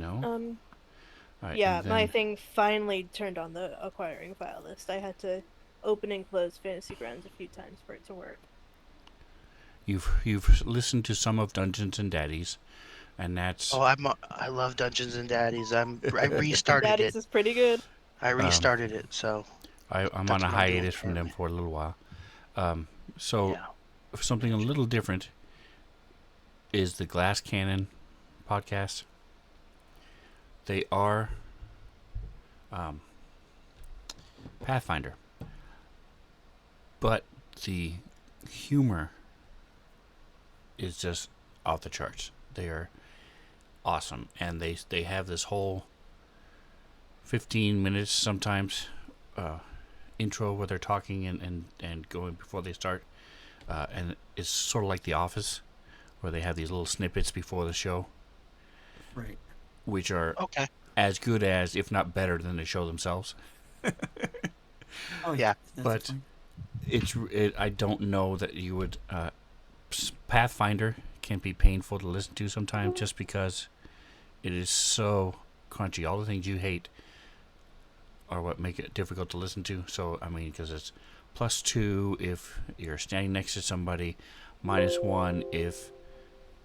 know. Um, All right, and yeah, my then thing finally turned on the acquiring file list. I had to open and close Fantasy Grounds a few times for it to work. you've listened to some of Dungeons and Daddies, and that's Oh, I love Dungeons and Daddies. I And restarted it. Daddy's is pretty good. I um, restarted it, so I'm on that's a what I'm doing hiatus from them currently. for a little while. So Yeah. something a little different is the Glass Cannon podcast. They are Pathfinder, but the humor is just off the charts. They are awesome, and they have this whole 15 minutes sometimes intro where they're talking and going before they start, and it's sort of like The Office, where they have these little snippets before the show, Right. which are Okay. as good as, if not better than the show themselves. Oh yeah, Yeah. that's But fine. I don't know that you would. Pathfinder can be painful to listen to sometimes, just because it is so crunchy. All the things you hate are what make it difficult to listen to. So I mean, because it's +2 if you're standing next to somebody, -1 if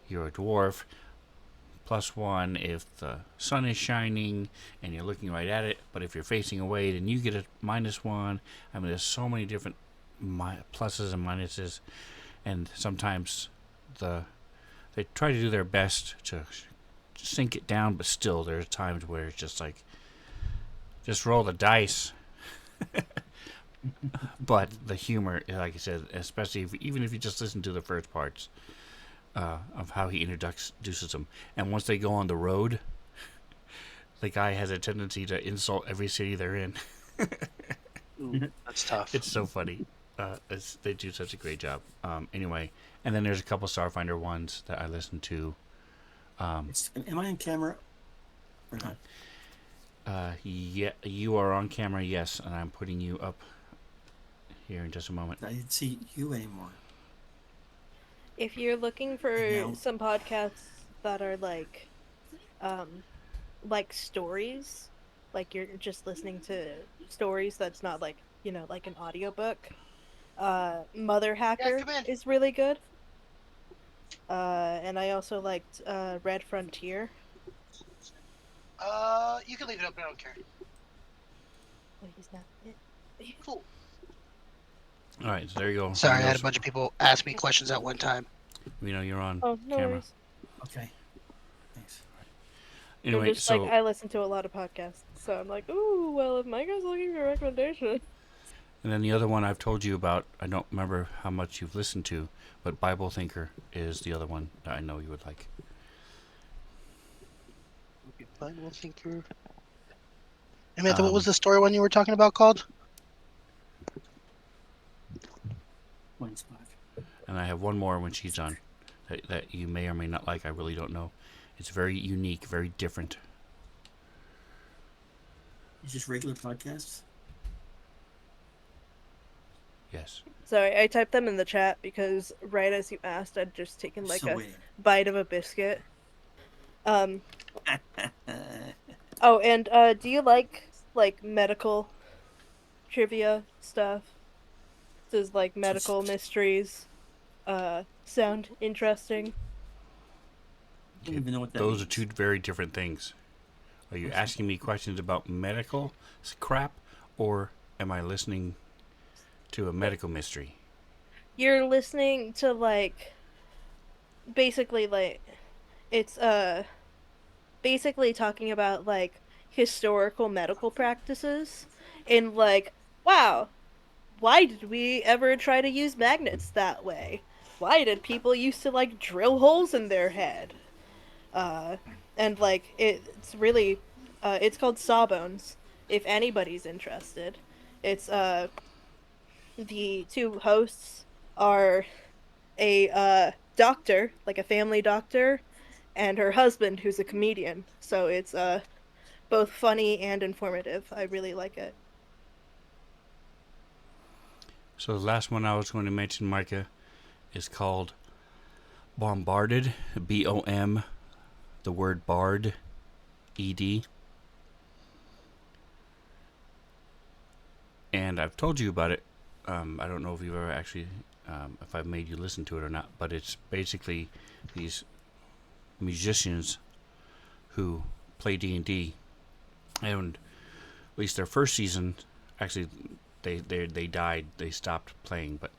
you're a dwarf, +1 if the sun is shining and you're looking right at it. But if you're facing away, then you get a -1. I mean, there's so many different pluses and minuses, and sometimes the they try to do their best to sink it down, but still there's times where it's just like, just roll the dice. But the humor, like I said, especially even if you just listen to the first parts of how he introduces them, and once they go on the road, the guy has a tendency to insult every city they're in. Ooh, that's tough. It's so funny. They do such a great job. Anyway, and then there's a couple Starfinder ones that I listen to. Am I on camera or not? Yeah, you are on camera, yes, and I'm putting you up here in just a moment. I didn't see you anymore. If you're looking for And now- some podcasts that are um, like stories, like you're just listening to stories that's not like, like an audiobook, Mother Hacker come in. is really good. And I also liked Red Frontier. You can leave it open. I don't care. Oh, he's not. Cool. All right, so there you go. Sorry, I had a bunch of people ask me questions at one time. We know you're on Oh, no camera. worries. Okay. Thanks. Anyway, I'm just so like, I listen to a lot of podcasts, so I'm like, ooh, well, if Micah's looking for a recommendation. and then the other one I've told you about, I don't remember how much you've listened to, but Bible Thinker is the other one that I know you would like. Bible thinker. Amanda, what was the story one you were talking about called? One spot. And I have one more when she's done that you may or may not like. I really don't know. It's very unique, very different. It's just regular podcasts. Yes. Sorry, I typed them in the chat because right as you asked, I'd just taken like So a waiting. bite of a biscuit. Oh, and do you like medical trivia stuff? Does like medical mysteries sound interesting? I don't even know what that Those means. are two very different things. Are you asking me questions about medical crap, or am I listening to a medical mystery? You're listening to basically it's basically talking about like historical medical practices and like, wow, why did we ever try to use magnets that way? Why did people used to like drill holes in their head? And like it's really it's called Sawbones if anybody's interested. It's the two hosts are a doctor, like a family doctor, and her husband who's a comedian. So it's both funny and informative. I really like it. So the last one I was going to mention, Micah, is called Bombarded. BOM, the word bard, And I've told you about it. I don't know if you've ever actually, if I've made you listen to it or not, but it's basically these musicians who play D&D, and at least their first season, actually, they died. They stopped playing, but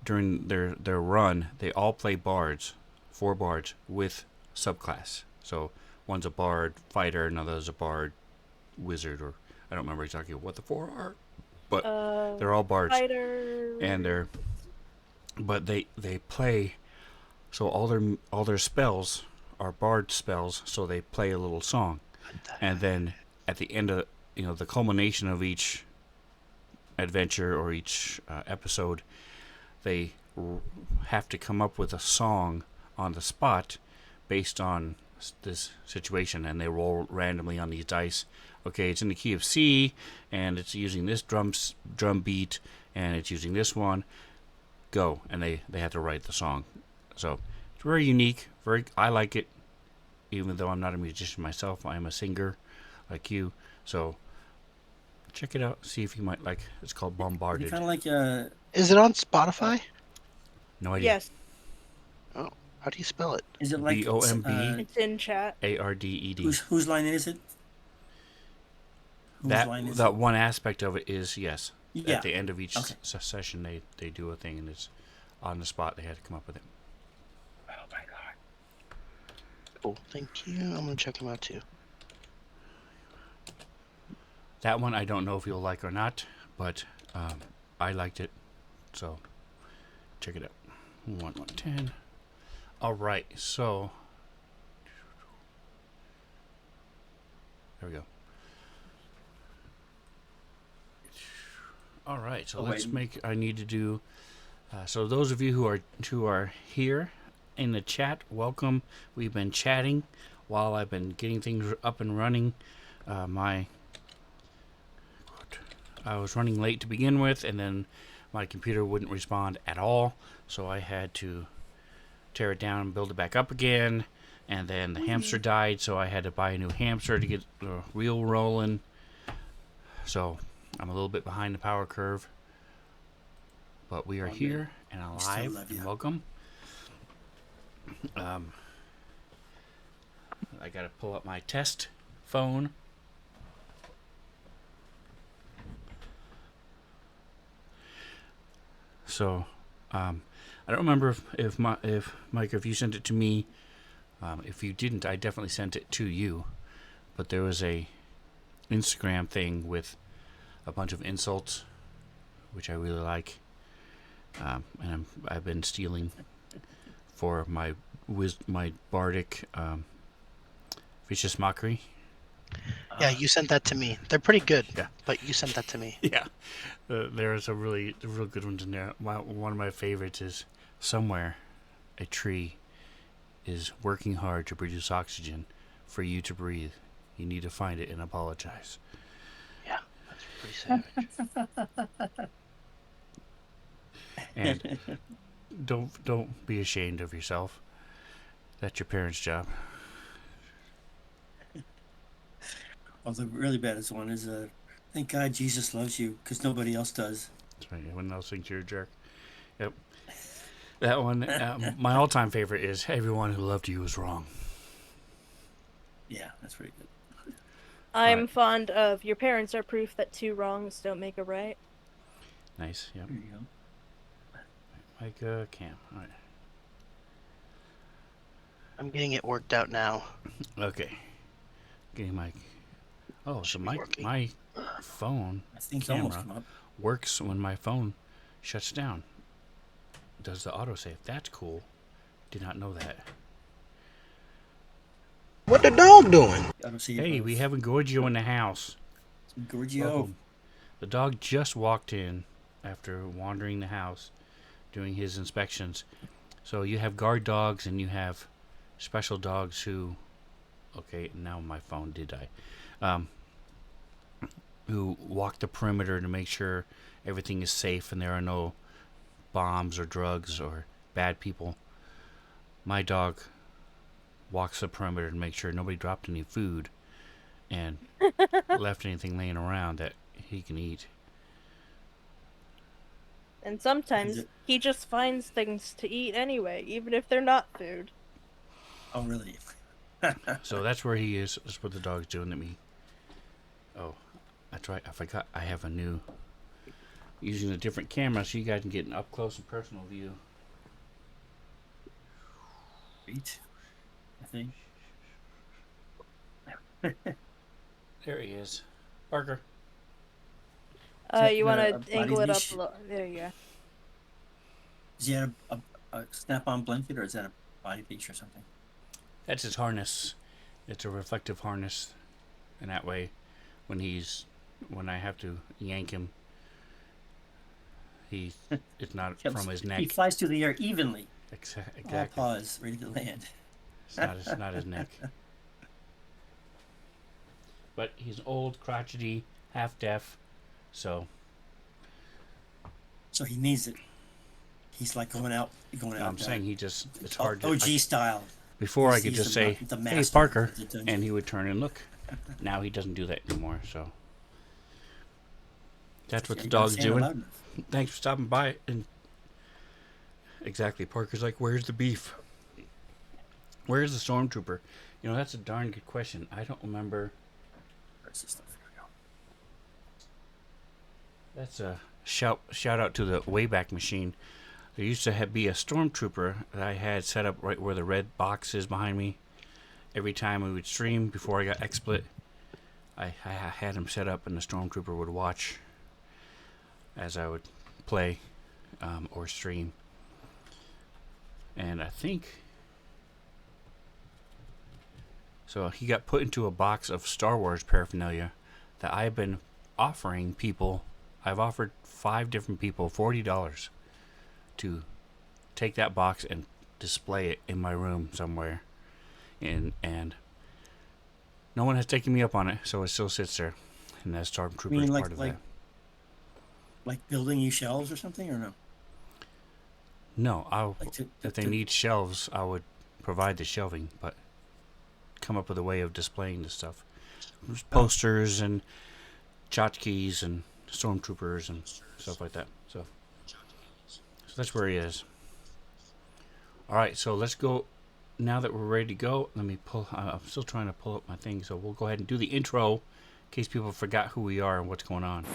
during their run, they all play bards, 4 bards with subclass. So one's a bard fighter, another's a bard wizard, or I don't remember exactly what the 4 are, but they're all bards, Fighter. and they play. So all their spells are bard spells. So they play a little song, and then at the end of the culmination of each adventure or each episode, they have to come up with a song on the spot based on this situation, and they roll randomly on these dice. Okay, it's in the key of C, and it's using this drum beat, and it's using this one. Go, and they have to write the song. So it's very unique. I like it, even though I'm not a musician myself. I'm a singer, like you. So check it out. See if you might like. It's called Bombarded. Kind of like Is it on Spotify? No idea. Yes, Oh, how do you spell it? is it like BOMB. it's in chat. ARDED. whose line is it? Whose line is That it? one aspect of it is yes. Yeah. At the end of each Okay. session, they do a thing, and it's on the spot. They had to come up with it. Oh my god. Cool, thank you. I'm gonna check them out too. That one I don't know if you'll like or not, but I liked it, so check it out. 110. All right, so there we go. All right, so let's make. I need to do. So those of you who are here in the chat, welcome. We've been chatting while I've been getting things up and running. I was running late to begin with, and then my computer wouldn't respond at all, so I had to tear it down and build it back up again. And then the hamster died, so I had to buy a new hamster to get the wheel rolling. So I'm a little bit behind the power curve, but we are here and alive and welcome. I gotta pull up my test phone. So I don't remember if Mike, if you sent it to me. If you didn't, I definitely sent it to you. But there was a Instagram thing with a bunch of insults, which I really like, and I've been stealing for my bardic vicious mockery. Yeah, you sent that to me. They're pretty good. Yeah. But you sent that to me. Yeah, there's real good ones in there. One of my favorites is somewhere a tree is working hard to produce oxygen for you to breathe. You need to find it and apologize. Yeah, that's pretty savage. And don't be ashamed of yourself. That's your parents' job. Well, the really baddest one is thank God Jesus loves you, because nobody else does. That's right. Everyone else thinks you're a jerk. Yep. That one, my all-time favorite is everyone who loved you was wrong. Yeah, that's pretty good. I'm Right. fond of your parents are proof that 2 wrongs don't make a right. Nice. Yep. There you go. Like Cam. All right. I'm getting it worked out now. Okay. Getting my. Oh, so Should be my working. phone I think almost camera come up. works when my phone shuts down. Does the autosave? That's cool. Did not know that. What the dog doing? I don't see Hey, we have a Gorgio in the house. Giorgio. Welcome. The dog just walked in after wandering the house, doing his inspections. So you have guard dogs and you have special dogs who. Okay, now my phone did die. Who walk the perimeter to make sure everything is safe and there are no bombs or drugs or bad people. My dog walks the perimeter to make sure nobody dropped any food and left anything laying around that he can eat. And Is sometimes it- he just finds things to eat anyway, even if they're not food. Oh, really? So that's where he is. That's what the dog's doing to me. Oh, that's right. I forgot. I have a new, using a different camera so you guys can get an up close and personal view. Great. I think. There he is, Parker. that You the- want a to body angle it up leash? a little. There you go. Is he had a snap-on blanket, or is that a body leash or something? That's his harness. It's a reflective harness, and that way, when I have to yank him, it's not from his neck. He flies through the air evenly. All Exactly. paws, ready to land. It's not his neck. But he's old, crotchety, half deaf, so So he needs it. He's like going out. I'm saying it's hard to. OG style. Before I He's could just the say, the "Hey, master Parker," of the dungeon. and he would turn and look. Now he doesn't do that anymore, so that's what the You dog's gotta say it doing. loud enough. Thanks for stopping by. And exactly, Parker's like, "Where's the beef? Where's the stormtrooper?" You know, that's a darn good question. I don't remember. Where's this stuff? Here we go. That's a shout out to the Wayback Machine. There used to be a stormtrooper that I had set up right where the red box is behind me. Every time we would stream before I got XSplit, I had him set up, and the stormtrooper would watch as I would play or stream. And I think so. He got put into a box of Star Wars paraphernalia that I've been offering people. I've offered 5 different people $40 to take that box and display it in my room somewhere, and no one has taken me up on it, so it still sits there, and that stormtrooper You is mean part of like that. like building you shelves or something, or no? No, Like if they need shelves, I would provide the shelving, but come up with a way of displaying the stuff. There's posters and tchotchkes and stormtroopers and stuff like that. So that's where he is. All right, so let's go. Now that we're ready to go, let me pull. I'm still trying to pull up my thing, so we'll go ahead and do the intro in case people forgot who we are and what's going on.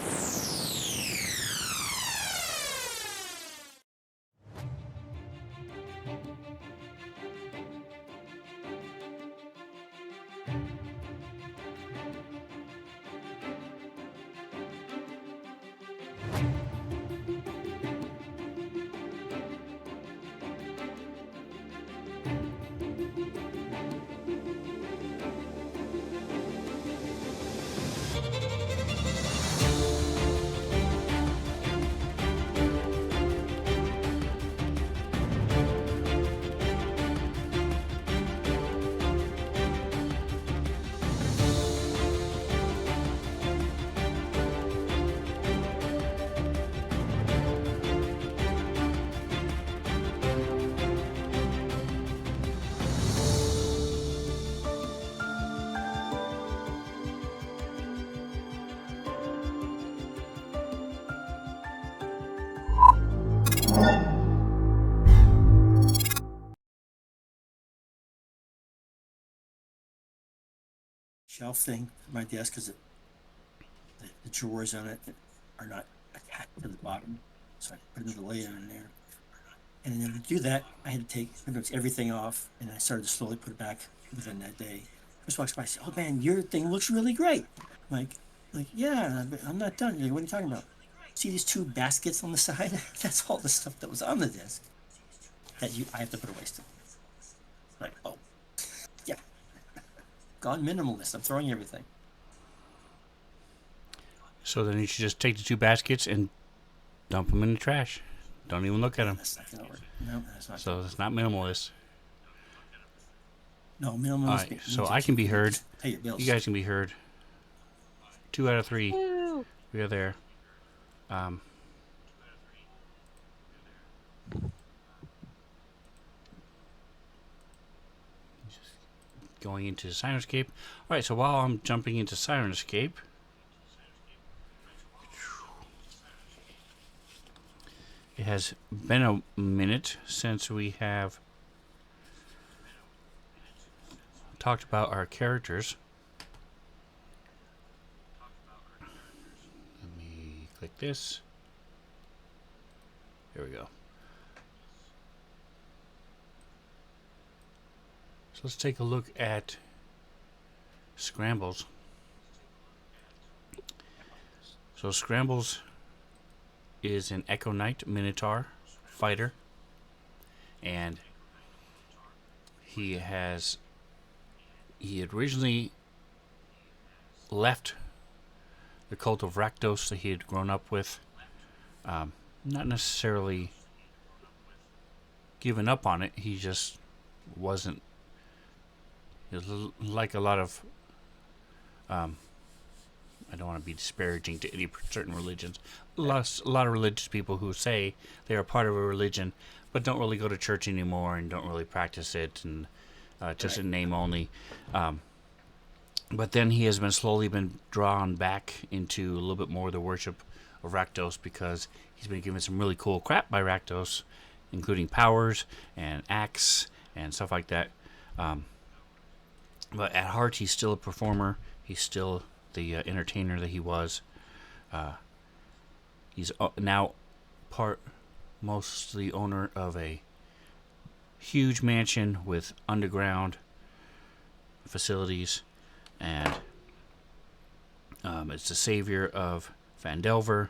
Shelf thing for my desk because the drawers on it are not attached to the bottom, so I put another layer in there. And then to do that, I had to take pretty much everything off, and I started to slowly put it back within that day. Chris walks by and says, "Oh man, your thing looks really great." I'm like, yeah, I'm not done. Like, what are you talking about? See these 2 baskets on the side? That's all the stuff that was on the desk that I have to put away still. Like, oh, yeah, gone minimalist. I'm throwing everything. So then you should just take the 2 baskets and dump them in the trash. Don't even look at them. That's not gonna work. No, that's not. So it's not minimalist. No, minimalist. All right, means so that I can you be heard. Pay your bills. You guys can be heard. 2 out of 3. Woo! We are there. going into Sirenescape. All right, so while I'm jumping into Sirenescape, it has been a minute since we have talked about our characters. Let me click this. There we go. So let's take a look at Scrambles. So Scrambles is an Echo Knight Minotaur fighter, and he had originally left the cult of Rakdos that he had grown up with. Not necessarily given up on it. He just wasn't. It was like a lot of. I don't want to be disparaging to any certain religions. A lot of religious people who say they are part of a religion, but don't really go to church anymore and don't really practice it, and just in name only. But then he has been slowly drawn back into a little bit more of the worship of Rakdos, because he's been given some really cool crap by Rakdos, including powers and axe and stuff like that. But at heart, he's still a performer. He's still the entertainer that he was. He's now mostly owner of a huge mansion with underground facilities, and it's the savior of Vandelver,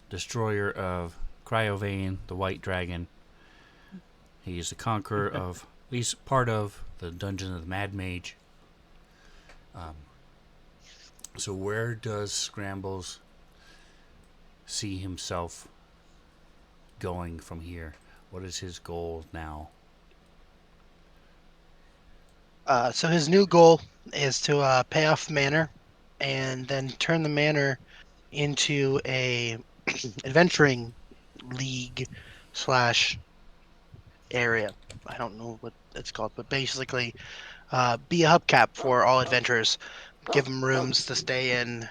destroyer of Cryovane, the White Dragon. He is the conqueror of at least part of the Dungeon of the Mad Mage. So where does Scrambles see himself going from here? What is his goal now? So his new goal is to pay off the manor, and then turn the manor into a adventuring league slash area. I don't know what it's called, but basically, be a hubcap for all adventurers. Give them rooms to stay in,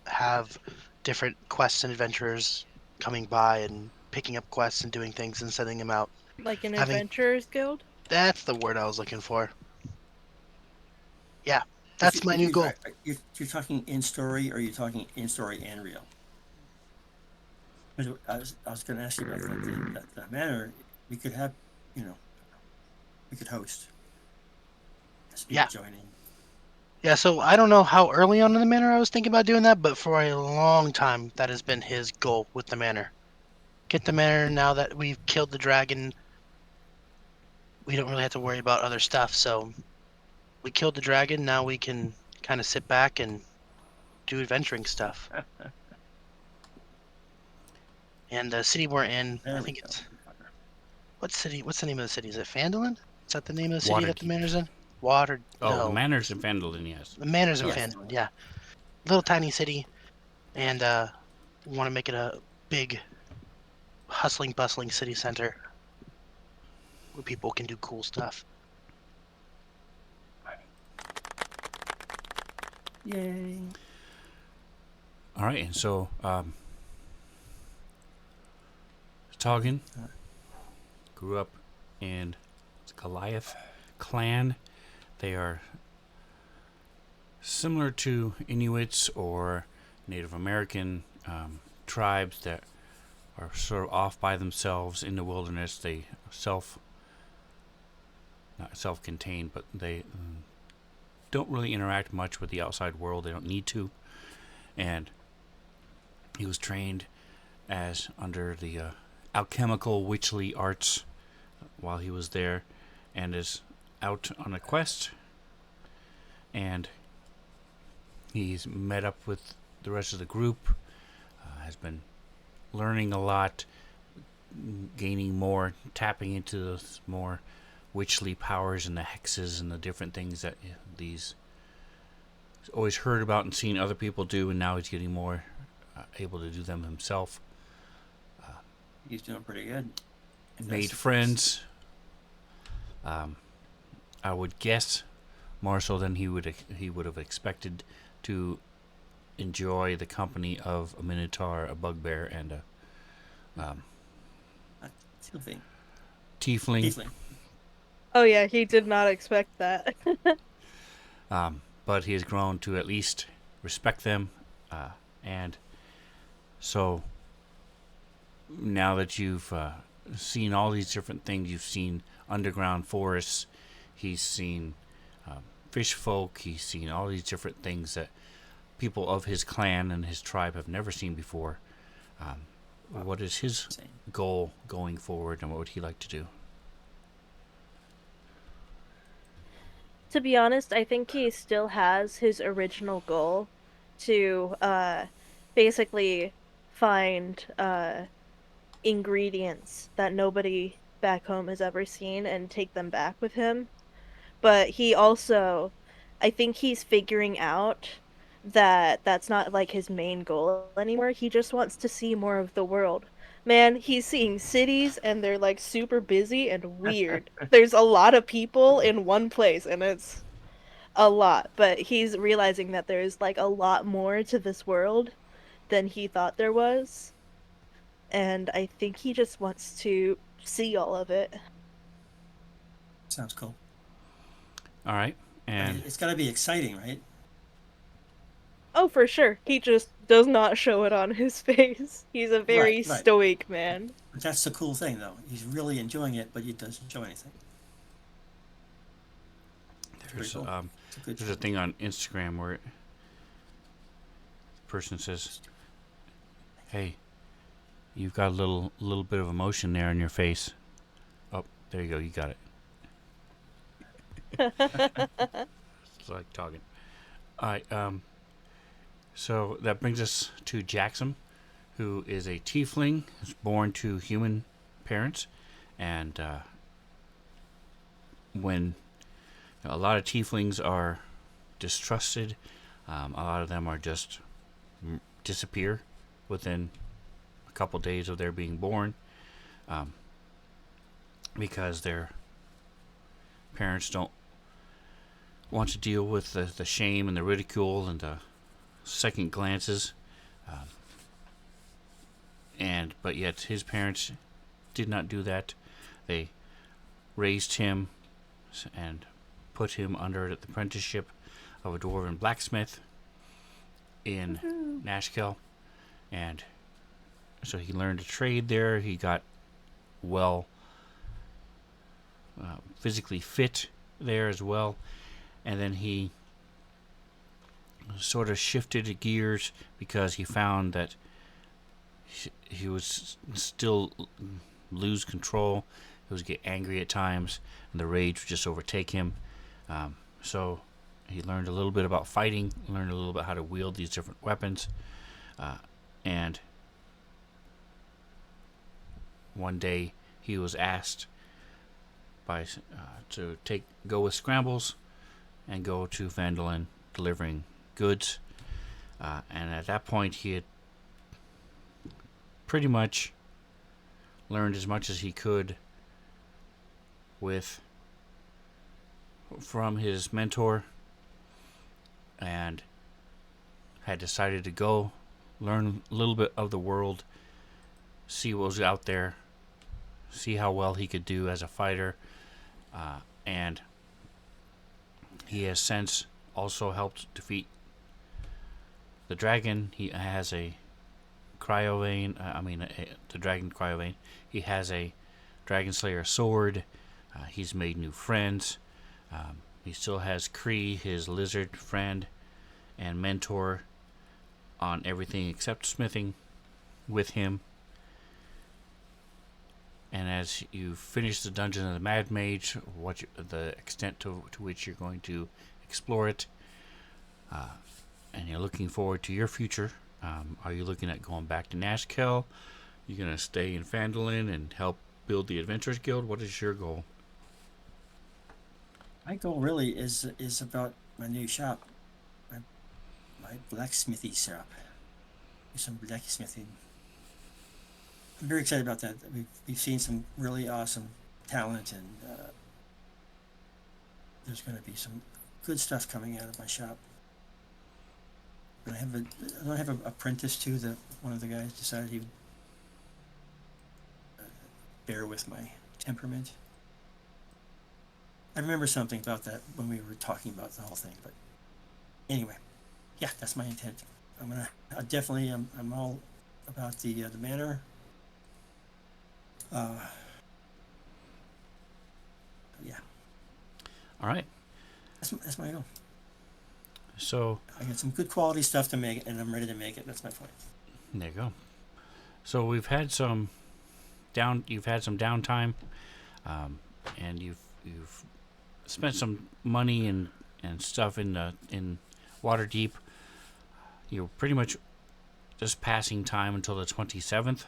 have different quests and adventurers coming by and picking up quests and doing things and sending them out. Like an Having adventurers guild? That's the word I was looking for. Yeah, that's my new goal. You're talking in story, or you're talking in story and real? I was going to ask you about that manner. We could have, we could host. Yeah. Joining. Yeah, so I don't know how early on in the manor I was thinking about doing that, but for a long time, that has been his goal with the manor. Get the manor. Now that we've killed the dragon, we don't really have to worry about other stuff. So we killed the dragon. Now we can kind of sit back and do adventuring stuff. And the city we're in, I think it's... What's the name of the city? Is it Phandalin? Is that the name of the city that the manor's in? The manor's in Phandalin, yes. The manor's in Phandalin, yeah. Little tiny city, and we want to make it a big, hustling, bustling city center where people can do cool stuff. Yay! All right, and so Toggin grew up in the Goliath clan. They are similar to Inuits or Native American tribes that are sort of off by themselves in the wilderness. They not self-contained, but they don't really interact much with the outside world. They don't need to. And he was trained as under the alchemical witchly arts while he was there, and is out on a quest, and he's met up with the rest of the group, has been learning a lot, gaining more, tapping into those more witchly powers and the hexes and the different things that he's always heard about and seen other people do, and now he's getting more able to do them himself. He's doing pretty good. Made friends. I would guess more so than he would have expected to enjoy the company of a minotaur, a bugbear, and a Tiefling. tiefling. Tiefling. Oh yeah, he did not expect that. But he has grown to at least respect them, and so now that you've seen all these different things, you've seen underground forests, he's seen fish folk, he's seen all these different things that people of his clan and his tribe have never seen before. What is his Insane. goal going forward, and what would he like to do? To be honest, I think he still has his original goal to basically find ingredients that nobody back home has ever seen and take them back with him. But he also, I think he's figuring out that that's not like his main goal anymore. He just wants to see more of the world. Man, he's seeing cities and they're like super busy and weird. There's a lot of people in one place and it's a lot, but he's realizing that there's like a lot more to this world than he thought there was. And I think he just wants to see all of it. Sounds cool. All right, But and it's got to be exciting, right? Oh, for sure. He just does not show it on his face. He's a very Right. stoic man. But that's the cool thing, though. He's really enjoying it, but he doesn't show anything. It's pretty there's cool. It's a good there's a thing on Instagram where the person says, "Hey, you've got a little bit of emotion there in your face." Oh, there you go. You got it. It's like talking. All right. So that brings us to Jackson, who is a tiefling, who's born to human parents, and when a lot of tieflings are distrusted, a lot of them are just disappear within a couple days of their being born, because their parents don't want to deal with the shame and the ridicule and the second glances, but yet his parents did not do that. They raised him and put him under the apprenticeship of a dwarven blacksmith in Nashkel, and so he learned a trade there. He got well physically fit there as well, and then he sort of shifted gears because he found that he was still lose control. He would get angry at times, and the rage would just overtake him. So he learned a little bit about fighting, learned a little bit how to wield these different weapons, and one day he was asked to go with Scrambles and go to Vandalin delivering goods, and at that point he had pretty much learned as much as he could from his mentor, and had decided to go learn a little bit of the world, see what was out there, see how well he could do as a fighter, and he has since also helped defeat the dragon. He has a cryovane. The dragon cryovane. He has a dragon slayer sword. He's made new friends. He still has Kree, his lizard friend and mentor, on everything except smithing with him. And as you finish the Dungeon of the Mad Mage, the extent to which you're going to explore it, and you're looking forward to your future, are you looking at going back to Nashkel? You're going to stay in Phandalin and help build the Adventurers Guild? What is your goal? My goal really is about my new shop, my blacksmithy shop. Do some blacksmithing. I'm very excited about that. We've seen some really awesome talent, and there's going to be some good stuff coming out of my shop. But I don't have a apprentice too. That one of the guys decided he would bear with my temperament. I remember something about that when we were talking about the whole thing. But anyway, yeah, that's my intent. I'm all about the manor. Yeah, All right. that's my goal. So I got some good quality stuff to make, and I'm ready to make it. That's my point. there you go. So we've had some You've had some downtime, and you've spent some money and stuff in Waterdeep. You're pretty much just passing time until the 27th,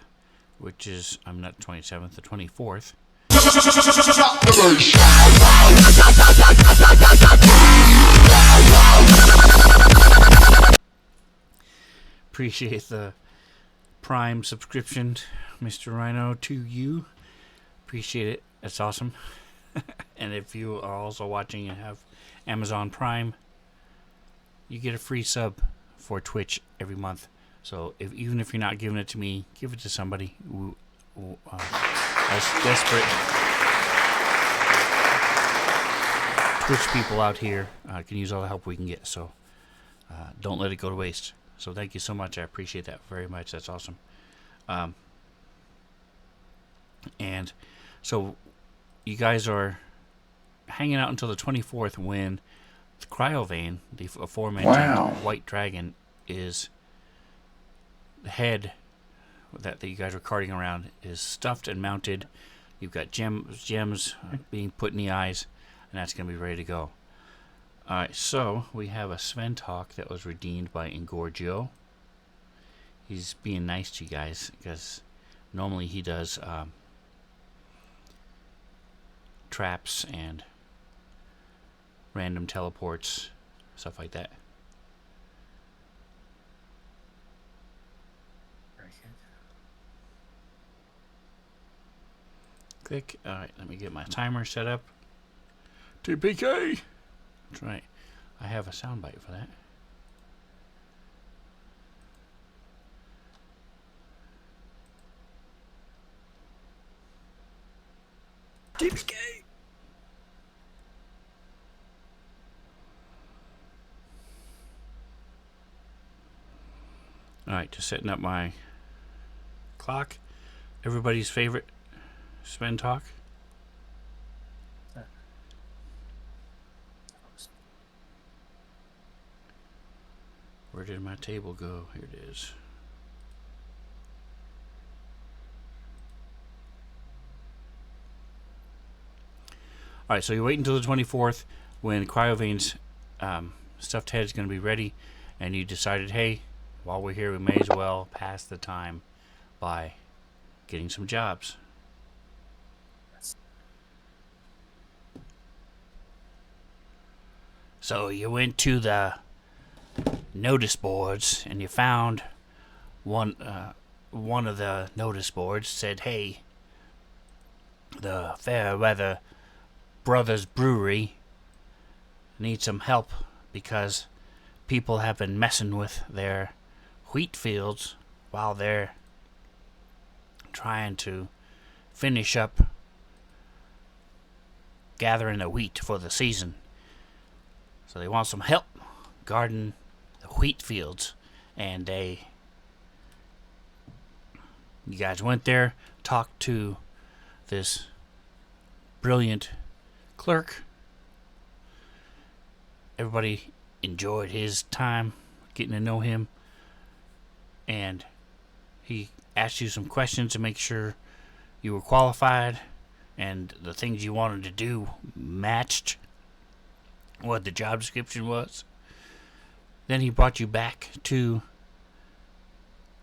which is I'm not 27th, the 24th. Appreciate the Prime subscription, Mr. Rhino, to you. Appreciate it. That's awesome. And if you are also watching and have Amazon Prime, you get a free sub for Twitch every month. So even if you're not giving it to me, give it to somebody who as desperate Twitch people out here can use all the help we can get. So don't let it go to waste. So thank you so much. I appreciate that very much. That's awesome. And so you guys are hanging out until the 24th when the Cryovane, the aforementioned white dragon, is the head that you guys are carting around is stuffed and mounted. You've got gems being put in the eyes, and that's going to be ready to go. Alright, so we have a Svenzone that was redeemed by Ingorgio. He's being nice to you guys because normally he does traps and random teleports, stuff like that. Very good. Click. Alright, let me get my timer set up. TPK! That's right. I have a soundbite for that. TPK! Alright, just setting up my clock. Everybody's favorite Svenzone. Where did my table go? Here it is. Alright, so you wait until the 24th when Cryovane's stuffed head is going to be ready, and you decided, hey, while we're here, we may as well pass the time by getting some jobs. So you went to the notice boards and you found one of the notice boards said, hey, the Fairweather Brothers Brewery needs some help because people have been messing with their wheat fields while they're trying to finish up gathering the wheat for the season. So they want some help guarding the wheat fields, and you guys went there, talked to this brilliant clerk. Everybody enjoyed his time getting to know him, and he asked you some questions to make sure you were qualified and the things you wanted to do matched what the job description was. Then he brought you back to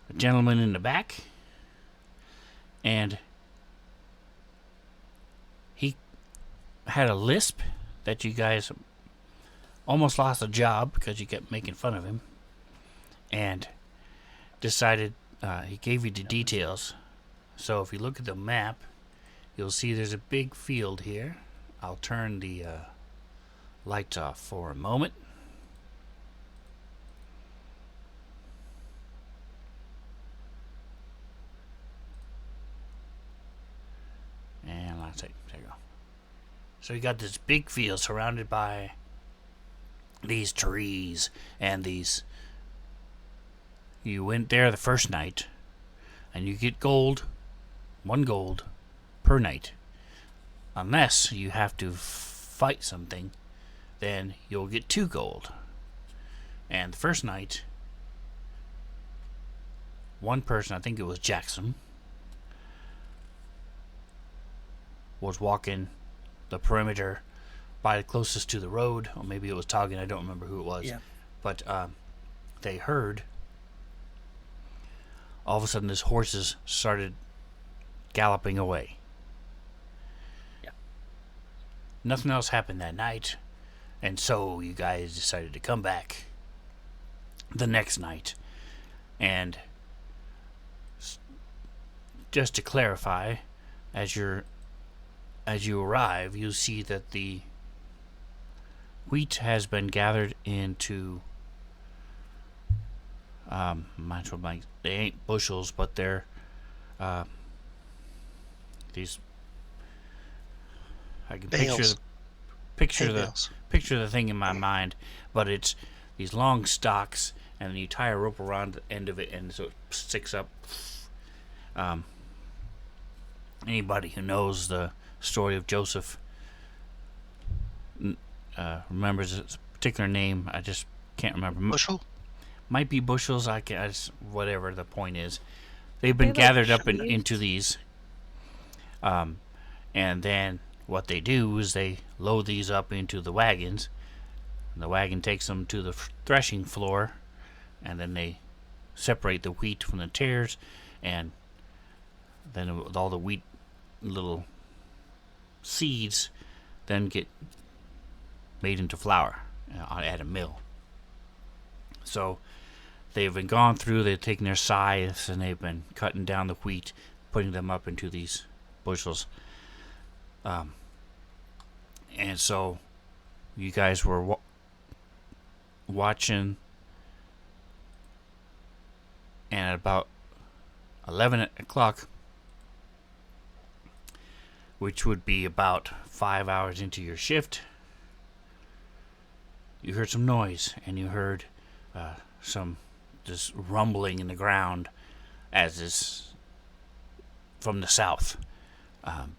a gentleman in the back, and he had a lisp that you guys almost lost a job because you kept making fun of him, and decided he gave you the details. So if you look at the map, you'll see there's a big field here. I'll turn the lights off for a moment. And let's see. There you go. So you got this big field surrounded by these trees and these. You went there the first night, and you get gold, 1 gold per night. Unless you have to fight something, then you'll get 2 gold. And the first night, one person, I think it was Jackson, was walking the perimeter by closest to the road, or maybe it was Toggin, I don't remember who it was. Yeah. But they heard, all of a sudden, his horses started galloping away. Yeah. Nothing else happened that night, and so you guys decided to come back the next night. And just to clarify, as you arrive, you see that the wheat has been gathered into they ain't bushels, but they're these. I can Bales. picture Hay the bales. picture the thing in my mind, but it's these long stalks, and then you tie a rope around the end of it, and so it sticks up. Anybody who knows the story of Joseph remembers a particular name. I just can't remember. Bushel? Might be bushels. I just whatever the point is. They've been They like gathered up sheaves. into these. And then what they do is they load these up into the wagons. And the wagon takes them to the threshing floor, and then they separate the wheat from the tares, and then with all the wheat little seeds then get made into flour at a mill. So they've been gone through, they've taken their scythes and they've been cutting down the wheat, putting them up into these bushels. And so you guys were watching, and at about 11 o'clock, which would be about 5 hours into your shift, you heard some noise, and you heard some just rumbling in the ground as this from the south.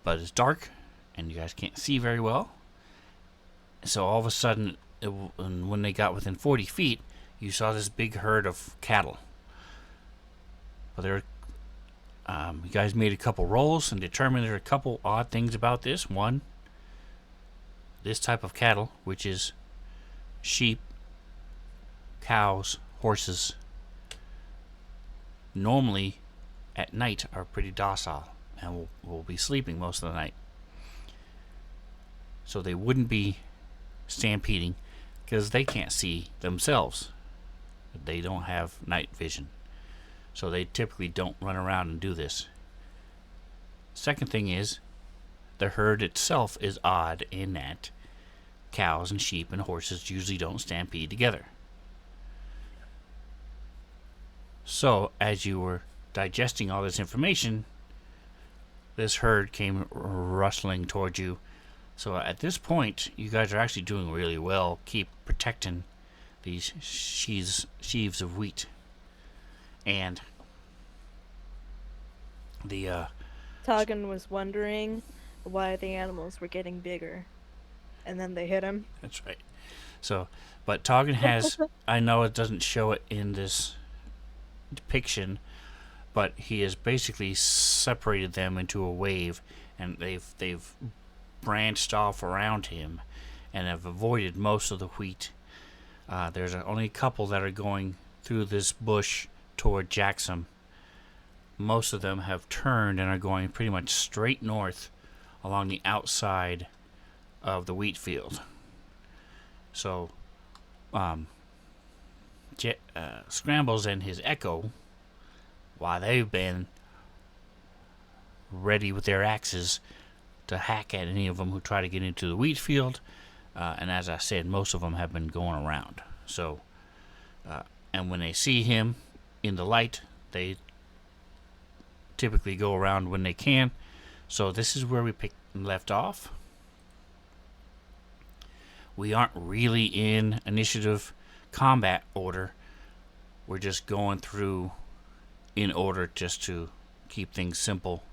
But it's dark, and you guys can't see very well. So all of a sudden, and when they got within 40 feet, you saw this big herd of cattle. Well, there, you guys made a couple rolls and determined there are a couple odd things about this. One, this type of cattle, which is sheep, cows, horses, normally at night are pretty docile and will be sleeping most of the night. So they wouldn't be stampeding because they can't see themselves. They don't have night vision. So they typically don't run around and do this. Second thing is, the herd itself is odd in that cows and sheep and horses usually don't stampede together. So, as you were digesting all this information, this herd came rustling towards you. So at this point, you guys are actually doing really well. Keep protecting these sheaves of wheat. And the Toggin was wondering why the animals were getting bigger. And then they hit him. that's right. So, but Toggin has, I know it doesn't show it in this depiction, but he has basically separated them into a wave, and they've branched off around him and have avoided most of the wheat. There's only a couple that are going through this bush toward Jackson. Most of them have turned and are going pretty much straight north along the outside of the wheat field. So, Scrambles and his Echo, while they've been ready with their axes to hack at any of them who try to get into the wheat field, and as I said, most of them have been going around. So, and when they see him in the light, they typically go around when they can. So this is where we left off. We aren't really in initiative combat order. We're just going through in order just to keep things simple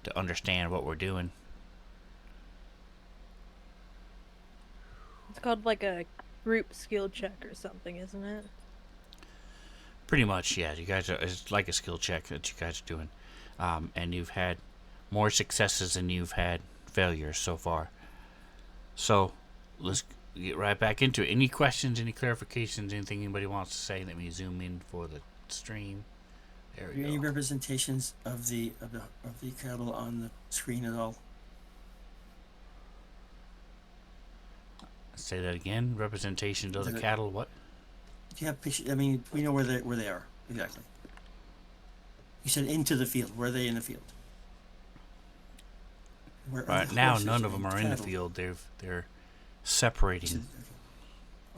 to understand what we're doing. It's called like a group skill check or something, isn't it? Pretty much, yeah. You guys are, it's like a skill check that you guys are doing, and you've had more successes than you've had failures so far. So let's get right back into it. Any questions? Any clarifications? Anything anybody wants to say? Let me zoom in for the stream. There Are we there any go. representations of the cattle on the screen at all? Say that again. Representations of the cattle. What? Do you have pictures? I mean, we know where they are exactly. You said into the field. Where are they in the field? Where are Right the now, horses none of them and are in the cattle? field. They're You separating. said-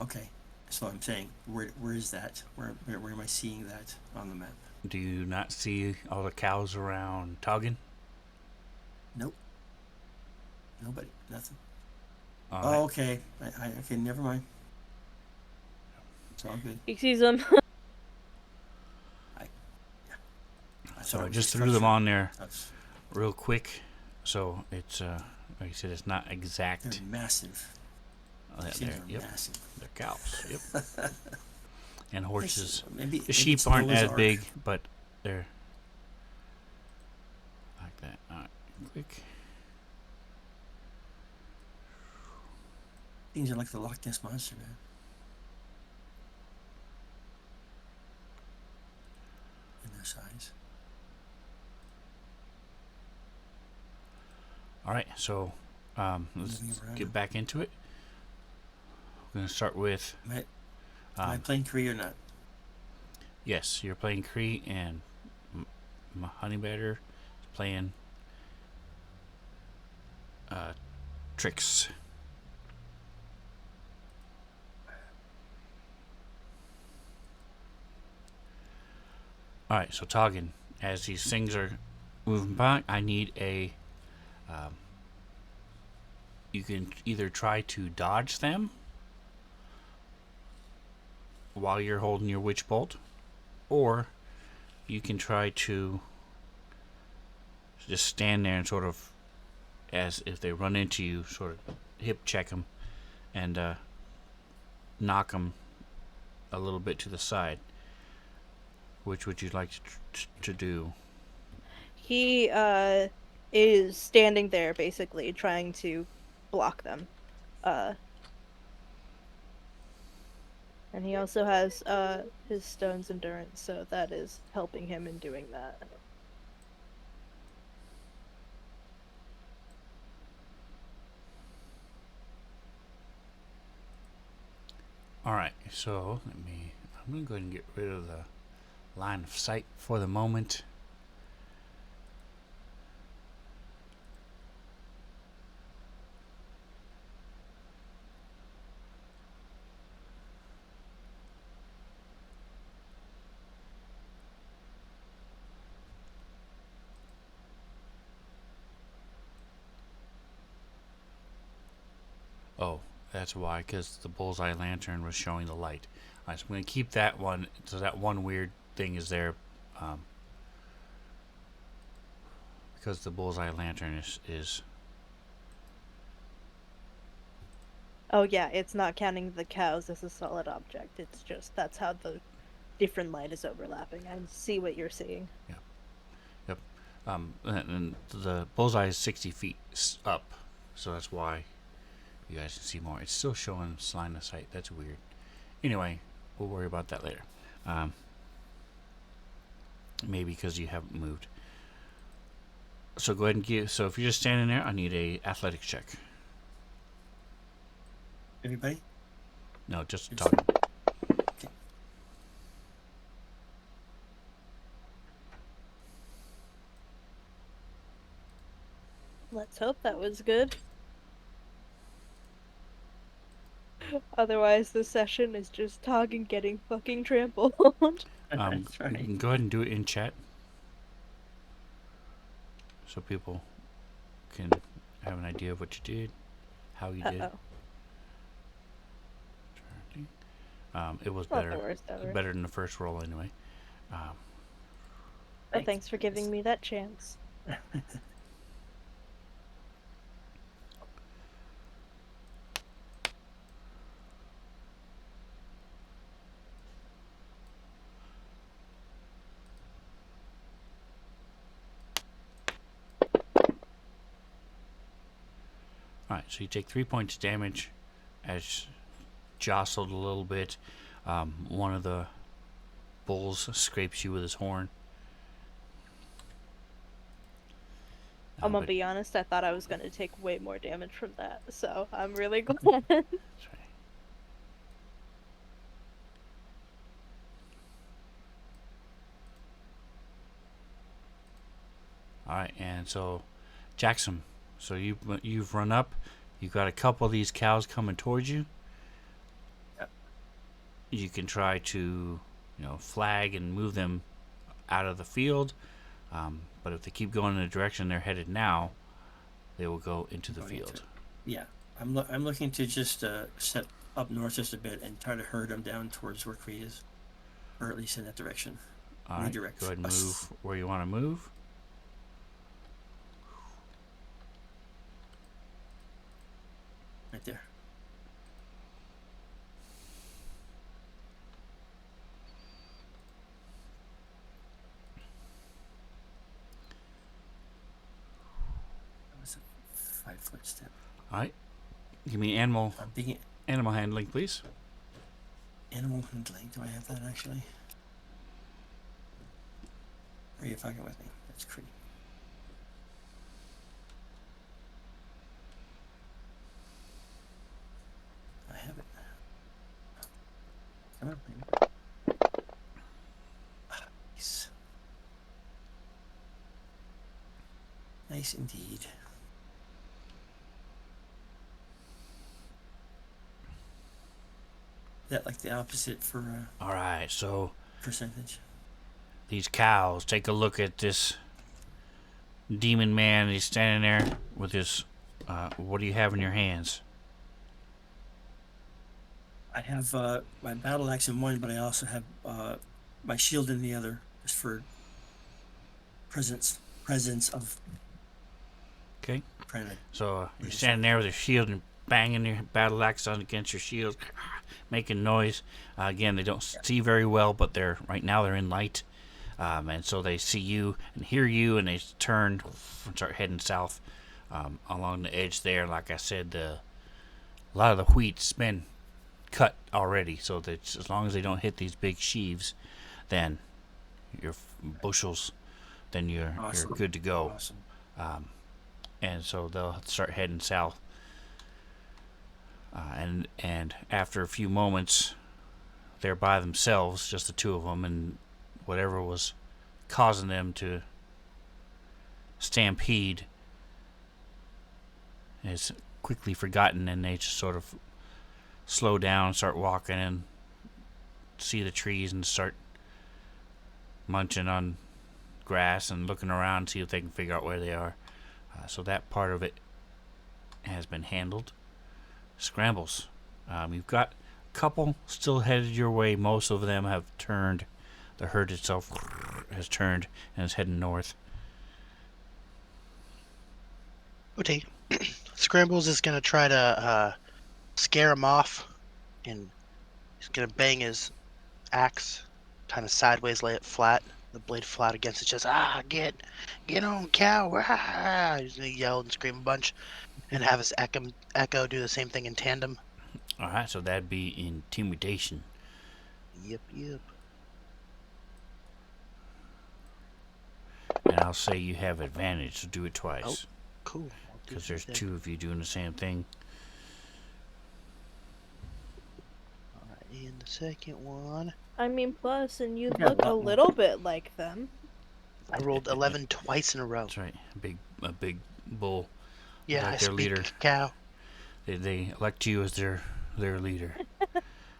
Okay, so I'm saying, where is that? Where am I seeing that on the map? Do you not see all the cows around Toggin? Nope. Nobody. Nothing. All Oh, right. okay. Okay. Never mind. It's all good. He sees them. I So thought I it was just a threw them structure. on there That's, real quick. So it's like I said, it's not they're exact. massive. Oh, These there, things are yep, massive. they're cows. Yep, and horses. Maybe The sheep it's aren't Noah's as Ark. big, but they're like that. All right, quick. Things are like the Loch Ness monster, man. In their size. All right, so let's Moving around. get back into it. We're gonna start with Am I playing Kree or not? yes, you're playing Cree, and Honey Badger is playing Tricks. All right, so Toggin, as these things are moving by, I need a. You can either try to dodge them while you're holding your witch bolt, or you can try to just stand there and sort of, as if they run into you, sort of hip check them and knock them a little bit to the side. Which would you like to do? He is standing there basically trying to block them. And he also has his stone's endurance, so that is helping him in doing that. All right, so I'm gonna go ahead and get rid of the line of sight for the moment. Oh, that's why, because the bullseye lantern was showing the light. All right, so I'm going to keep that one, so that one weird thing is there, because the bullseye lantern is Oh yeah, it's not counting the cows as a solid object. It's just that's how the different light is overlapping. I see what you're seeing. yep. And the bullseye is 60 feet up, so that's why you guys can see more. It's still showing line of sight. That's weird. Anyway, we'll worry about that later. Maybe because you haven't moved. So go ahead and give. So if you're just standing there, I need a athletics check. Everybody? No, just Yes. talking. Okay. Let's hope that was good. Otherwise, this session is just Toggin getting fucking trampled. That's You right. can go ahead and do it in chat, so people can have an idea of what you did, how you did. Uh-oh. It was Not the better, worst ever. better than the first roll anyway. But thanks for giving me that chance. All right, so you take 3 points damage as jostled a little bit. One of the bulls scrapes you with his horn. I'm gonna But- be honest, I thought I was gonna take way more damage from that, so I'm really glad. That's right. All right, and so Jackson, so you've run up. You've got a couple of these cows coming towards you. Yep. You can try to, flag and move them out of the field. But if they keep going in the direction they're headed now, they will go into the Going into field. it. Yeah, I'm looking to just set up north just a bit and try to herd them down towards where Cree is, or at least in that direction. All right, Redirect go ahead and us. move where you want to move. Right there. That was a 5-foot step. All right, give me animal I'm thinking handling, please. animal handling. Do I have that actually? Or are you fucking with me? That's Cree. I have it. Come on, baby. Nice. Nice indeed. Is that like the opposite for All right, so percentage? these cows, take a look at this demon man. He's standing there with his. What do you have in your hands? I have my battle axe in one, but I also have my shield in the other, just for presence of Okay. trying to. So you're standing there with your shield and banging your battle axe on against your shield, making noise. Again, they don't see very well, but right now they're in light, and so they see you and hear you, and they turn and start heading south along the edge there. Like I said, a lot of the wheat's been cut already, so that as long as they don't hit these big sheaves, then your bushels, then you're Awesome. good to go. Awesome. And so they'll start heading south. And after a few moments, they're by themselves, just the two of them, and whatever was causing them to stampede is quickly forgotten, and they just sort of slow down, start walking, and see the trees and start munching on grass and looking around, see if they can figure out where they are. So that part of it has been handled. Scrambles. You've got a couple still headed your way. Most of them have turned. The herd itself has turned and is heading north. Okay. Scrambles is going to try to scare him off, and he's going to bang his axe kind of sideways, lay it flat, the blade flat against his chest. Get on, cow! Ah! He's going to yell and scream a bunch, and have his echo do the same thing in tandem. Alright, so that'd be intimidation. Yep. And I'll say you have advantage, so do it twice. Oh, cool. Because there's two of you doing the same thing. Alright, and the second one. I mean, plus, and you Yeah, look a lot more. little bit like them. I rolled 11 twice in a row. That's right. A big bull. Yeah, Like I their speak leader. cow. They elect you as their leader.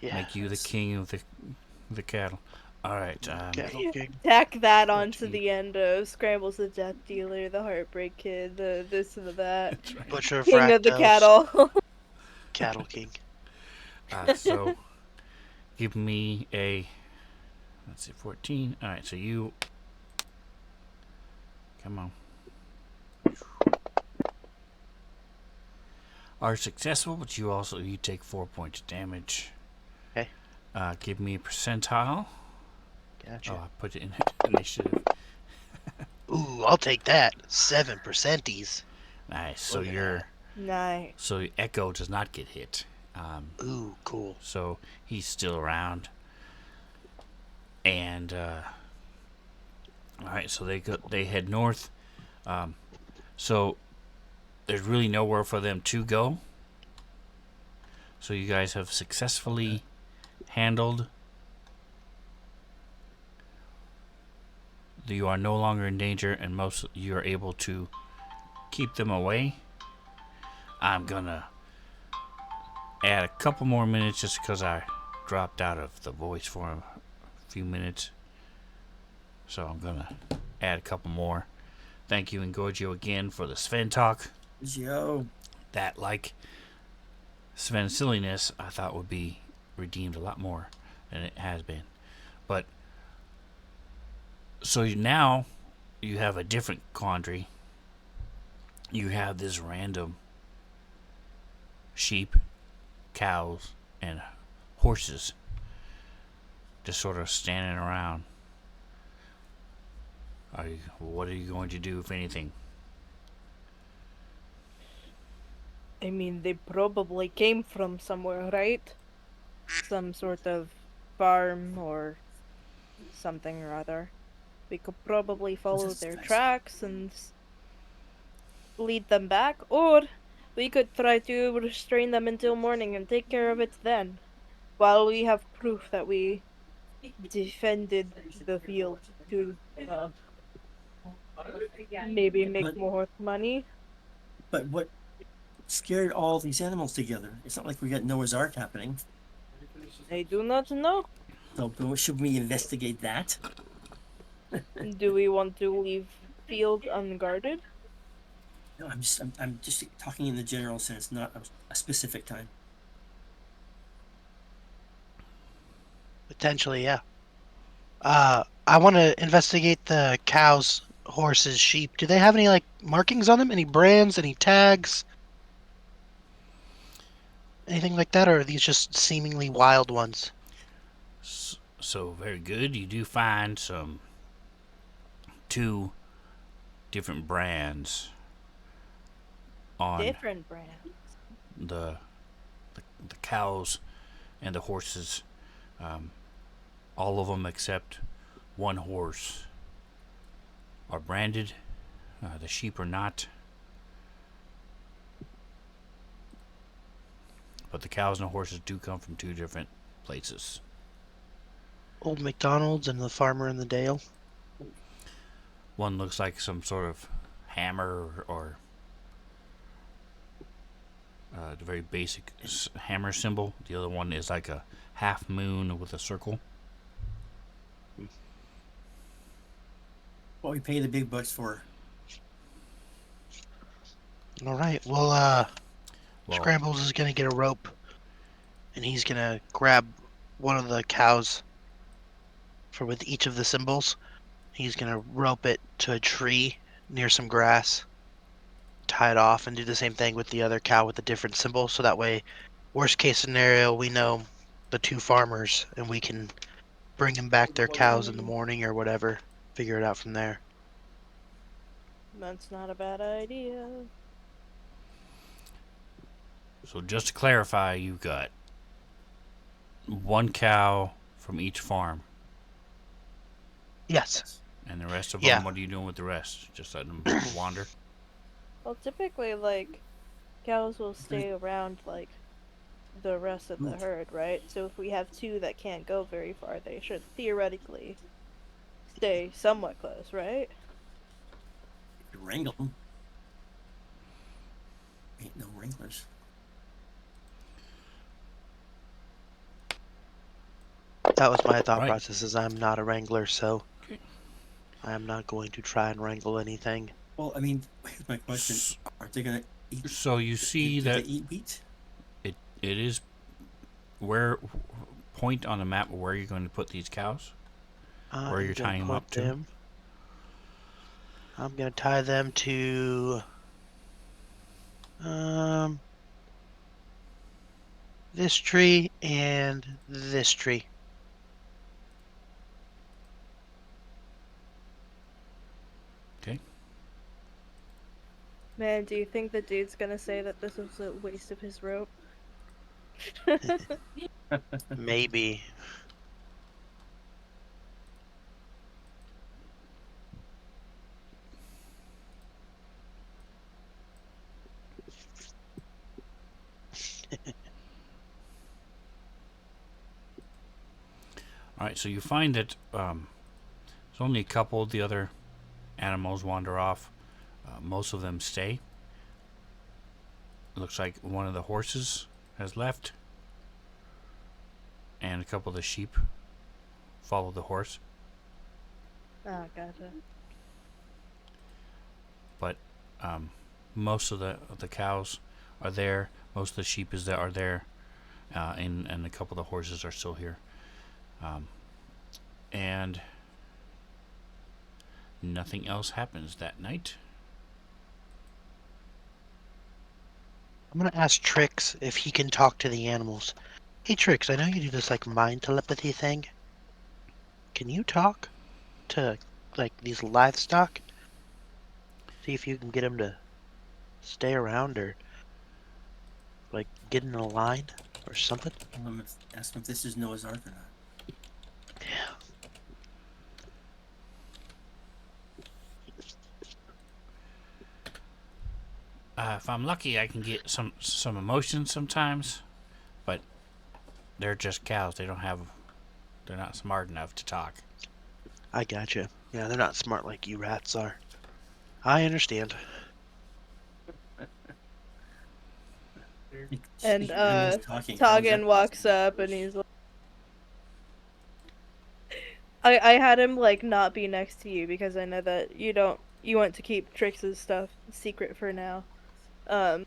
Yeah. Make you the that's king of the cattle. All right. Cattle King. Tack that onto 14. the end of Scrambles the Death Dealer, the Heartbreak Kid, the this and the that. That's right. Butcher of King of the Fractos. Cattle. Cattle King. So give me a. Let's see, 14. All right. So you. Come on. Are successful, but you take 4 points of damage. Okay. Give me a percentile. Gotcha. Oh, I put it in initiative. Ooh, I'll take that. 7%ies. Nice. So Look at your Nice. Echo does not get hit. Ooh, cool. So he's still around. And all right, so they head north. So there's really nowhere for them to go. So you guys have successfully handled. You are no longer in danger, and most you are able to keep them away. I'm gonna add a couple more minutes just because I dropped out of the voice for a few minutes. So I'm gonna add a couple more. Thank you, Engorgio, again for the Sven talk. Yo. That, like Sven silliness, I thought would be redeemed a lot more than it has been. But so now you have a different quandary. You have this random sheep, cows, and horses just sort of standing around. What are you going to do, if anything? I mean, they probably came from somewhere, right? Some sort of farm or something or other. We could probably follow their tracks and lead them back, or we could try to restrain them until morning and take care of it then, while we have proof that we defended the field to maybe make But more money. but what scared all these animals together? It's not like we got Noah's Ark happening. I do not know. So should we investigate that? Do we want to leave field unguarded? No, I'm just talking in the general sense, not a specific time. Potentially, yeah. I want to investigate the cows, horses, sheep. Do they have any like markings on them? Any brands? Any tags? Anything like that, or are these just seemingly wild ones? So very good. You do find two different brands on Different brand. the the cows and the horses. All of them except one horse are branded. The sheep are not. But the cows and the horses do come from two different places. Old McDonald's and the Farmer in the Dale. One looks like some sort of hammer or the very basic hammer symbol. The other one is like a half moon with a circle. What we pay the big bucks for. All right. Well, Scrambles is gonna get a rope, and he's gonna grab one of the cows for with each of the symbols. He's gonna rope it to a tree near some grass, tie it off, and do the same thing with the other cow with a different symbol. So that way, worst case scenario, we know the two farmers, and we can bring them back their cows in the morning or whatever. Figure it out from there. That's not a bad idea. so just to clarify, you've got one cow from each farm, Yes. and the rest of Yeah. them. What are you doing with the rest? Just letting them wander? Well, typically, like, cows will stay around, like, the rest of the herd, right? So if we have two that can't go very far, they should theoretically stay somewhat close, right? If you wrangle them, ain't no wranglers. That was my thought Right. process. Is I'm not a wrangler, so Okay. I am not going to try and wrangle anything. Well, I mean, here's my question: S- aren't they gonna eat? So you see Do they that eat wheat? it is where point on the map where you're going to put these cows, I where am you're gonna tying them put up to. them. I'm gonna tie them to um this tree and this tree. Okay. Man, do you think the dude's gonna say that this was a waste of his rope? Maybe. All right. So you find that there's only a couple of the other animals wander off. Most of them stay. Looks like one of the horses has left, and a couple of the sheep follow the horse. Oh, gotcha. But most of the cows are there. Most of the sheep are there, and a couple of the horses are still here. And nothing else happens that night. I'm gonna ask Trix if he can talk to the animals. Hey Trix, I know you do this like mind telepathy thing. Can you talk to like these livestock? See if you can get them to stay around or like get in a line or something. Ask them if this is Noah's Ark or not. If I'm lucky, I can get some emotion sometimes, but they're just cows. They're not smart enough to talk. I gotcha. Yeah, they're not smart like you rats are. I understand. And Speaking of animals talking, how is Toggin that walks possible? up and he's like, I had him like not be next to you because I know that you want to keep Trix's stuff secret for now. Um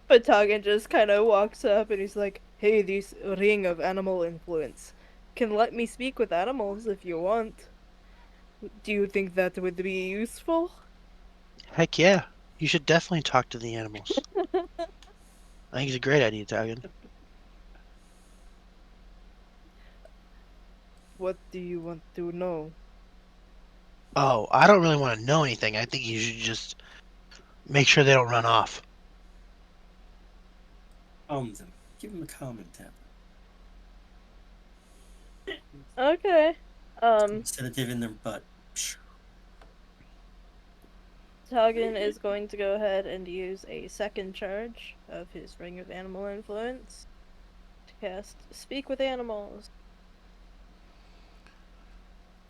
but Toggin just kinda walks up and he's like, "Hey, this ring of animal influence can let me speak with animals if you want. Do you think that would be useful?" Heck yeah. You should definitely talk to the animals. I think it's a great idea, Tagan. What do you want to know? Oh, I don't really want to know anything. I think you should just make sure they don't run off. Calm them. Give them a calming tablet. Okay. Sedative in their butt. Toggin is going to go ahead and use a second charge of his Ring of Animal Influence to cast Speak with Animals.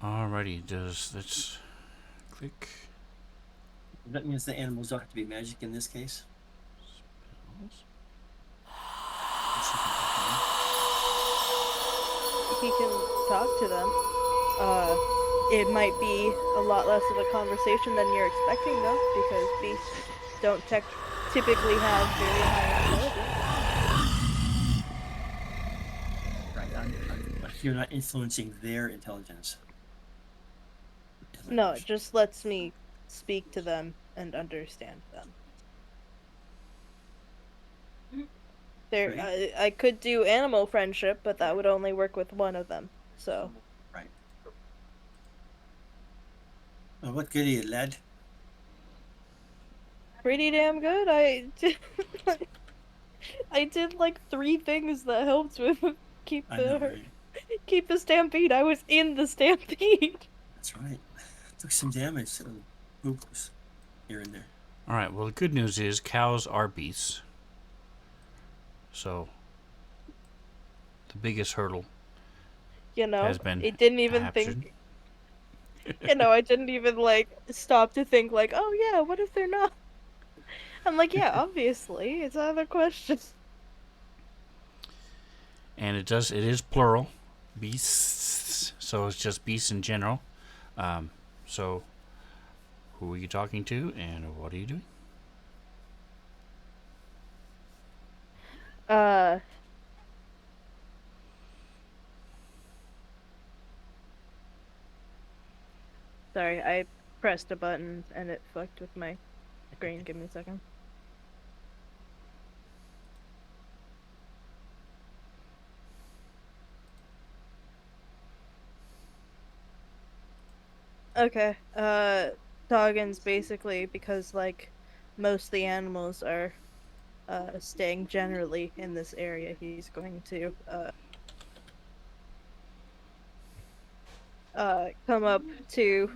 Alrighty, let's click. That means the animals don't have to be magic in this case. He can talk to them. It might be a lot less of a conversation than you're expecting, though, because beasts don't typically have very high intelligence. Right. But you're not influencing their intelligence. No, it just lets me speak to them and understand them. I could do animal friendship, but that would only work with one of them. So. Right. Well, what good are you, lad? Pretty damn good. I did like 3 things that helped with keep I know, the right? keep the stampede. I was in the stampede. That's right. Took some damage. Oops. Here and there. All right. Well, the good news is cows are beasts. So the biggest hurdle You know, has been it didn't even captured. think. I didn't even like stop to think like, oh yeah, what if they're not? I'm like, yeah, obviously, it's another question. and it is plural, beasts. So it's just beasts in general. So who are you talking to, and what are you doing? Uh, sorry, I pressed a button and it fucked with my screen. Give me a second. Okay. Toggins basically because like most of the animals are staying generally in this area. He's going to come up to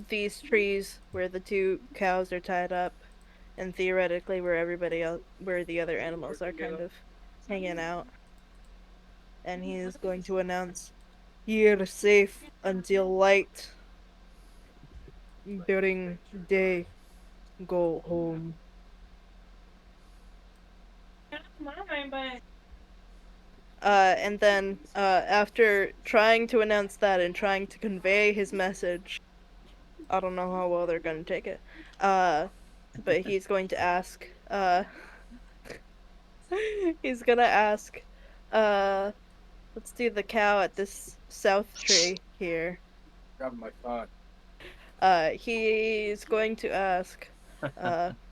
these trees where the two cows are tied up, and theoretically where everybody else, where the other animals are kind of hanging out. And he is going to announce, "You're safe until light. During day, go home." And then, after trying to announce that and trying to convey his message, I don't know how well they're gonna take it. But he's going to ask, he's gonna ask, uh, let's do the cow at this south tree here. He's going to ask,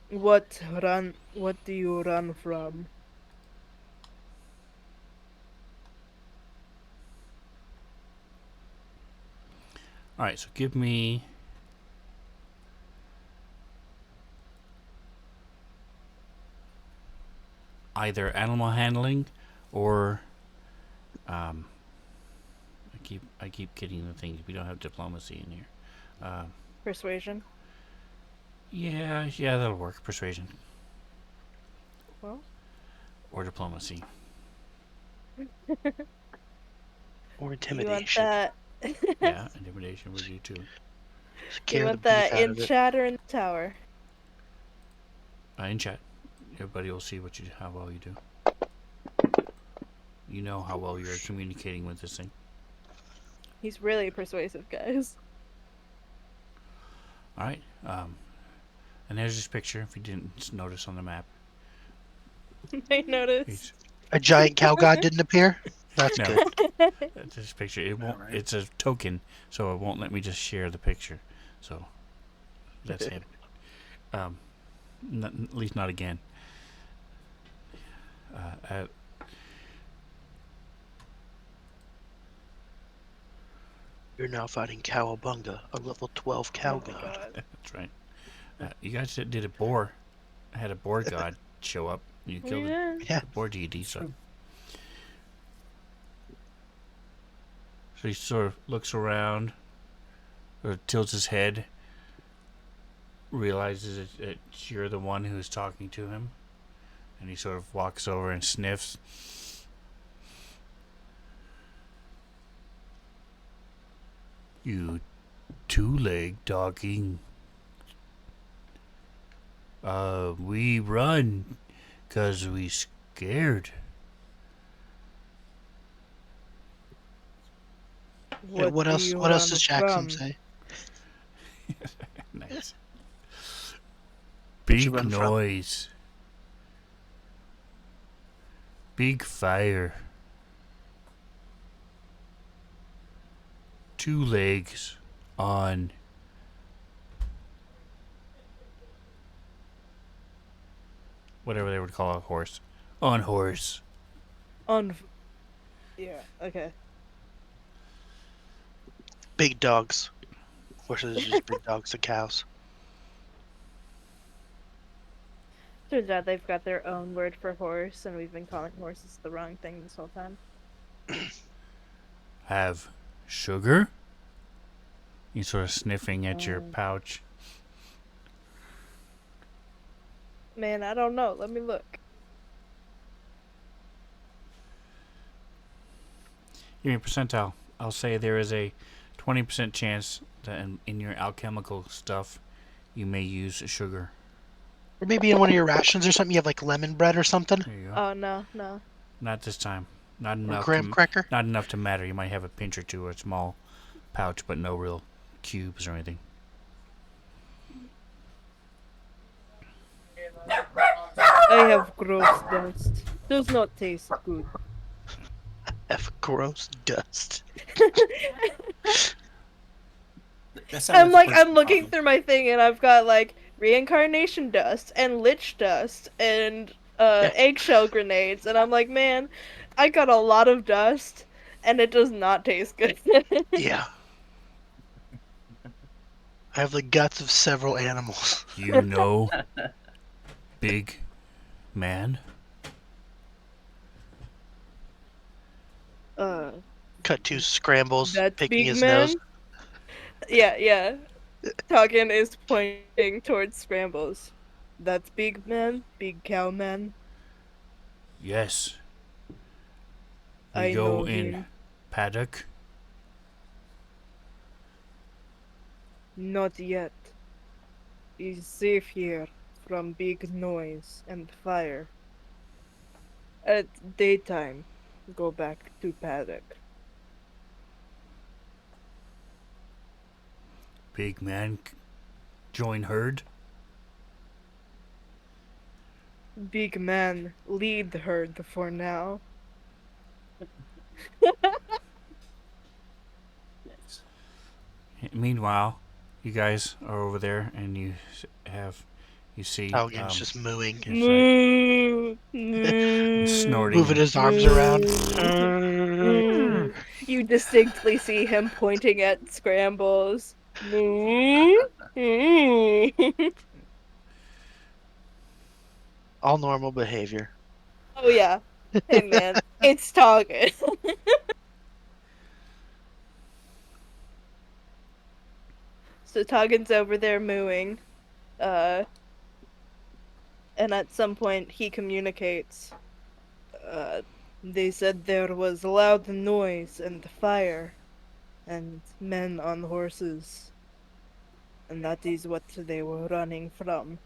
what do you run from? All right, so give me either animal handling or I keep getting the things. We don't have diplomacy in here. Persuasion. Yeah, that'll work. Persuasion Well, or diplomacy. Or you want intimidation. that? Yeah, intimidation would do too. You Scare the want beef that out in of it. chatter in the tower. In chat, everybody will see how well you do. You know how well you're communicating with this thing. He's really persuasive, guys. All right. And there's this picture. If you didn't notice on the map, I noticed. He's- A giant cow god didn't appear? That's No. good. this picture. It won't. Alright. It's a token, so it won't let me just share the picture. So that's him. At least not again. At You're now fighting Cowabunga, a level 12 cow Oh, god. God. That's right. You guys did a boar. Had a boar god show up. You killed Yeah. Yeah. the boar deity. So he sort of looks around, or tilts his head, realizes that you're the one who's talking to him, and he sort of walks over and sniffs. You two-leg dogging. We run 'cause we scared. What do else? you What else run does Jackson from? say? Nice. Where'd you Big run from? noise. Big fire. Two legs on. Whatever they would call a horse. On horse. Yeah, okay. Big dogs. Horses are just big dogs and cows. Turns out they've got their own word for horse, and we've been calling horses the wrong thing this whole time. Have sugar? He's sort of sniffing at your pouch. Man, I don't know. Let me look. Give me a percentile. I'll say there is a 20% chance that in your alchemical stuff you may use sugar. Or maybe in one of your rations or something, you have like lemon bread or something. There you go. Oh, no, no. Not this time. Not Or enough. graham cracker? Not enough to matter. You might have a pinch or two or a small pouch, but no real cubes or anything. I have gross dust. Does not taste good. F gross dust. That sounded like the I'm first looking problem. through my thing and I've got like reincarnation dust and lich dust and Yeah. eggshell grenades and I'm like, man, I got a lot of dust and it does not taste good. Yeah. I have the guts of several animals. You know, big man. uh, Cut to Scrambles that's picking big his nose. man. Yeah, yeah. Toggin is pointing towards Scrambles. That's big man, big cow man. Yes, we I go know in him. paddock. Not yet. He's safe here from big noise and fire. At daytime, go back to paddock. Big man, join herd. Big man, lead herd for now. Yes. Meanwhile, you guys are over there, and you see, Talgin's just mooing, that's right, Moo, moo, moving snorting. his arms around. moo, moo. You distinctly see him pointing at Scrambles. Moo, moo. All normal behavior. Oh yeah. Hey man, it's Toggin. So Toggen's over there mooing. Uh, and at some point he communicates. Uh, they said there was loud noise and fire, and men on horses, and that is what they were running from.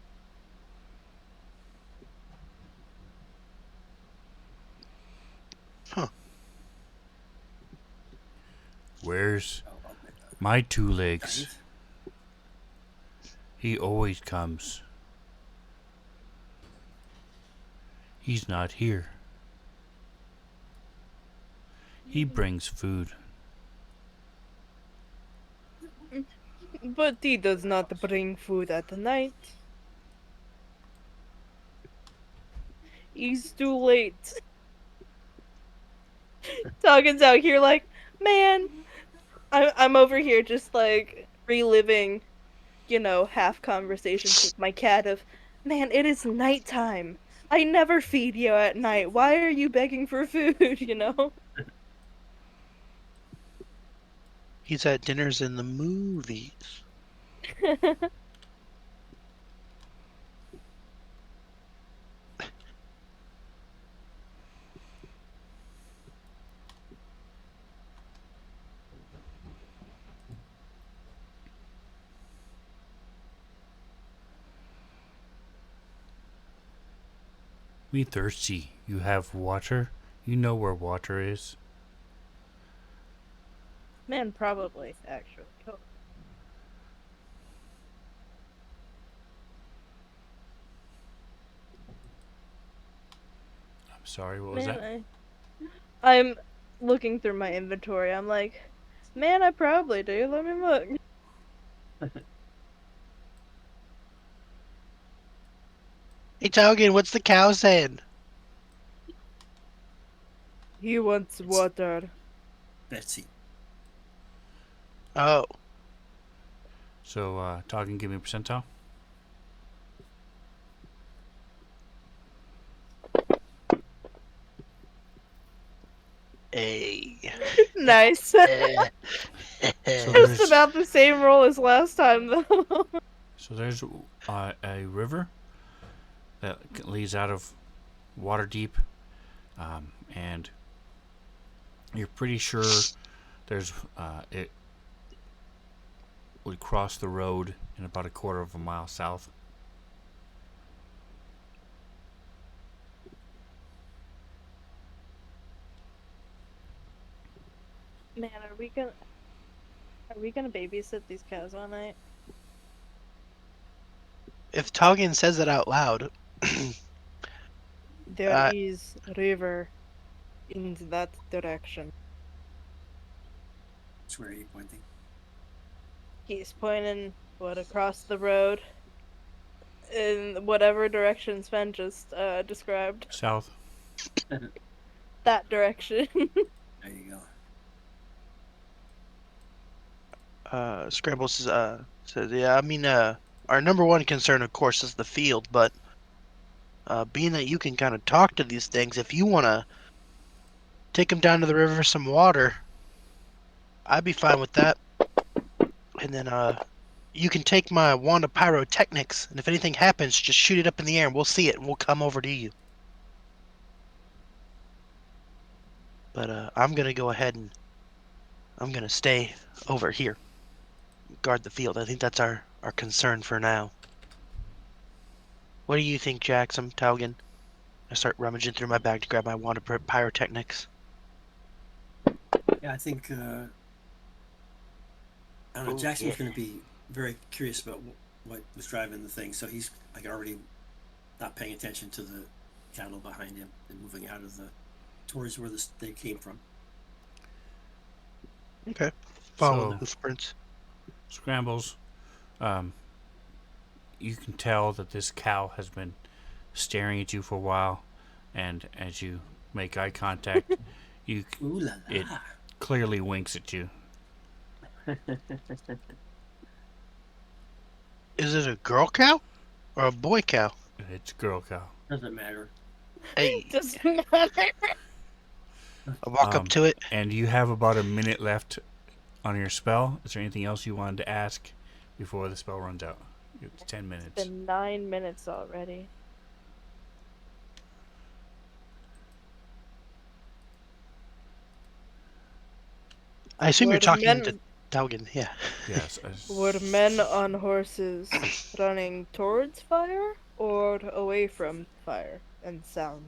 Huh. Where's Oh, my two legs? right. He always comes. He's not here. He brings food. But he does not bring food at night. He's too late. Toggen's out here like, man, I'm over here just like reliving, half conversations with my cat of, man, it is nighttime. I never feed you at night. Why are you begging for food, He's at dinners in the movies. Me thirsty. You have water? You know where water is. Man, probably, actually. Oh, I'm sorry, what was man, that? I'm looking through my inventory. I'm like, man, I probably do. Let me look. Hey, Talgin, what's the cow saying? He wants It's water. Betsy. Oh, So, talking, give me a percentile. a. Nice. So Just there's about the same roll as last time, though. so there's a river that leads out of Waterdeep, and you're pretty sure there's it would cross the road in about a quarter of a mile south. Man, are we gonna babysit these cows all night? If Taugen says it out loud, There is a river in that direction. That's where you're pointing. He's pointing what across the road in whatever direction Sven just described. South. There That direction. you go. Scramble says, yeah, I mean, our number one concern, of course, is the field, but being that you can kind of talk to these things, if you want to take them down to the river for some water, I'd be fine with that. And then, you can take my wand of pyrotechnics, and if anything happens, just shoot it up in the air, and we'll see it, and we'll come over to you. But I'm gonna go ahead and I'm gonna stay over here, guard the field. I think that's our concern for now. What do you think, Jackson, Taugen? I start rummaging through my bag to grab my wand of pyrotechnics. Yeah, I think I don't know. Ooh, Jackson's yeah. going to be very curious about what was driving the thing, so he's like already not paying attention to the cattle behind him and moving out of the towards where they came from. Okay. Following the So, hoof prints. Scrambles. You can tell that this cow has been staring at you for a while, and as you make eye contact, you Ooh la it la! clearly winks at you. Is it a girl cow or a boy cow? It's a girl cow. Doesn't matter. Hey, Doesn't matter. I walk up to it. And you have about a minute left on your spell. Is there anything else you wanted to ask before the spell runs out? It's 10 minutes. It's been 9 minutes already. I assume you're Were talking to men Taugen, yeah. Yes. were men on horses running towards fire or away from fire and sound?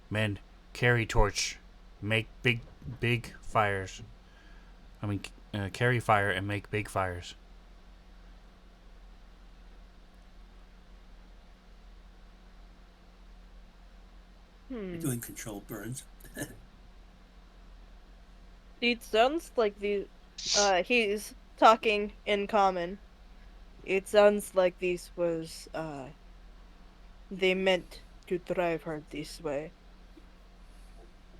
Men, carry torch. Make big fires. I mean, carry fire and make big fires. Hmm. Doing controlled burns. It sounds like he's talking in common. It sounds like this was they meant to drive her this way.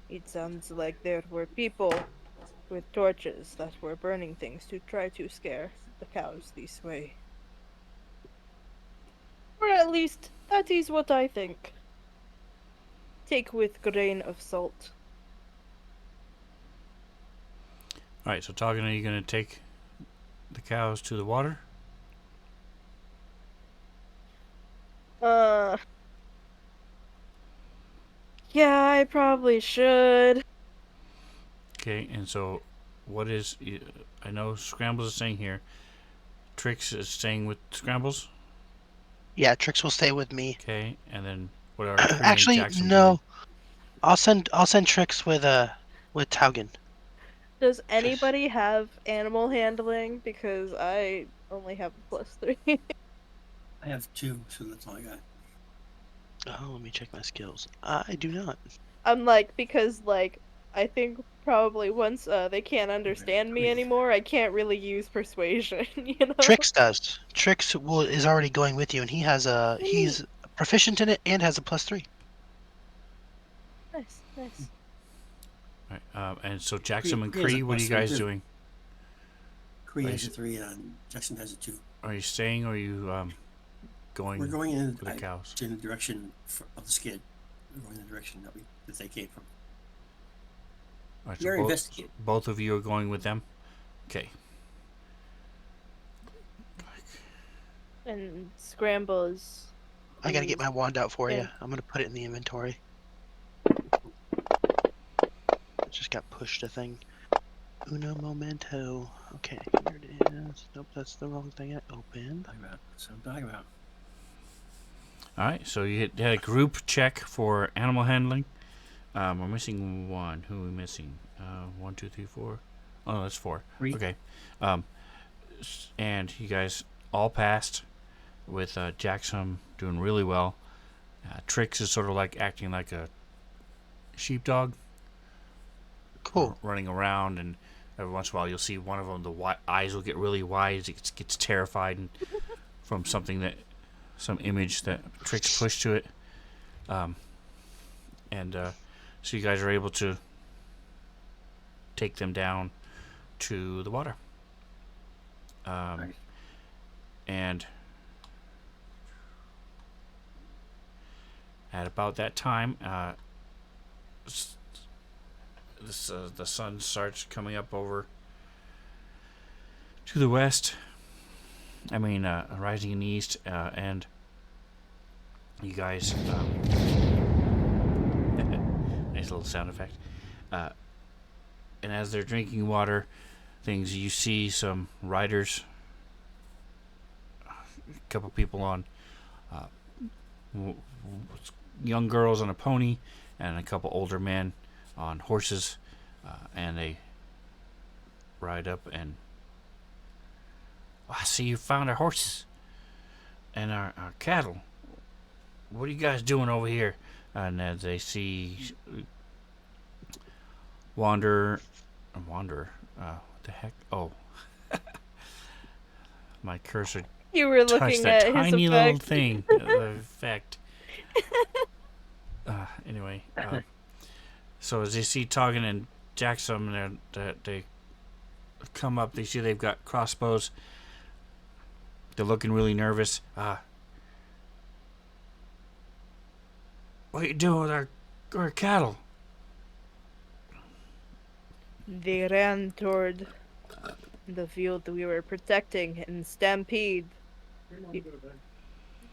It sounds like there were people with torches that were burning things to try to scare the cows this way. Or at least that is what I think. Take with grain of salt. Alright, so Toggin, are you going to take the cows to the water? Uh Yeah, I probably should. Okay, and so what is. I know Scrambles is staying here. Trix is staying with Scrambles. Yeah, Trix will stay with me. Okay, and then what are Kree and Actually, Jackson no. doing? I'll send Trix with Taugen. Does anybody have animal handling? Because I only have a +3. I have 2, so that's all I got. Oh, let me check my skills. I do not. I'm like, because like I think probably once they can't understand me Great. anymore, I can't really use persuasion, you know? Trix does. Trix is already going with you, and he's proficient in it and has a +3. Nice, nice. Right, and so Jackson and Kree has a Kree, what are you +3 guys too. doing? Kree Are has you a 3 and Jackson has a 2. Are you staying or are you going We're going in with the cows? in the direction of the skid. We're going in the direction that they came from. All right, We are so investigating. both of you are going with them? Okay. And Scrambles. I gotta get my wand out for you. Yeah. I'm gonna put it in the inventory. It just got pushed a thing. Uno momento. Okay, here it is. Nope, that's the wrong thing I opened. That's what I'm talking about. All right, so you had a group check for animal handling. We're missing one. Who are we missing? 1, 2, 3, 4. Oh, that's 4. Three. Okay. And you guys all passed with Jackson doing really well. Trix is sort of like acting like a sheepdog, Cool. running around, and every once in a while you'll see one of them. The eyes will get really wide as it gets terrified and from some image that Trix pushed to it. So you guys are able to take them down to the water. Nice. And at about that time, the sun starts coming up over to the west. I mean, rising in the east, and you guys. Nice little sound effect. And as they're drinking water, you see some riders, a couple people on young girls on a pony, and a couple older men on horses, and they ride up and I see you found our horses and our cattle. What are you guys doing over here? And as they see Wanderer, what the heck? Oh, my cursor You were touched looking that at his tiny little effect. thing, the effect. Anyway, so as they see Toggin and Jackson, they come up. They see they've got crossbows. They're looking really nervous. What are you doing with our cattle? They ran toward the field we were protecting in stampede.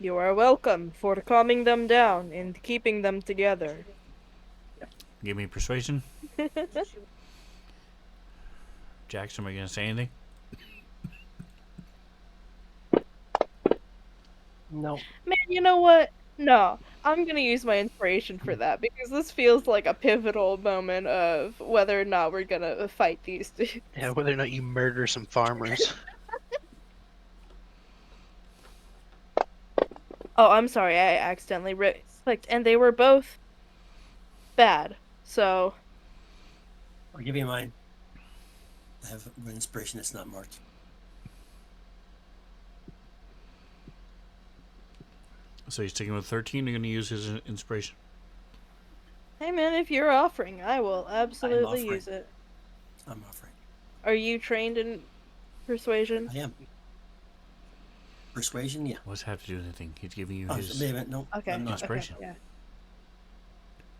You are welcome for calming them down and keeping them together. Give me persuasion. Jackson, are you gonna say anything? No. Man, you know what? No, I'm gonna use my inspiration for that because this feels like a pivotal moment of whether or not we're gonna fight these dudes. Yeah, whether or not you murder some farmers. Oh, I'm sorry, I accidentally clicked, and they were both bad. So I'll give you mine. I have an inspiration that's not marked. So he's sticking with 13. You're gonna use his inspiration. hey man, if you're offering, I will absolutely offering. use it. I'm offering. Are you trained in persuasion? I am. Persuasion, yeah. What's that have to do with anything? He's giving you Oh, his. wait a minute, no, Okay. I'm not. Inspiration. Okay,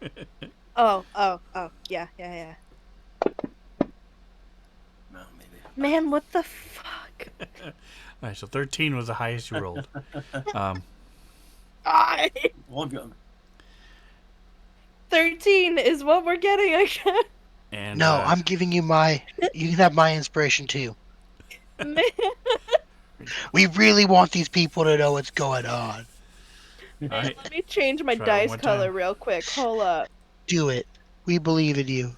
yeah. Oh, yeah. No, maybe. Man, what the fuck? All right, so 13 was the highest you rolled. I One gun. 13 is what we're getting again. And No, I'm giving you my. You can have my inspiration too. Man. We really want these people to know what's going on. all right. Let me change my Try it dice one color time. real quick. Hold up. Do it. We believe in you.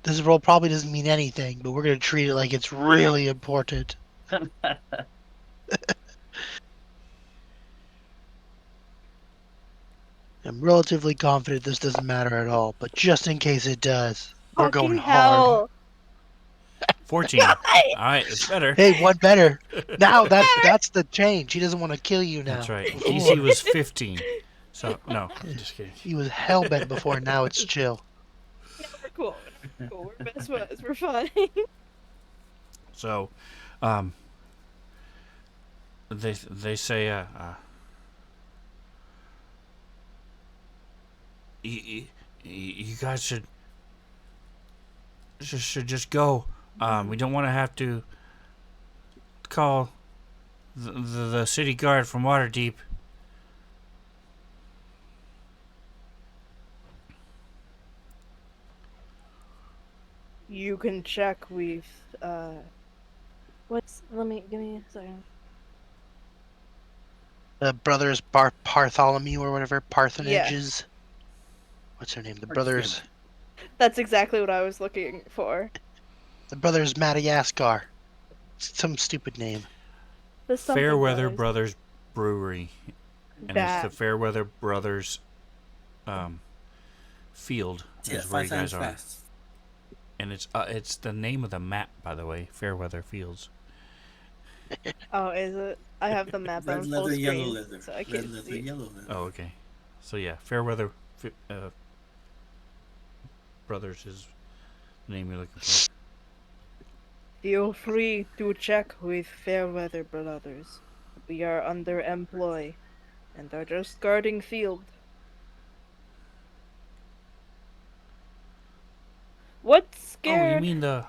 This roll probably doesn't mean anything, but we're going to treat it like it's really important. I'm relatively confident this doesn't matter at all, but just in case it does, we're going Fucking hard. hell. 14. All right, it's better. Hey, one better. Now that's the change. He doesn't want to kill you now. That's right. Before, DC was 15. So, no, just kidding. he was hellbent before, now it's chill. No, we're cool. We're cool. We're best buds. We're fine. So, they say, you guys should just go. We don't want to have to call the city guard from Waterdeep. You can check with, give me a second. The brothers Bartholomew or whatever, Yeah, Parthenoges. What's their name? Hard to say. that's exactly what I was looking for. The brothers Madagascar. Some stupid name. The something Fairweather brothers. Brothers Brewery, and it's the That. Fairweather Brothers um, Field Say that is where 5 you times guys are, fast. and it's the name of the map, by the way. Fairweather Fields. Oh, is it? I have the map Red on full leather, yellow screen, leather. so I Red can't leather, see. yellow leather. Oh, okay. So yeah, Fairweather Brothers is the name you're looking for. Feel free to check with Fairweather Brothers. We are under employ and are just guarding field. What Oh, you scared? mean the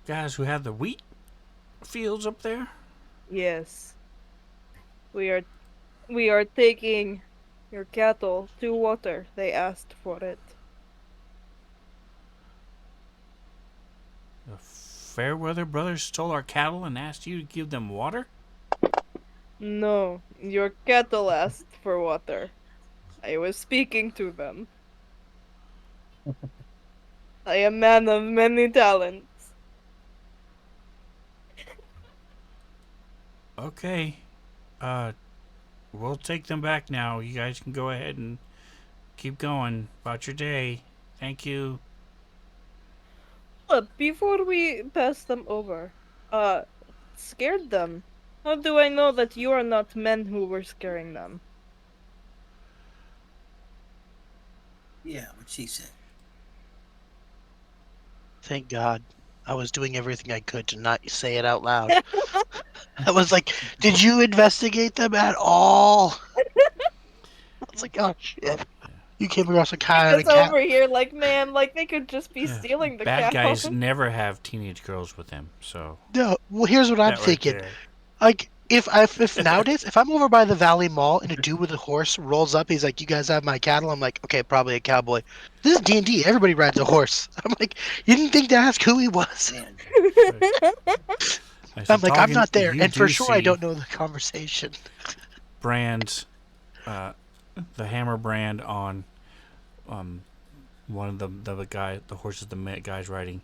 guys who have the wheat fields up there? Yes. We are taking your cattle to water. They asked for it. The Fairweather Brothers stole our cattle and asked you to give them water? No, your cattle asked for water. I was speaking to them. I am man of many talents. Okay. Uh, we'll take them back now. You guys can go ahead and keep going about your day. Thank you. But before we pass them over, scared them. How do I know that you are not men who were scaring them? Yeah, what she said. Thank God. I was doing everything I could to not say it out loud. I was like, did you investigate them at all? I was like, oh shit. You came across a cat and a Because cat. over here, like, man, like, they could just be Yeah. stealing the Bad cow. guys never have teenage girls with them, so No, well, here's what I'm that right thinking. there. Like, if nowadays, if I'm over by the Valley Mall and a dude with a horse rolls up, he's like, "You guys have my cattle?" I'm like, "Okay, probably a cowboy." This is D&D. Everybody rides a horse. I'm like, you didn't think to ask who he was. Man, I I'm said, like, I'm talking, not there, you and for do sure, I see don't know the conversation. brands, uh, the hammer brand on one of the horses the guy's riding,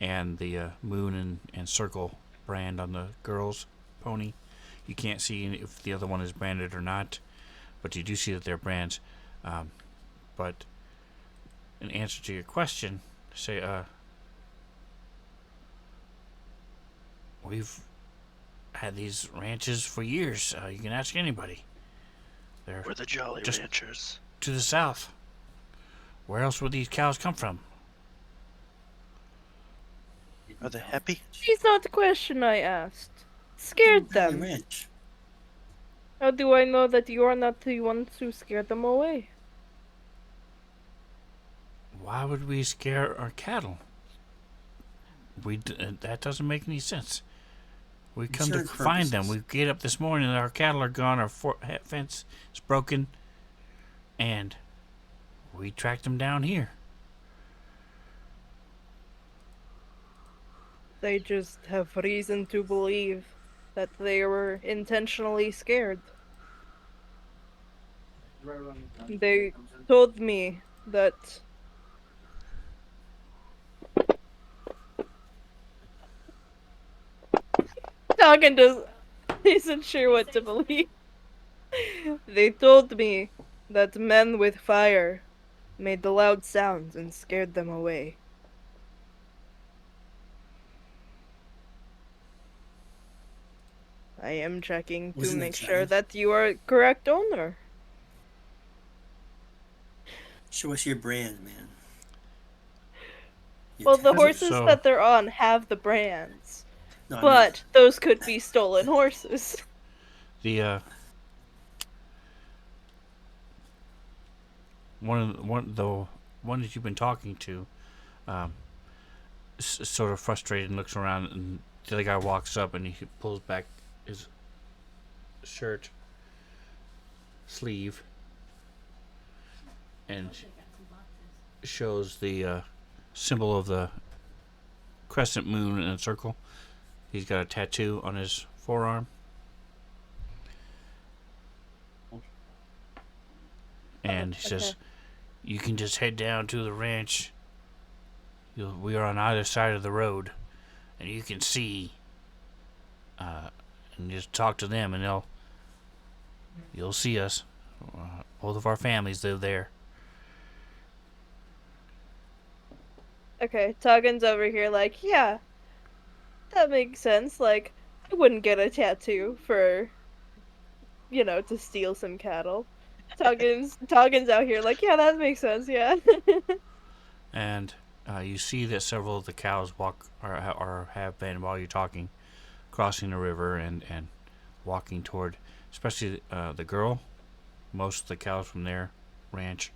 and the moon and circle brand on the girl's pony. You can't see if the other one is branded or not, but you do see that they're brands. But in answer to your question, say, we've had these ranches for years. You can ask anybody. They're We're the Jolly just Ranchers. to the south. Where else would these cows come from? Are they happy? She's not the question I asked. Scared Valley them. Ranch. How do I know that you are not the ones who scared them away? Why would we scare our cattle? That doesn't make any sense. We come to Insurance find them. purposes. We get up this morning and our cattle are gone. Our fence is broken, and we tracked them down here. They just have reason to believe that they were intentionally scared. They told me that Talking just isn't sure what to believe. They told me that men with fire made the loud sounds and scared them away. I am checking to Wasn't make that sure giant? that you are correct owner. Show us your brand, man. Your Well, the tattoo. horses So- that they're on have the brands, No, I mean, but those could be stolen horses. The the one that you've been talking to, sort of frustrated and looks around, and the other guy walks up and he pulls back his shirt sleeve and shows the symbol of the crescent moon in a circle. He's got a tattoo on his forearm. And he Okay. says, "You can just head down to the ranch. We are on either side of the road, and you can see, and just talk to them, and you'll see us. Both of our families live there." Okay, Tuggin's over here like, yeah, that makes sense. Like, I wouldn't get a tattoo for, to steal some cattle. Tuggin's out here like, yeah, that makes sense, yeah. And you see that several of the cows walk or have been while you're talking, crossing the river and walking toward, especially the girl. Most of the cows from their ranch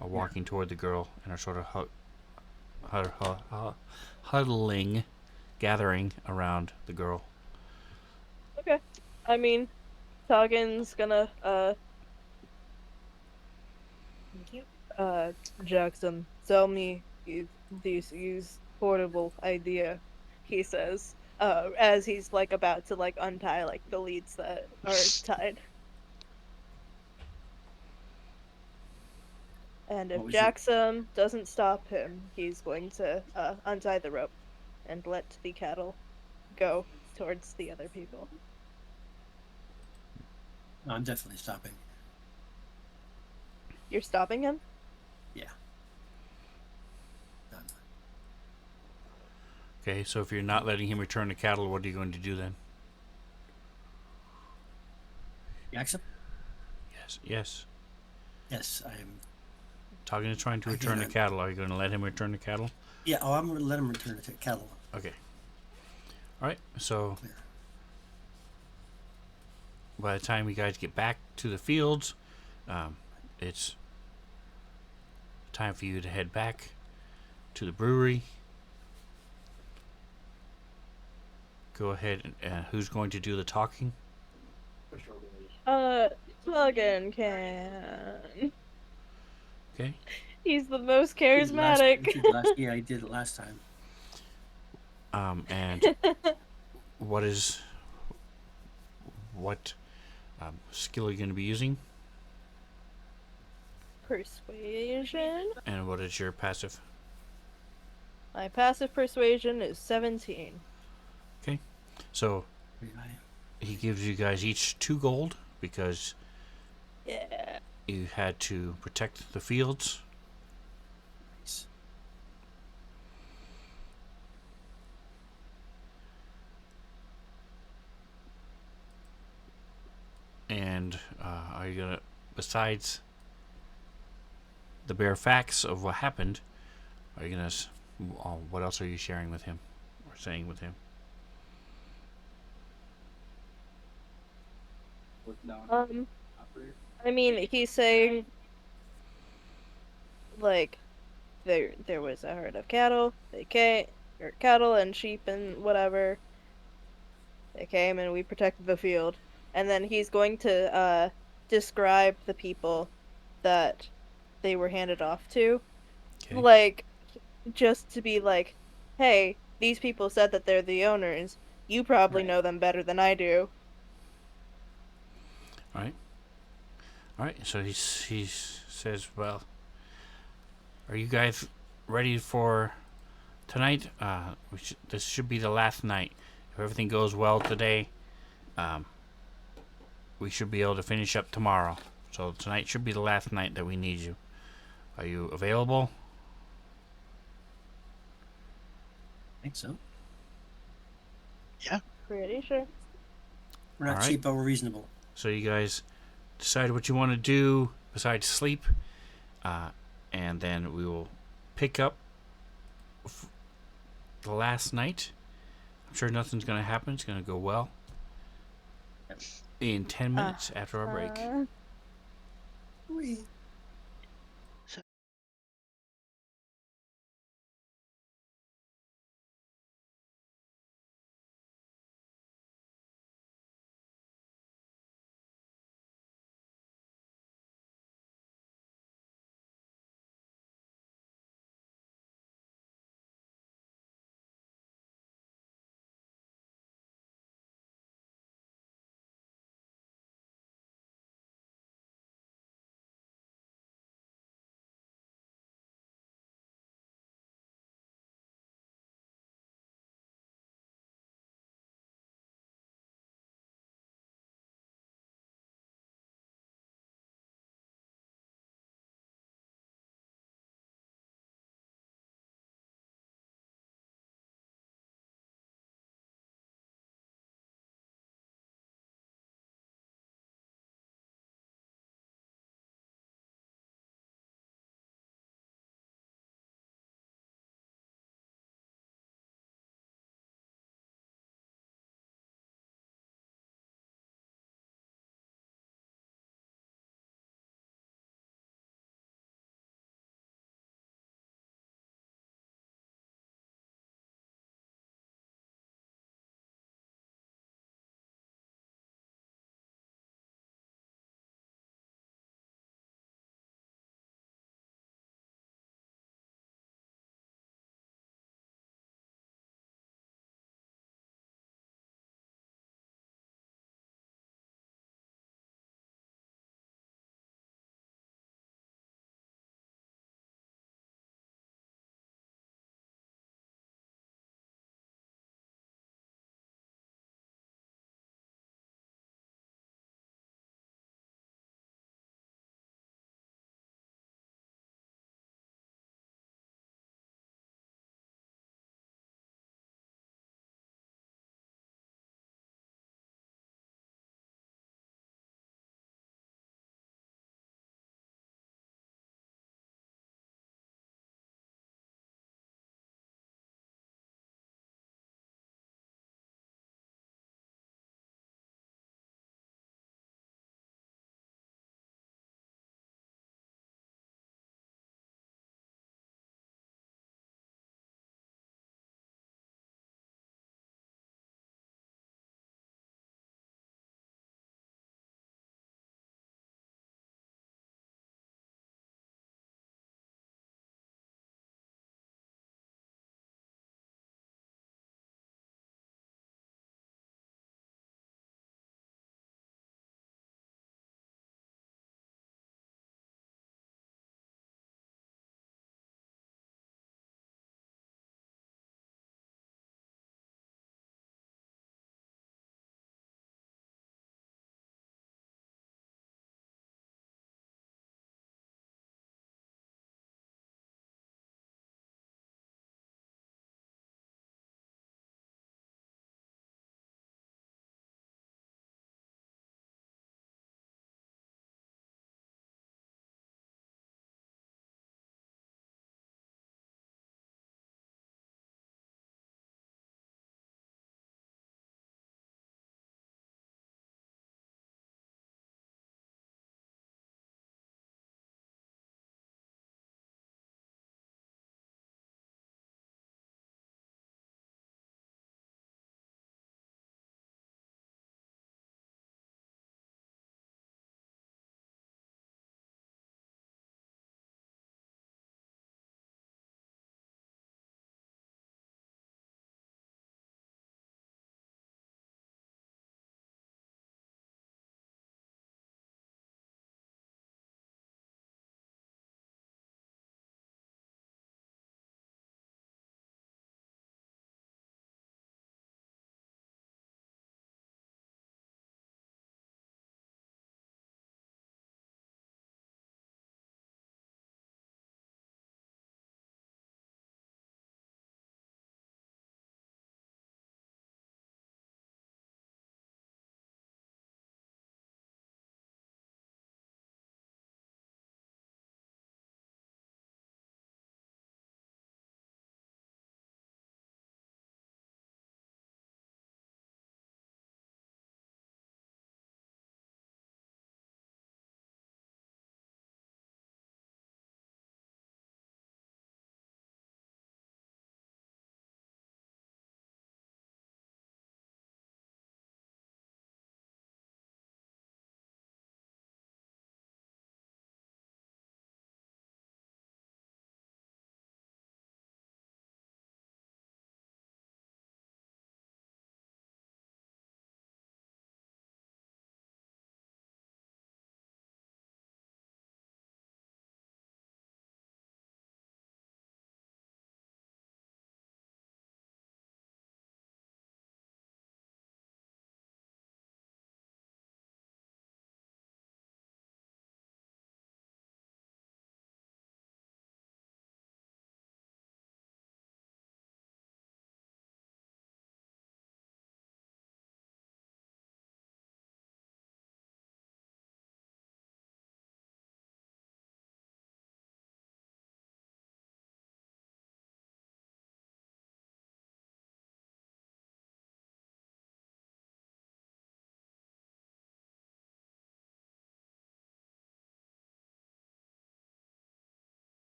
are walking toward the girl and are sort of huddling, gathering around the girl. Okay. I mean, Tuggin's gonna, uh, Jackson, tell me this use portable idea, he says, as he's like about to like untie like the leads that are tied. And What if was your Jackson doesn't stop him, he's going to untie the rope and let the cattle go towards the other people. No, I'm definitely stopping. You're stopping him? Yeah. No, I'm not. Okay, so if you're not letting him return the cattle, what are you going to do then? Jackson? Yes. Yes, I am. Talking is trying to I return the cannot- cattle. Are you going to let him return the cattle? Yeah, oh, I'm gonna let him return the cattle. Okay. All right. So Clear. by the time you guys get back to the fields, it's time for you to head back to the brewery. Go ahead. And who's going to do the talking? Tuggin can. Okay. He's the most Did it last, charismatic. did last, yeah, I did it last time. And what is what skill are you going to be using? Persuasion? And what is your passive? My passive persuasion is 17. Okay. So Pretty high. he gives you guys each 2 gold because Yeah. you had to protect the fields. Nice. And are you gonna, besides the bare facts of what happened, are you gonna? What else are you sharing with him, or saying with him? I mean, he's saying like there was a herd of cattle. They came, or cattle and sheep and whatever. They came and we protected the field. And then he's going to describe the people that they were handed off to. Okay. Like just to be like, "Hey, these people said that they're the owners. You probably Right. know them better than I do." All right. All right. So he says, "Well, are you guys ready for tonight? This should be the last night. If everything goes well today, um, we should be able to finish up tomorrow. So tonight should be the last night that we need you. Are you available?" I think so. Pretty sure. We're not All right. cheap, but we're reasonable. So you guys decide what you want to do besides sleep, and then we will pick up the last night. I'm sure nothing's going to happen. It's going to go well. In 10 minutes after our break. Whee.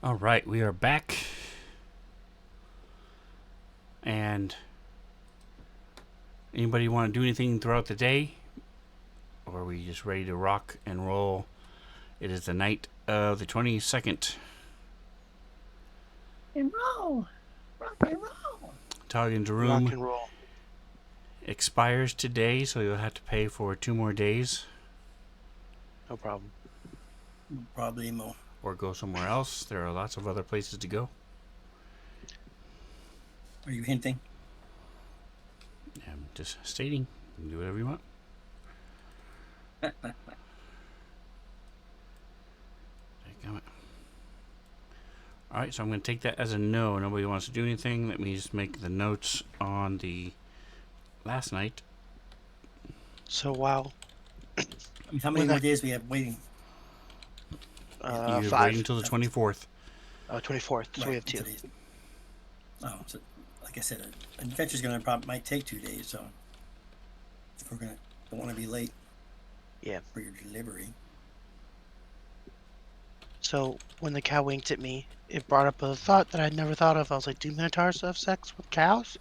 All right, we are back. And anybody want to do anything throughout the day? Or are we just ready to rock and roll? It is the night of the 22nd. And roll. Rock and roll. Target's Rock room and roll. expires today, so you'll have to pay for 2 more days No problem. No problemo. or go somewhere else. There are lots of other places to go. Are you hinting? I'm just stating. You can do whatever you want. Alright, so I'm going to take that as a no. Nobody wants to do anything. Let me just make the notes on the last night. So wow. How many Well, more that- days we have waiting? You're 5. waiting until the 24th. 24th. So we have 2. today's- Oh, so like I said, an adventure's might take 2 days. So if we're don't want to be late. Yeah. For your delivery. So when the cow winked at me, it brought up a thought that I'd never thought of. I was like, do minotaurs have sex with cows?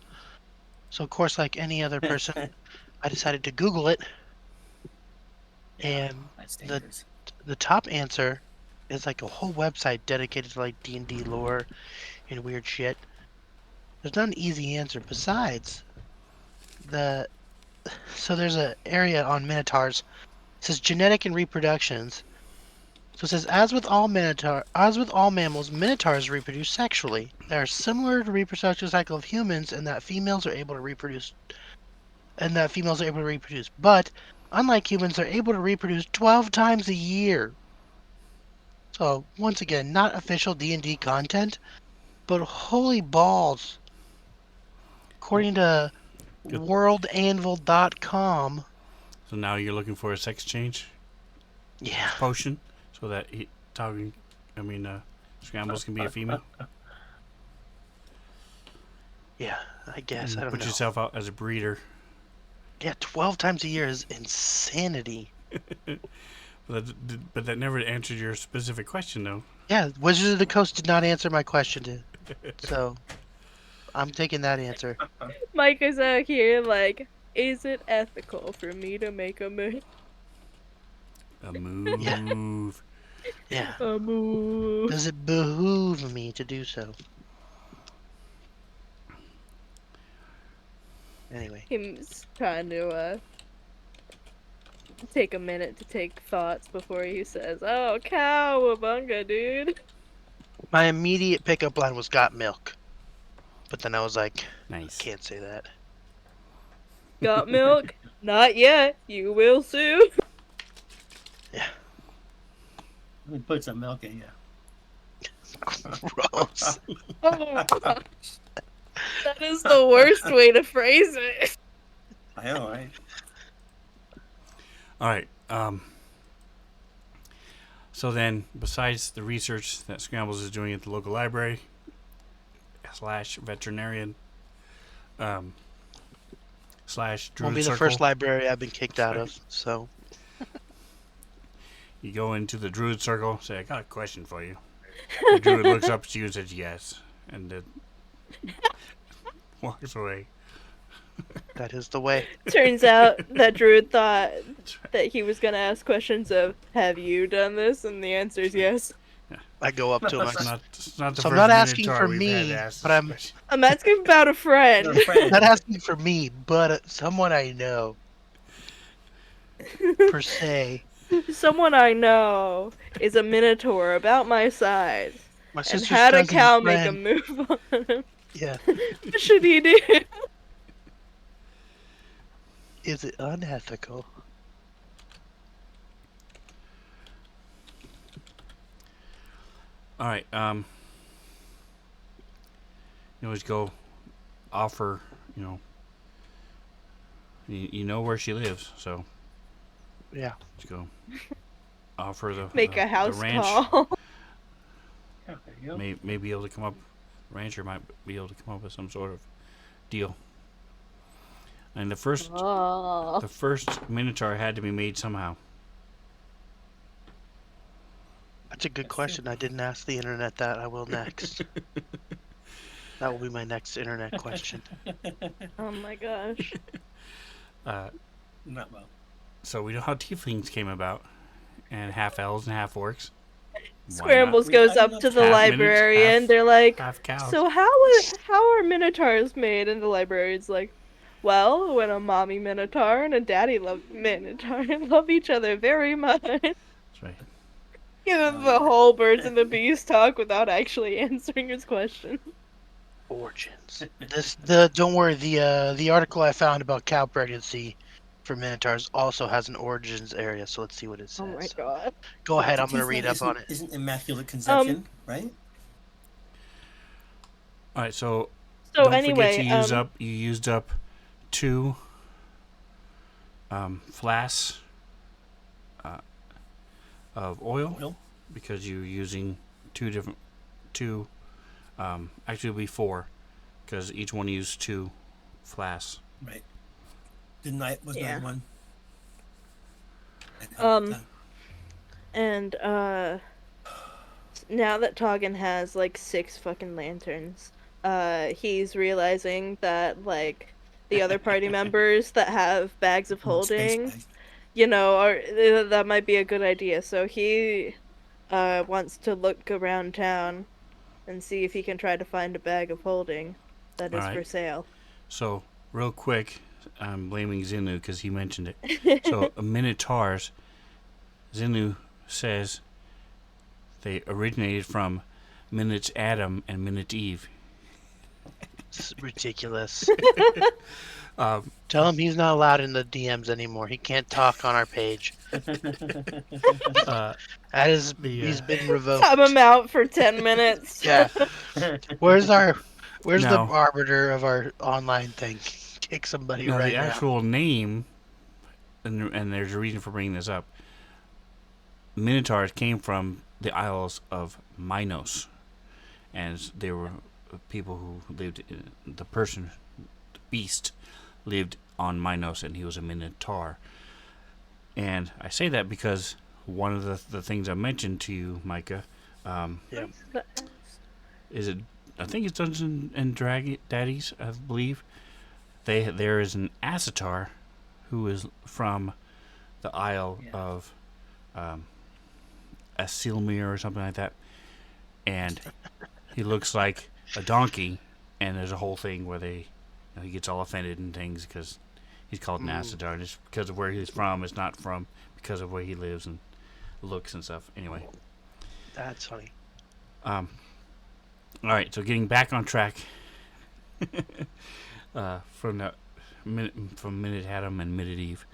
So of course, like any other person, I decided to Google it. And That's the dangerous. the top answer is like a whole website dedicated to like D&D lore and weird shit. There's not an easy answer. Besides, so there's an area on minotaurs. It says genetic and reproductions. So it says, as with all mammals, minotaurs reproduce sexually. They are similar to the reproductive cycle of humans in that females are able to reproduce, But unlike humans, they're able to reproduce 12 times a year. So once again, not official D&D content, but holy balls! According to Good. worldanvil.com, So now you're looking for a sex change yeah, potion so that Scrambles can be a female. yeah, I guess, I don't Put know. yourself out as a breeder. Yeah, 12 times a year is insanity. But that never answered your specific question, though. Yeah, Wizards of the Coast did not answer my question, so I'm taking that answer. Mike is out here like, is it ethical for me to make a move? A move. Yeah. A move. Does it behoove me to do so? Anyway. Him's trying to take a minute to take thoughts before he says, "Oh, cowabunga, dude." My immediate pickup line was got milk. But then I was like, Nice. can't say that. Got milk? Not yet. You will soon. Yeah. Let me put some milk in you. Gross. Oh gosh. That is the worst way to phrase it. I know, right? All right. So then, besides the research that Scrambles is doing at the local library / veterinarian / druid Won't be the circle, first library I've been kicked out of, so. you go into the druid circle, say, I got a question for you. The druid looks up at you and says yes, and then walks away. That is the way. Turns out that Druid thought that he was gonna ask questions of, "Have you done this?" And the answer is yes. I go up to him. It's not the So I'm first not asking Minotaur for we've me, had to ask but this I'm- question. I'm asking about a friend. You're a friend. Not asking for me, but someone I know, per se. Someone I know is a minotaur about my size. My And sister's had a cousin's cow make a friend. move on him. Yeah. What should he do? Is it unethical? All right. You always go offer. You know where she lives, so Yeah. let's go offer the Make the, a house the ranch. call. Yeah, there you go. May be able to come up. Rancher might be able to come up with some sort of deal. And the first Oh. Minotaur had to be made somehow. That's a good That's true. question. I didn't ask the internet that. I will next. That will be my next internet question. Oh my gosh. Uh, Not well. so we know how tieflings came about, and half elves and half orcs. Why not? Scrambles goes I up know to the Half minutes, librarian. They're like, half cows. "So how are minotaurs made?" And the librarian's like, "Well, when a mommy minotaur and a daddy minotaur love each other very much." That's right. Give him Oh, the yeah. whole birds and the bees talk without actually answering his question. Origins. Don't worry, the article I found about cow pregnancy for minotaurs also has an origins area, so let's see what it Oh my says. god. Go But ahead, the I'm gonna tiefling read up on it. isn't immaculate Um. conception, right? All right. So So don't forget anyway, to use up. You used up 2 flasks of oil Well, because you're using 2. Actually, it'll be 4 because each one used 2 flasks. right. The night was Yeah. not one. And now that Toggin has like 6 fucking lanterns, he's realizing that like the other party members that have bags of Space holding, bag. are that might be a good idea. So he wants to look around town and see if he can try to find a bag of holding that All is for right. sale. So real quick, I'm blaming Zinu because he mentioned it. So minotaurs, Zinu says they originated from Minute Adam and Minute Eve. It's ridiculous. Um, Tell him he's not allowed in the DMs anymore. He can't talk on our page. uh, He's been Time revoked. him out for 10 minutes. Yeah. Where's the now, arbiter of our online thing? Kick somebody now right the now. actual name, and there's a reason for bringing this up. Minotaurs came from the Isles of Minos, and they were people who lived. The beast, lived on Minos, and he was a Minotaur. And I say that because one of the things I mentioned to you, Micah, Yeah. is it? I think it's Dungeons and Dragon Daddies, I believe. There is an Asatar who is from the Isle of Asilmir or something like that, and he looks like a donkey. And there's a whole thing where he gets all offended and things because he's called an Asatar, and it's because of where he's from. It's not from because of where he lives and looks and stuff. Anyway, That's funny. all right. So getting back on track from Minute Adam and Minute Eve,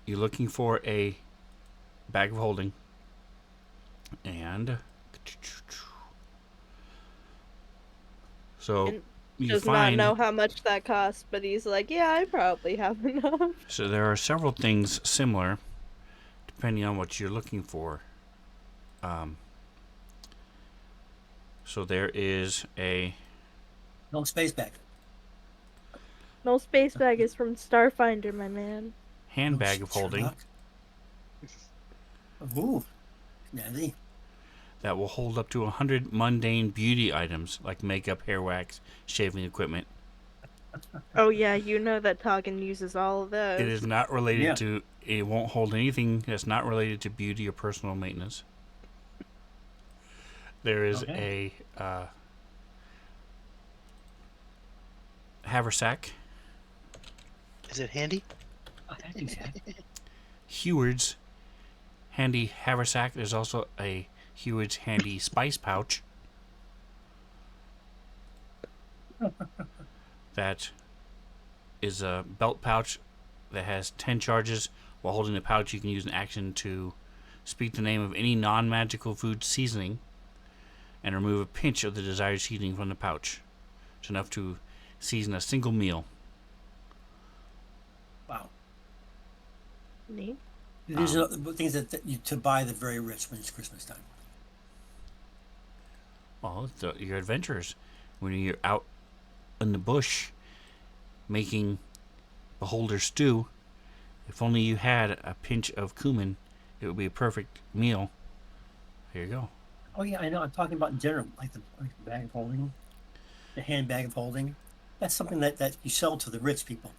you're looking for a bag of holding, and so And you does find. not know how much that costs, but he's like, yeah, I probably have enough. So there are several things similar, depending on what you're looking for. So there is a No space bag. No space bag is from Starfinder, my man. handbag of holding Ooh, Natty. that will hold up to 100 mundane beauty items like makeup, hair wax, shaving equipment. Oh yeah, you know that Toggin uses all of those. It is not related to. It won't hold anything that's not related to beauty or personal maintenance. There is a haversack. Is it handy? Heward's handy haversack. There's also a Heward's handy spice pouch. That is a belt pouch that has 10 charges. While holding the pouch, you can use an action to speak the name of any non-magical food seasoning and remove a pinch of the desired seasoning from the pouch. It's enough to season a single meal. Wow. Neat. These are the things that you to buy the very rich when it's Christmas time. Well, your adventures. When you're out in the bush making beholder stew, if only you had a pinch of cumin, it would be a perfect meal. Here you go. Oh yeah, I know. I'm talking about in general, like the bag of holding, the handbag of holding. That's something that you sell to the rich people.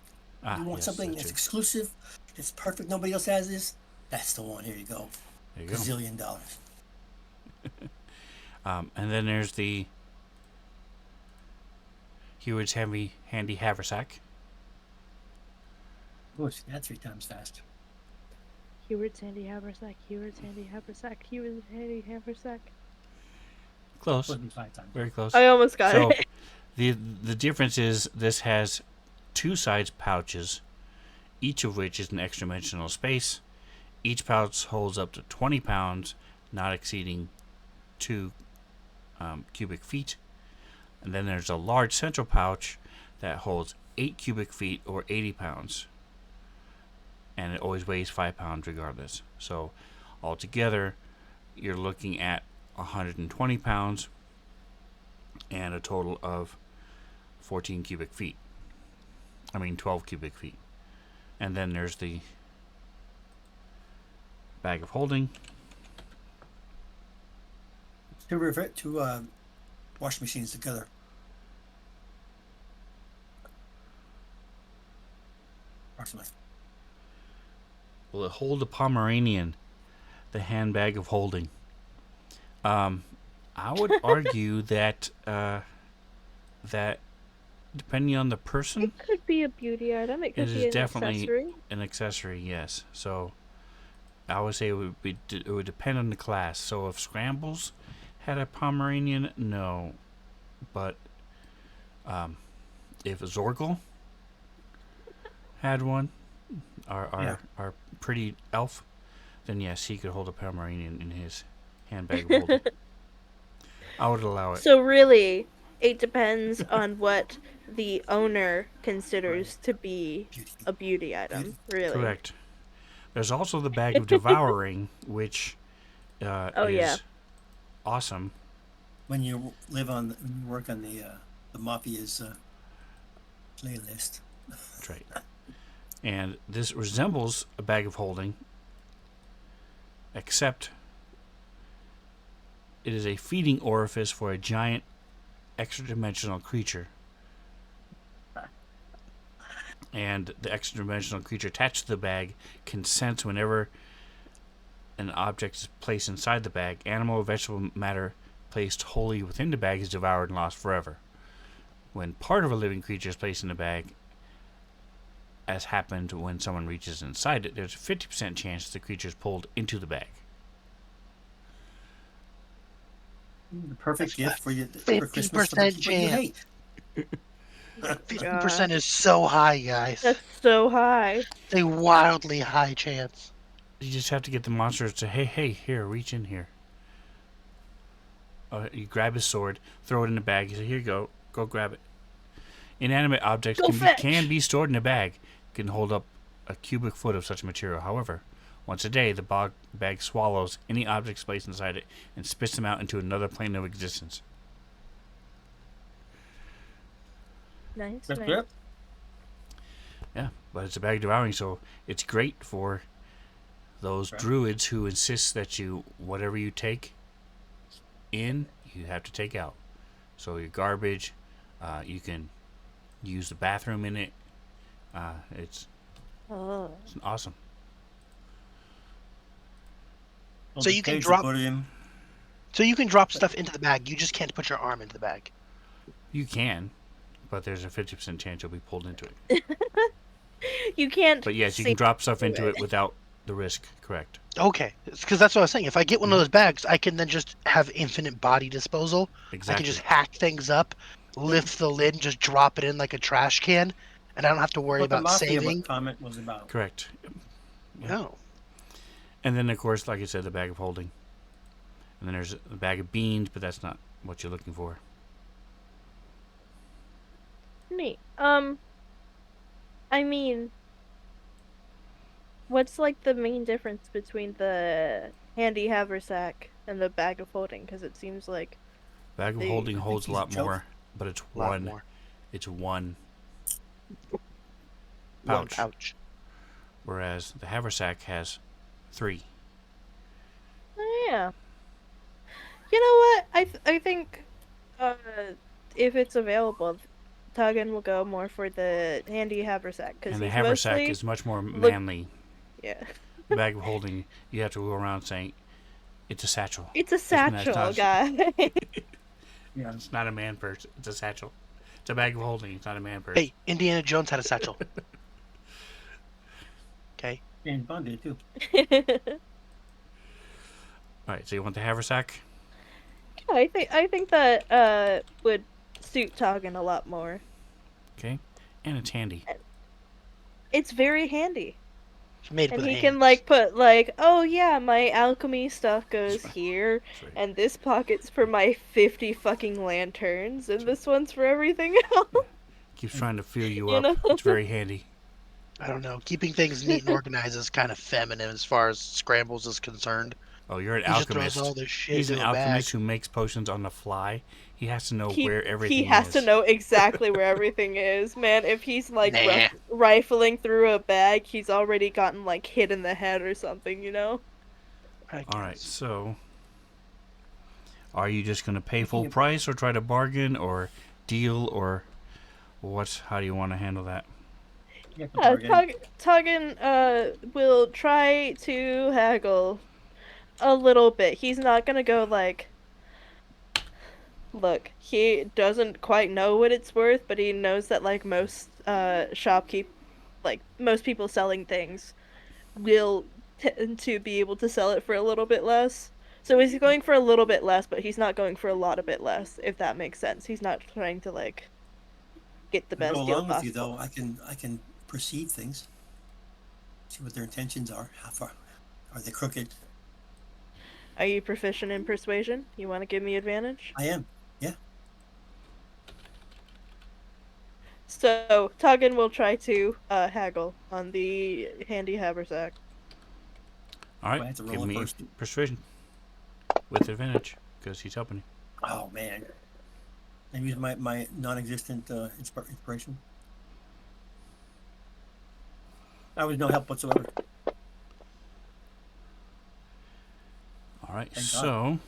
Ah, You want yes, something that that's too. exclusive, it's perfect. Nobody else has this. That's the one. Here you go. There you go. $1,000,000,000. And then there's the Hewitt's handy haversack. Oh, that's 3 times fast. Heward's handy haversack, Heward's handy haversack, Heward's handy haversack. Close. Would be 5 times. Very close. I almost got So it. the difference is this has 2 sides pouches, each of which is an extra dimensional space. Each pouch holds up to 20 pounds, not exceeding 2 cubic feet. And then there's a large central pouch that holds 8 cubic feet or 80 pounds. And it always weighs 5 pounds regardless. So altogether, you're looking at 120 pounds and a total of 14 cubic feet. 12 cubic feet. And then there's the bag of holding. Two washing machines together. Approximately. Will it hold a Pomeranian? The handbag of holding. I would argue that that depending on the person, It could be a beauty item. It could it be is an definitely accessory. an accessory. Yes. So I would say it would depend on the class. So if Scrambles had a Pomeranian, no. But if Zorgle had one, our pretty elf, then yes, he could hold a Pomeranian in his handbag of holding. I would allow it. So really, it depends on what the owner considers to be Beauty. a beauty item. Really. Correct. There's also the bag of devouring, which Oh, is yeah. awesome. When you work on the mafia's playlist. That's right. And this resembles a bag of holding, except it is a feeding orifice for a giant extra-dimensional creature. And the extra-dimensional creature attached to the bag can sense whenever an object is placed inside the bag. Animal or vegetable matter placed wholly within the bag is devoured and lost forever. When part of a living creature is placed in the bag, as happened when someone reaches inside it, there's a 50% chance the creature is pulled into the bag. The perfect gift for you for 50% Christmas for the people you chance. hate. 50% is so high, guys. That's so high. It's a wildly high chance. You just have to get the monsters to, hey, here, reach in here. You grab his sword, throw it in the bag. You say, here you go grab it. Inanimate objects Go fetch. can be stored in a bag. Can hold up a cubic foot of such material. However, once a day, the bag swallows any objects placed inside it and spits them out into another plane of existence. Nice, That's nice. it. Yeah, but it's a bag devouring, so it's great for those Right. druids who insist that whatever you take in, you have to take out. So your garbage, you can use the bathroom in it. It's Oh. awesome. So you can drop stuff into the bag. You just can't put your arm into the bag. You can, but there's a 50% chance you'll be pulled into it. You can't. But yes, you see can drop stuff into through it without the risk. Correct. Okay, because that's what I was saying. If I get one of those bags, I can then just have infinite body disposal. I Exactly. can just hack things up, lift the lid, and just drop it in like a trash can, and I don't have to worry What the about mafia saving. comment was about. Correct. Yeah. No. And then, of course, like I said, the bag of holding. And then there's a bag of beans, but that's not what you're looking for. Neat. I mean, what's like the main difference between the handy haversack and the bag of holding? Because it seems like Bag of They- holding I think holds a he's a lot joke. more, but it's A lot one. more. It's one One pouch, pouch. whereas the haversack has 3. Yeah. You know what? I think uh if it's available, Tugin will go more for the handy haversack because And the he's haversack mostly is much more look. manly. Yeah, The bag of holding, you have to go around saying, it's a satchel. it's a It's satchel, not, guy. Yeah. it's not a man purse. It's a satchel. It's a bag of holding. It's not a man purse. Hey, Indiana Jones had a satchel. Okay. James Bond did too. All right, so you want the haversack? Yeah, I think that would suit Tugin a lot more. Okay. And it's handy. It's very handy. It's made And with he hands. can like put like, oh yeah, my alchemy stuff goes That's right. here, That's right. and this pocket's for my 50 fucking lanterns, and this one's for everything else. Keeps trying to fill you You up. know? It's very handy. I don't know. Keeping things neat and organized is kind of feminine as far as Scrambles is concerned. Oh, you're an He just throws alchemist. all this shit He's an into a bag. alchemist who makes potions on the fly. He has to know he where he everything has to is. know exactly where everything is, man. If he's like Nah. rifling through a bag, he's already gotten like hit in the head or something, you know? I All right, guess. so are you just going to pay full Making a price or try to bargain or deal or what? How do you want to handle that? you have to bargain. Tugin will try to haggle a little bit. He's not gonna go like, look, he doesn't quite know what it's worth, but he knows that like most like most people selling things will tend to be able to sell it for a little bit less. So he's going for a little bit less, but he's not going for a lot of bit less, if that makes sense. He's not trying to like get the If I go best deal along with you possible. though, I can perceive things, see what their intentions are. How far are they crooked? Are you proficient in persuasion? You want to give me advantage? I am. Yeah. So Tugin will try to haggle on the handy haversack. All I right, have to give roll it me first. persuasion with advantage because he's helping you. Oh man. I use my non-existent inspiration. I was no help whatsoever. All right, Thank God. so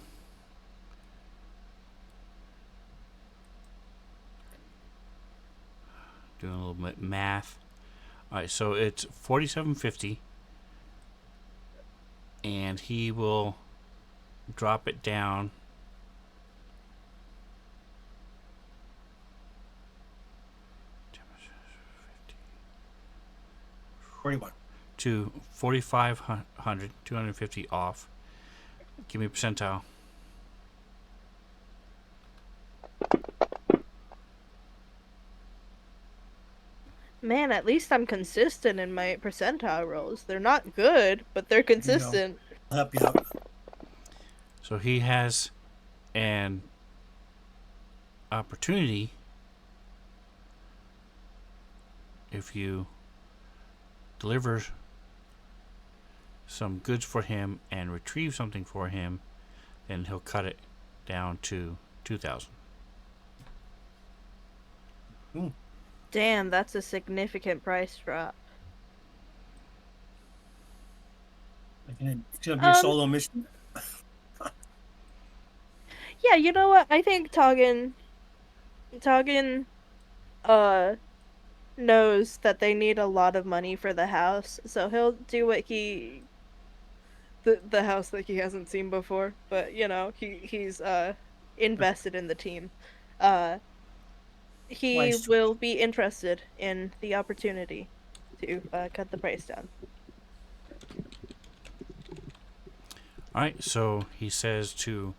doing a little bit math. All right, so it's 47.50, and he will drop it down 41. to 4,500, 250 off. Give me a percentile. Man, at least I'm consistent in my percentile rolls. They're not good, but they're There you go. consistent. I'll help you out. So he has an opportunity if you deliver some goods for him and retrieve something for him, then he'll cut it down to 2,000. Damn, that's a significant price drop. It's gonna be a solo mission. Yeah, you know what? I think Tugin uh knows that they need a lot of money for the house, so he'll do what the house that he hasn't seen before, but you know, he's invested in the team. Uh he Wise will choice. be interested in the opportunity to cut the price down. All right, so he says to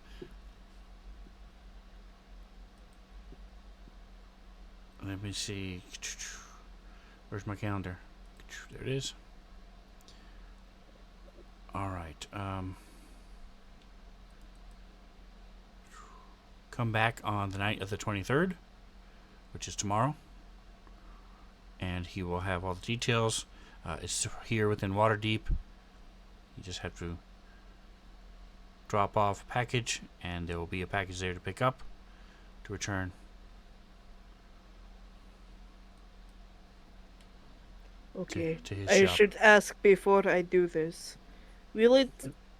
let me see. Where's my calendar? There it is. All right. Come back on the night of the 23rd, which is tomorrow, and he will have all the details. It's here within Waterdeep. You just have to drop off a package, and there will be a package there to pick up, to return. Okay. To his I shop. should ask before I do this. Will it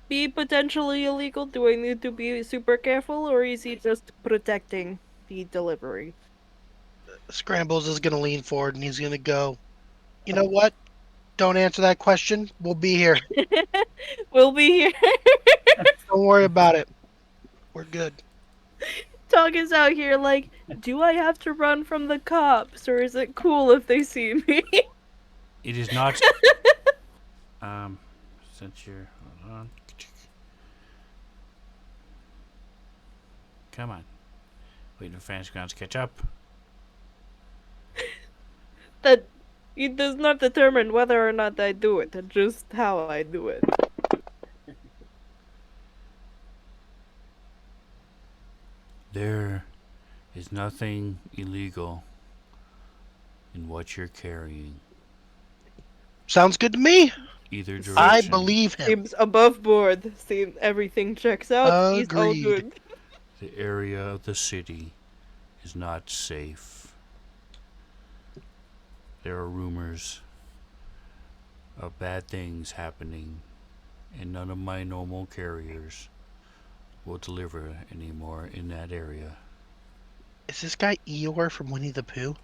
be potentially illegal? Do I need to be super careful, or is he just protecting the delivery? Scrambles is gonna lean forward and he's gonna go. You know what? Don't answer that question. We'll be here. We'll be here. Don't worry about it. We're good. Toga's out here like, do I have to run from the cops, or is it cool if they see me? It is not. Since you're. Hold on. Come on. Waiting for Fantasy Grounds to catch up. That it does not determine whether or not I do it, just how I do it. There is nothing illegal in what you're carrying. Sounds good to me. Either direction. I believe him. Seems above board. Seems everything checks out. He's all Agreed. good. The area of the city is not safe. There are rumors of bad things happening, and none of my normal carriers will deliver anymore in that area. Is this guy Eeyore from Winnie the Pooh?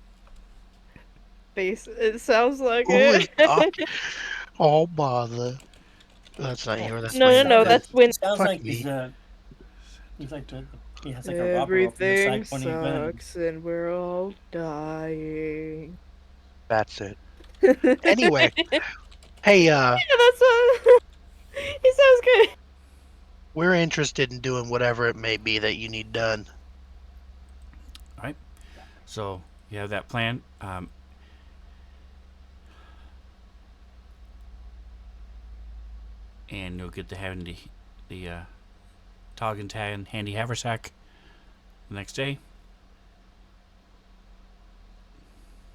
It sounds like Who is it. talking? Oh, bother. That's not Eeyore, that's No, Winnie no, the that's Pooh. when It sounds Fuck like me. he's like he has like a robber off the everything side pointing a gun. sucks and we're all dying. That's it. Anyway, hey, Yeah, that's he sounds good. we're interested in doing whatever it may be that you need done. Alright? So, you have that plan. And you'll get the Tog and Tan handy haversack the next day.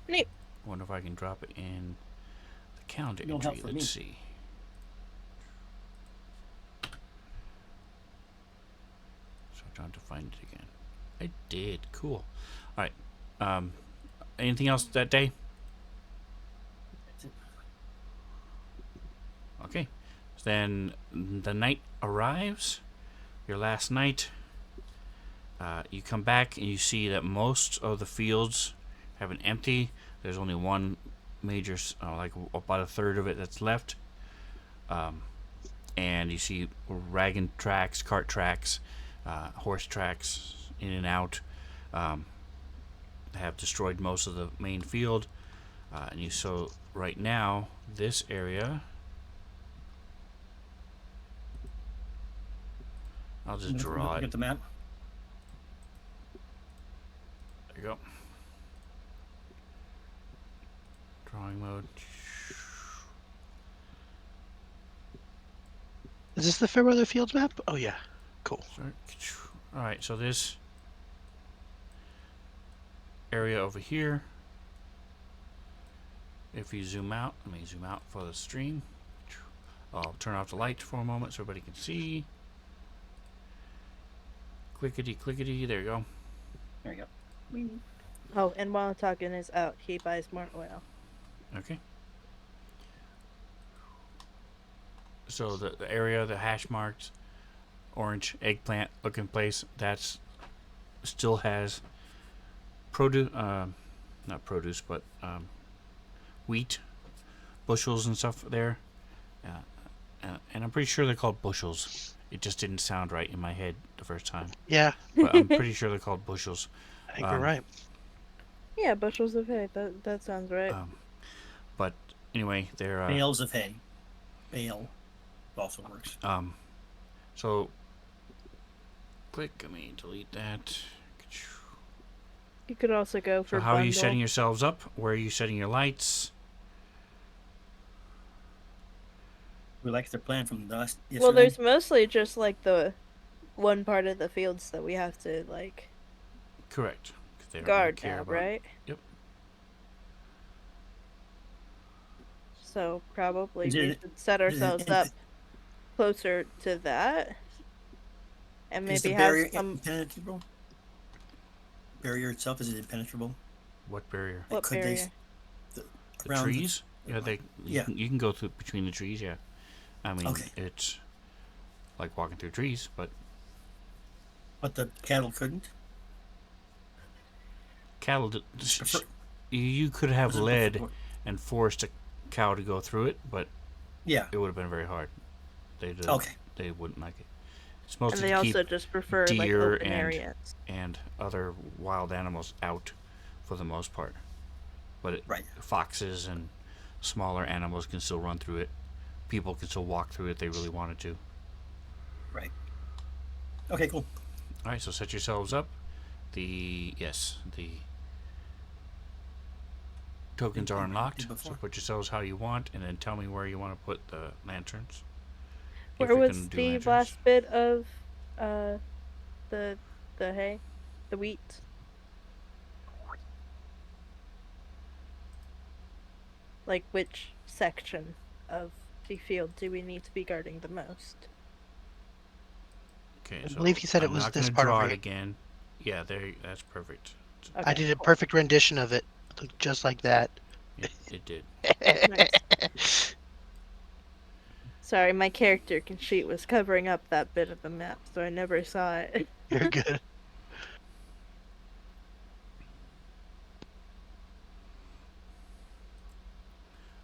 Neat. Wonder if I can drop it in the calendar No help entry. for Let's me. see. So I'm trying to find it again. I did. Cool. Alright. Anything else that day? Okay. So then the night arrives. Your last night. You come back and you see that most of the fields have been empty. There's only one major, like about a third of it that's left. And you see wagon tracks, cart tracks, horse tracks in and out. Have destroyed most of the main field. And you so right now this area. I'll just draw Look it. at the map. There you go. Drawing mode. Is this the Fairweather Fields map? Oh, yeah. Cool. Alright, so this area over here, if you zoom out, let me zoom out for the stream. I'll turn off the light for a moment so everybody can see. Clickety clickety, there you go. There you go. Oh, and while talking is out, he buys more oil. Okay. So the area, the hash marked orange eggplant looking place, that's still has produce, not produce, but wheat bushels and stuff there. And I'm pretty sure they're called bushels. It just didn't sound right in my head the first time. Yeah, But I'm pretty sure they're called bushels. I think you're right. Yeah, bushels of hay. That sounds right. But anyway, they're Bales of hay. Bale also works. so click. Let me delete that. You could also go for So how are you bundle. setting yourselves up? Where are you setting your lights? We like their plan from the last yesterday. Well, there's mostly just like the one part of the fields that we have to like Correct. 'Cause they don't really guard care now, about- right? Yep. So probably Is we it- should set ourselves up closer to that, and Is the maybe have barrier some. impenetrable? Barrier itself, is it impenetrable? What barrier? What Could barrier? The around the- trees? Yeah, they. Yeah. You can go through between the trees. Yeah. I mean, Okay. it's like walking through trees, but But the cattle couldn't. cattle. Prefer- You could have was it led prefer- and forced a cow to go through it, but Yeah. it would have been very hard. Okay. They wouldn't like it. It's And mostly they to keep also just prefer like deer open areas. and other wild animals out for the most part. But Right. foxes and smaller animals can still run through it. People can still walk through it if they really wanted to. Right. Okay. Cool. All right, so set yourselves up. The tokens are unlocked. So Before. put yourselves how you want, and then tell me where you want to put the lanterns. If Where you're was gonna do the lanterns. last bit of uh the hay? The wheat? Like which section of the field do we need to be guarding the most? Okay, I so believe he said I'm it was not this gonna part draw over it here. again. Yeah, there. That's perfect. I Okay, did a cool. perfect rendition of it. Looked just like that. It did. Nice. Sorry, my character sheet was covering up that bit of the map, so I never saw it. You're good.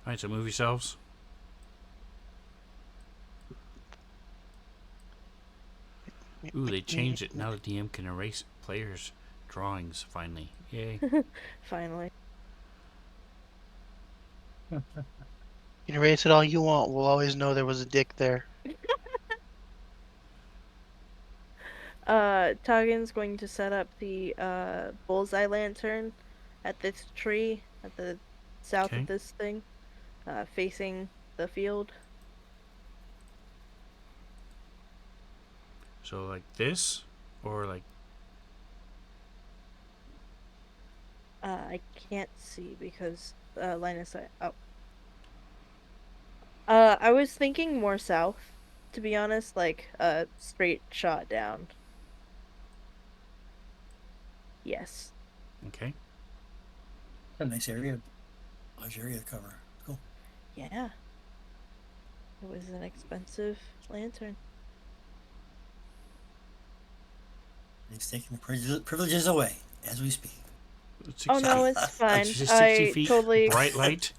All right, so move yourselves. Ooh, they changed it. Now the DM can erase players' drawings, finally. Yay. Finally. You can erase it all you want. We'll always know there was a dick there. Toggen's going to set up the bullseye lantern at this tree at the south Okay. of this thing, facing the field. So, like this? Or like. I can't see because line of sight. Oh. I was thinking more south, to be honest, like straight shot down. Yes. Okay. A nice area. Large area to cover. Cool. Yeah. It was an expensive lantern. He's taking the privileges away as we speak. It's Oh no, 60 it's fine. It's just 60 I feet, totally bright light,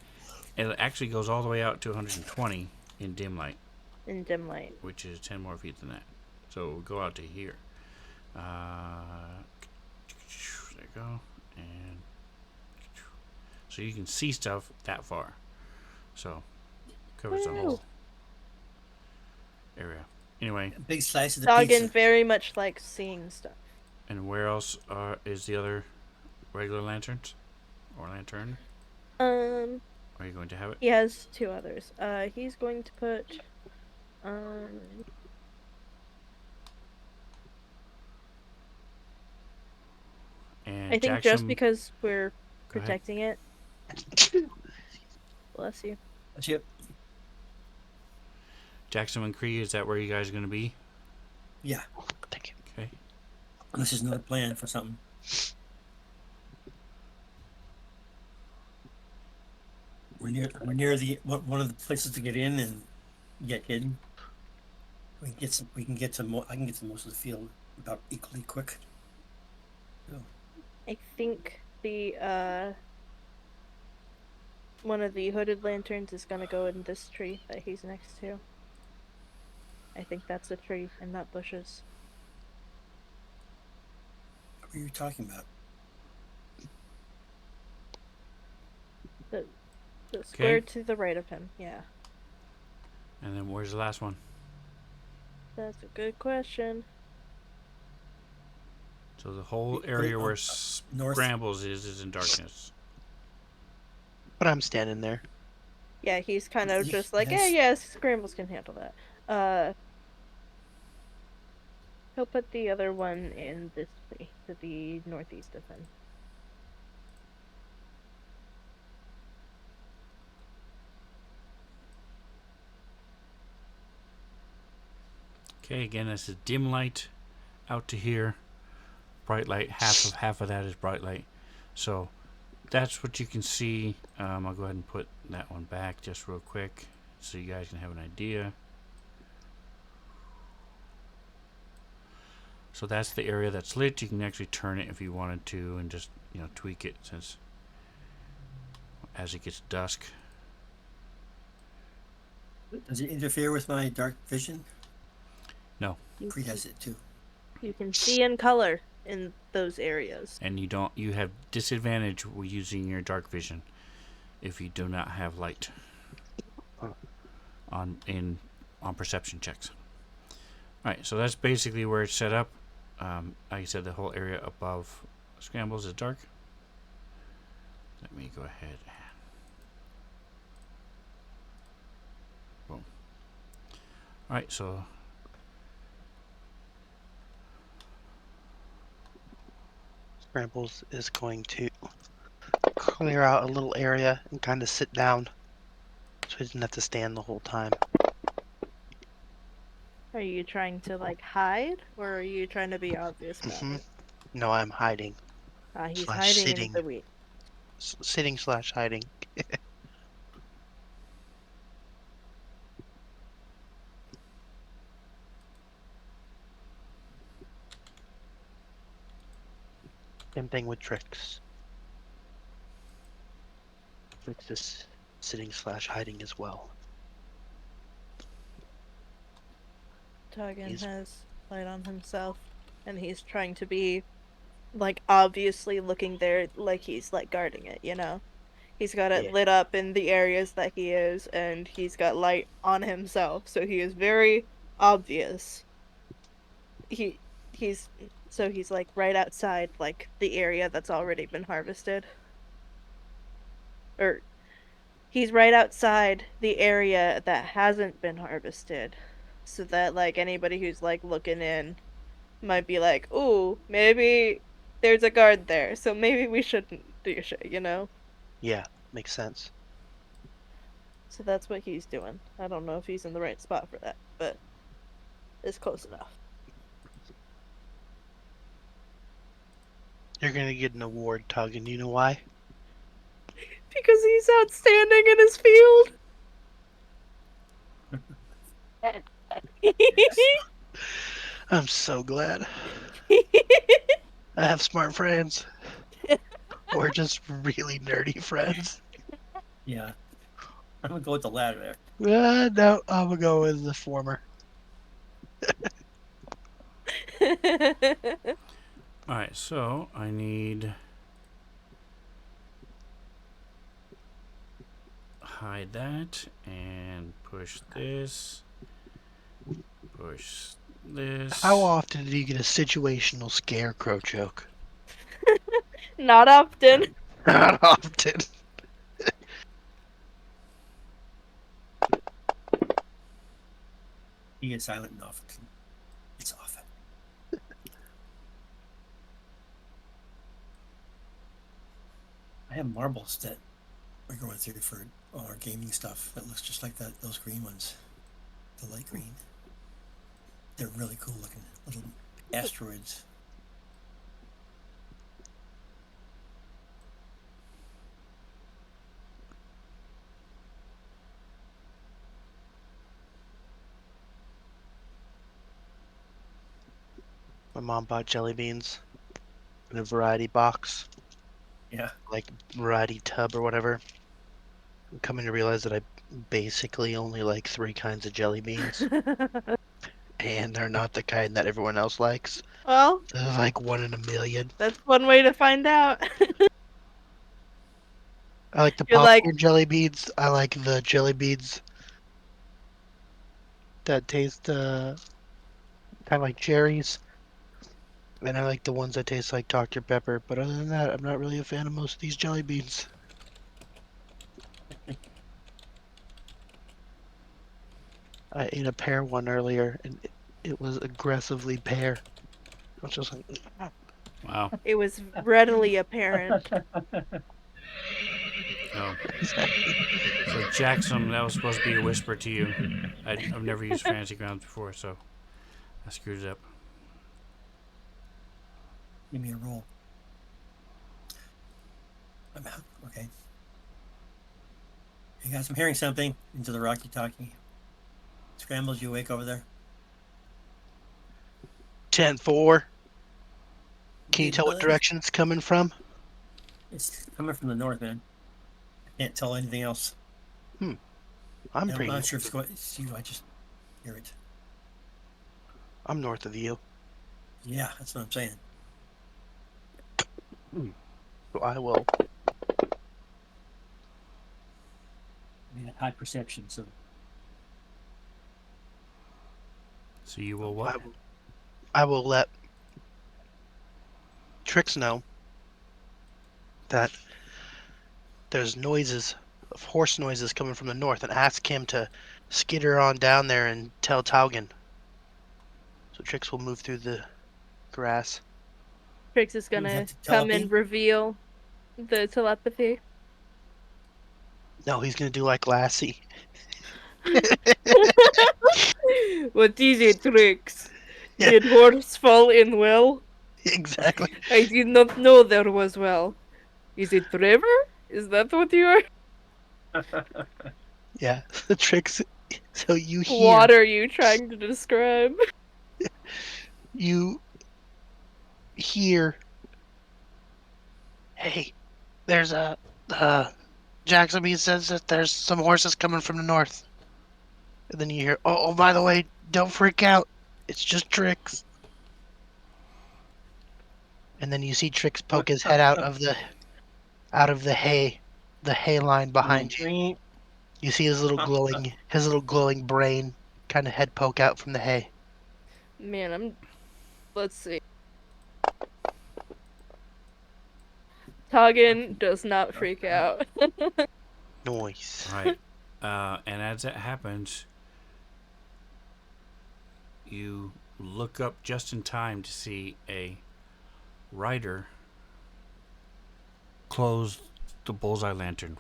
and it actually goes all the way out to 120 in dim light, in dim light. which is 10 more feet than that. So we'll go out to here. There you go. And so you can see stuff that far. So covers the whole Woo. area. Anyway, A big slice of the Toggen pizza. very much likes seeing stuff. and where else is the other regular lanterns? Or lantern? Are you going to have it? He has two others. He's going to put And I think Jackson, just because we're go ahead. protecting it. Bless you. That's it. Jackson and Cree, is that where you guys are going to be? Yeah. Thank you. Okay. This is another plan for something. We're near the one of the places to get in and get hidden. We can get some. We can get to. I can get to most of the field about equally quick. So, I think the one of the hooded lanterns is gonna go in this tree that he's next to. I think that's a tree and not bushes. what are you talking about? The square Okay. to the right of him, yeah. And then where's the last one? That's a good question. So the whole Put it area on, where north. Scrambles is in darkness. But I'm standing there. Yeah, he's kind of Ye- just like, yes. yes, Scrambles can handle that. He'll put the other one in this tree, to the northeast of him. Okay, again, this is dim light out to here. Bright light, half of that is bright light. So that's what you can see. I'll go ahead and put that one back just real quick so you guys can have an idea. So that's the area that's lit. You can actually turn it if you wanted to, and just tweak it since as it gets dusk. Does it interfere with my dark vision? No, Cree has it too. You can see in color in those areas. and you don't. You have disadvantage using your dark vision if you do not have light on perception checks. All right, so that's basically where it's set up. Like I said, the whole area above Scrambles is dark. Let me go ahead. Boom. All right, so Scrambles is going to clear out a little area and kind of sit down so he doesn't have to stand the whole time. Are you trying to like hide, or are you trying to be obvious about it? No, I'm hiding. He's Slash hiding in sitting. the weed. Sitting slash hiding. Same thing with Tricks. Tricks is sitting slash hiding as well. Tuggen has light on himself, and he's trying to be like obviously looking there, like he's like guarding it. He's got it lit up in the areas that he is, and he's got light on himself, so he is very obvious. He's like right outside like the area that's already been harvested. Or he's right outside the area that hasn't been harvested. So that like anybody who's like looking in might be like, "Ooh, maybe there's a guard there, so maybe we shouldn't do shit." Yeah, makes sense. So that's what he's doing. I don't know if he's in the right spot for that, but it's close enough. You're gonna get an award, Tug, and you know why? Because he's outstanding in his field. I'm so glad. I have smart friends. Or just really nerdy friends. Yeah. I'm gonna go with the latter there. No, I'm gonna go with the former. all right, so I need hide that and push this. Push this. How often do you get a situational scarecrow joke? Not often. Not often. He gets silent enough. It's often. I have marbles that we're going through for all our gaming stuff that looks just like those green ones. The light green. They're really cool looking little asteroids. My mom bought jelly beans in a variety box, Yeah. like variety tub or whatever. I'm coming to realize that I basically only like 3 kinds of jelly beans, and they're not the kind that everyone else likes. Well, They're like 1 in a million. that's one way to find out. I like the You're like, popcorn jelly beans. I like the jelly beans that taste kind of like cherries. And I like the ones that taste like Dr. Pepper. But other than that, I'm not really a fan of most of these jelly beans. I ate a pear one earlier, and it was aggressively pear. I was just like, Wow. it was readily apparent. Oh. So Jackson, that was supposed to be a whisper to you. I've never used Fantasy Grounds before, so I screwed it up. Give me a roll. I'm out. Okay. Hey guys, I'm hearing something into the rocky talkie. Scrambles, you awake over there? 10-4. Can you tell what It's- direction it's coming from? It's coming from the north, man. I can't tell anything else. I'm I'm pretty. not sure if it's going. It's you. I just hear it. I'm north of you, Yeah, that's what I'm saying. so I will. I mean, high perception. So So you will I what? will. I will let Trix know that there's noises of horse noises coming from the north, and ask him to skitter on down there and tell Taugen. So Trix will move through the grass. Trix is you have gonna to come telepathy. and reveal the telepathy. No, he's gonna do like Lassie. What is it, Trix? Yeah, Did horse fall in well? exactly. I did not know there was well. Is it river? Is that what you are? Yeah, the Trix. So What are you trying to describe? you hear. Hey, there's a. Jacksonby says that there's some horses coming from the north. And then you hear, oh, by the way, don't freak out. It's just Trix. And then you see Trix poke his head out of the hay line behind you. You see his little glowing brain kind of head poke out from the hay. Man, let's see. Toggin does not freak out. Noise. All right. And as that happens, you look up just in time to see a rider close the bullseye lantern.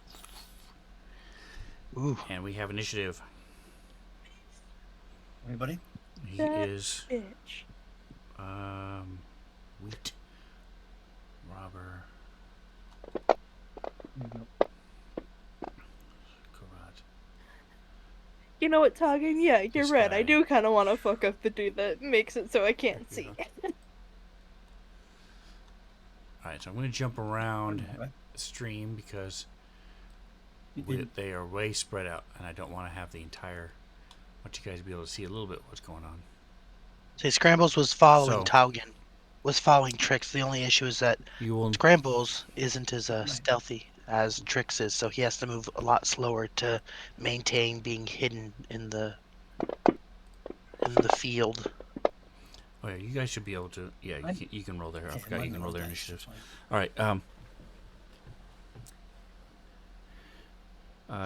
Ooh. And we have initiative. Anybody? He That is bitch. Wheat. Robber. Karat. You know what, Toggin? Yeah, you're This right. I guy. do kind of want to fuck up the dude that makes it so I can't see. Alright, so I'm going to jump around Right. stream because You did. they are way spread out, and I don't want to have the entire. I want you guys to be able to see a little bit what's going on. See, Scrambles was following So- Taugen. Was following Trix. The only issue is that You will. Scrambles isn't as stealthy as Trix is, so he has to move a lot slower to maintain being hidden in the field. Oh yeah, you guys should be able to. Yeah, you can roll there. I Okay, forgot you mine can roll rolled their dice, initiatives. that's All right.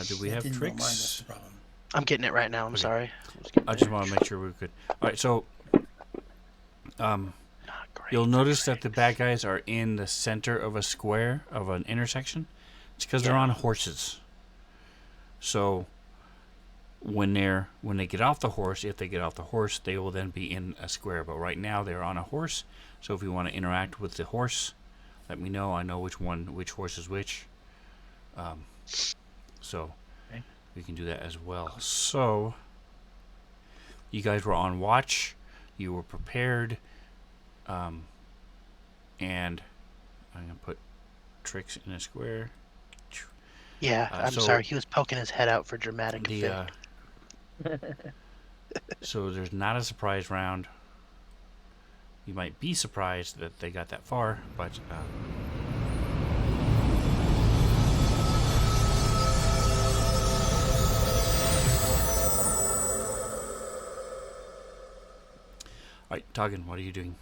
Do we I have didn't roll mine, that's tricks? the problem. I'm getting it right now. I'm Okay. sorry. I just want to make sure we're good. All right, so Not great. you'll notice that the bad guys are in the center of a square of an intersection. It's because they're on horses. So when they get off the horse, if they get off the horse, they will then be in a square. But right now they're on a horse. So if you want to interact with the horse, let me know. I know which horse is which. So Okay. we can do that as well. So you guys were on watch. You were prepared. And I'm going to put Trix in a square. Yeah, I'm so sorry. He was poking his head out for dramatic The effect. So there's not a surprise round. You might be surprised that they got that far, but alright, Toggin, what are you doing?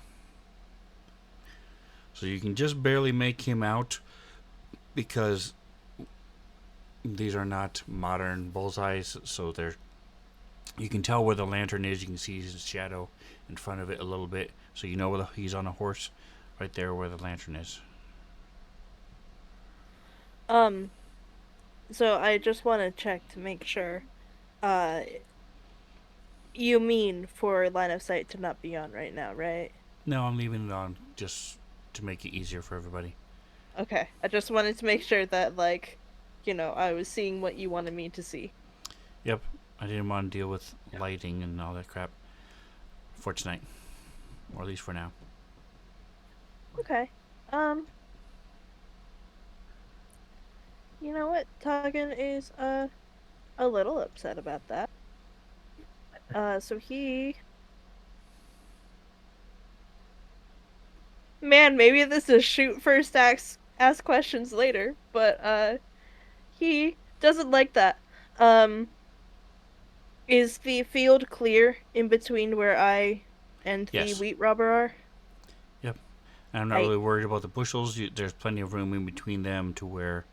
So you can just barely make him out because these are not modern bullseyes, so they're you can tell where the lantern is. You can see his shadow in front of it a little bit, so you know where he's on a horse, right there where the lantern is. So I just want to check to make sure. You mean for line of sight to not be on right now, right? No, I'm leaving it on just to make it easier for everybody. Okay. I just wanted to make sure that, like, I was seeing what you wanted me to see. Yep, I didn't want to deal with lighting and all that crap for tonight. or at least for now. Okay. Um. You know what? Tagen is a little upset about that. So he. Man, maybe this is shoot first, ask questions later, but he doesn't like that. Um. Is the field clear in between where I and the Yes. wheat robber are? Yep. And I'm not I really worried about the bushels. There's plenty of room in between them to where,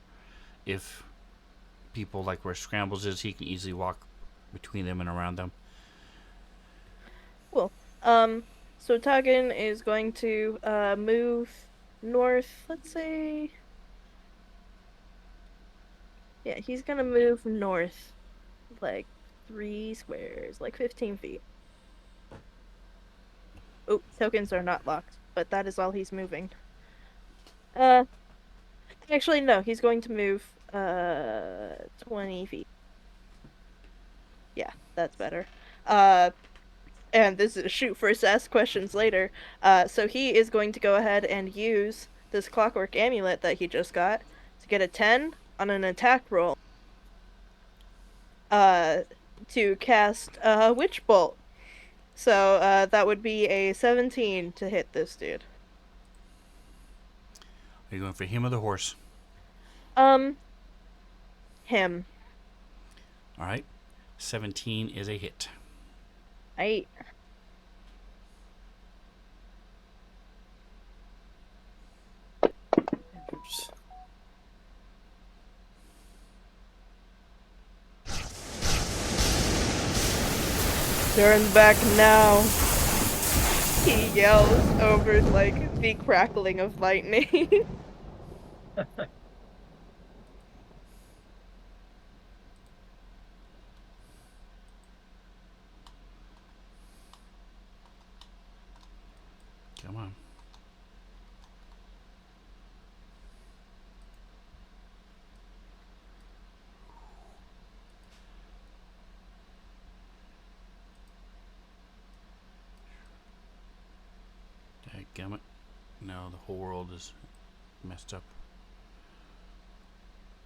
if people like where Scrambles is, he can easily walk between them and around them. Cool. So Tagen is going to move north, let's say. Yeah, he's gonna move north like 3 squares, like 15 feet. Oh, tokens are not locked, but that is all he's moving. Uh, actually no, he's going to move 20 feet. Yeah, that's better. Uh, and this is shoot first, ask questions later. So he is going to go ahead and use this clockwork amulet that he just got to get a 10 on an attack roll. Uh, to cast witch bolt. So that would be a 17 to hit this dude. Are you going for him or the horse? Um, him. All right. 17 is a hit. I Oops. turn back now. He yells over like the crackling of lightning. Come on. Dadgummit. No, the whole world is messed up.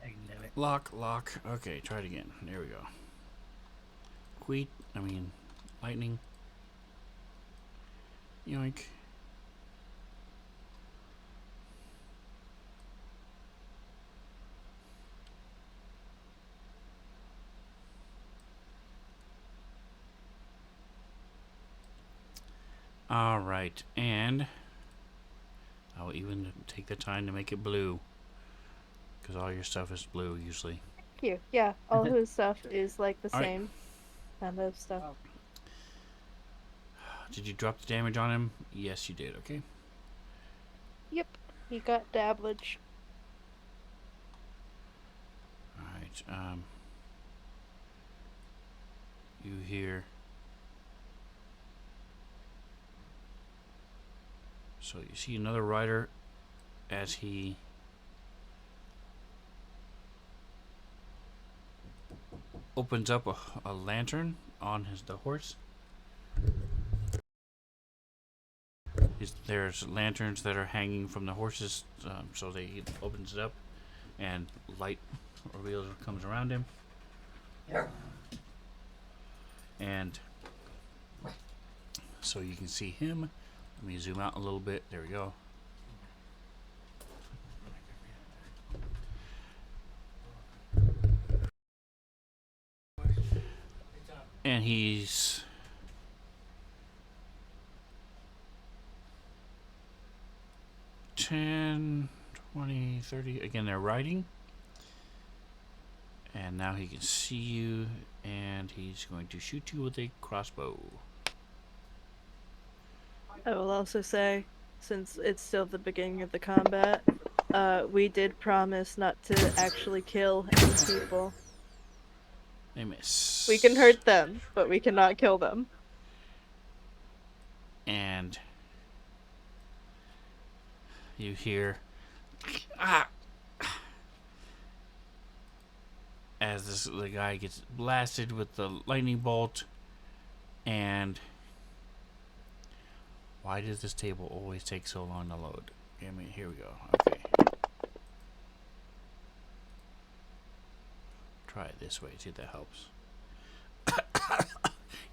I know it. Lock, lock. Okay, try it again. There we go. Lightning. Yoink. All right, and I'll even take the time to make it blue, because all your stuff is blue usually. Thank you. Yeah, all his stuff is like the All right. same kind of stuff. Did you drop the damage on him? Yes, you did. Okay. Yep, he got dabblage. All right. You hear. So you see another rider as he opens up a lantern on the horse. There's lanterns that are hanging from the horses, so he opens it up, and light reveals comes around him. And so you can see him. Let me zoom out a little bit. There we go. And he's 10, 20, 30. Again, they're riding. And now he can see you, and he's going to shoot you with a crossbow. I will also say, since it's still the beginning of the combat, we did promise not to actually kill any people. They miss. We can hurt them, but we cannot kill them. And you hear as the guy gets blasted with the lightning bolt, and Why does this table always take so long to load? I mean, here we go. Okay. Try it this way. See if that helps.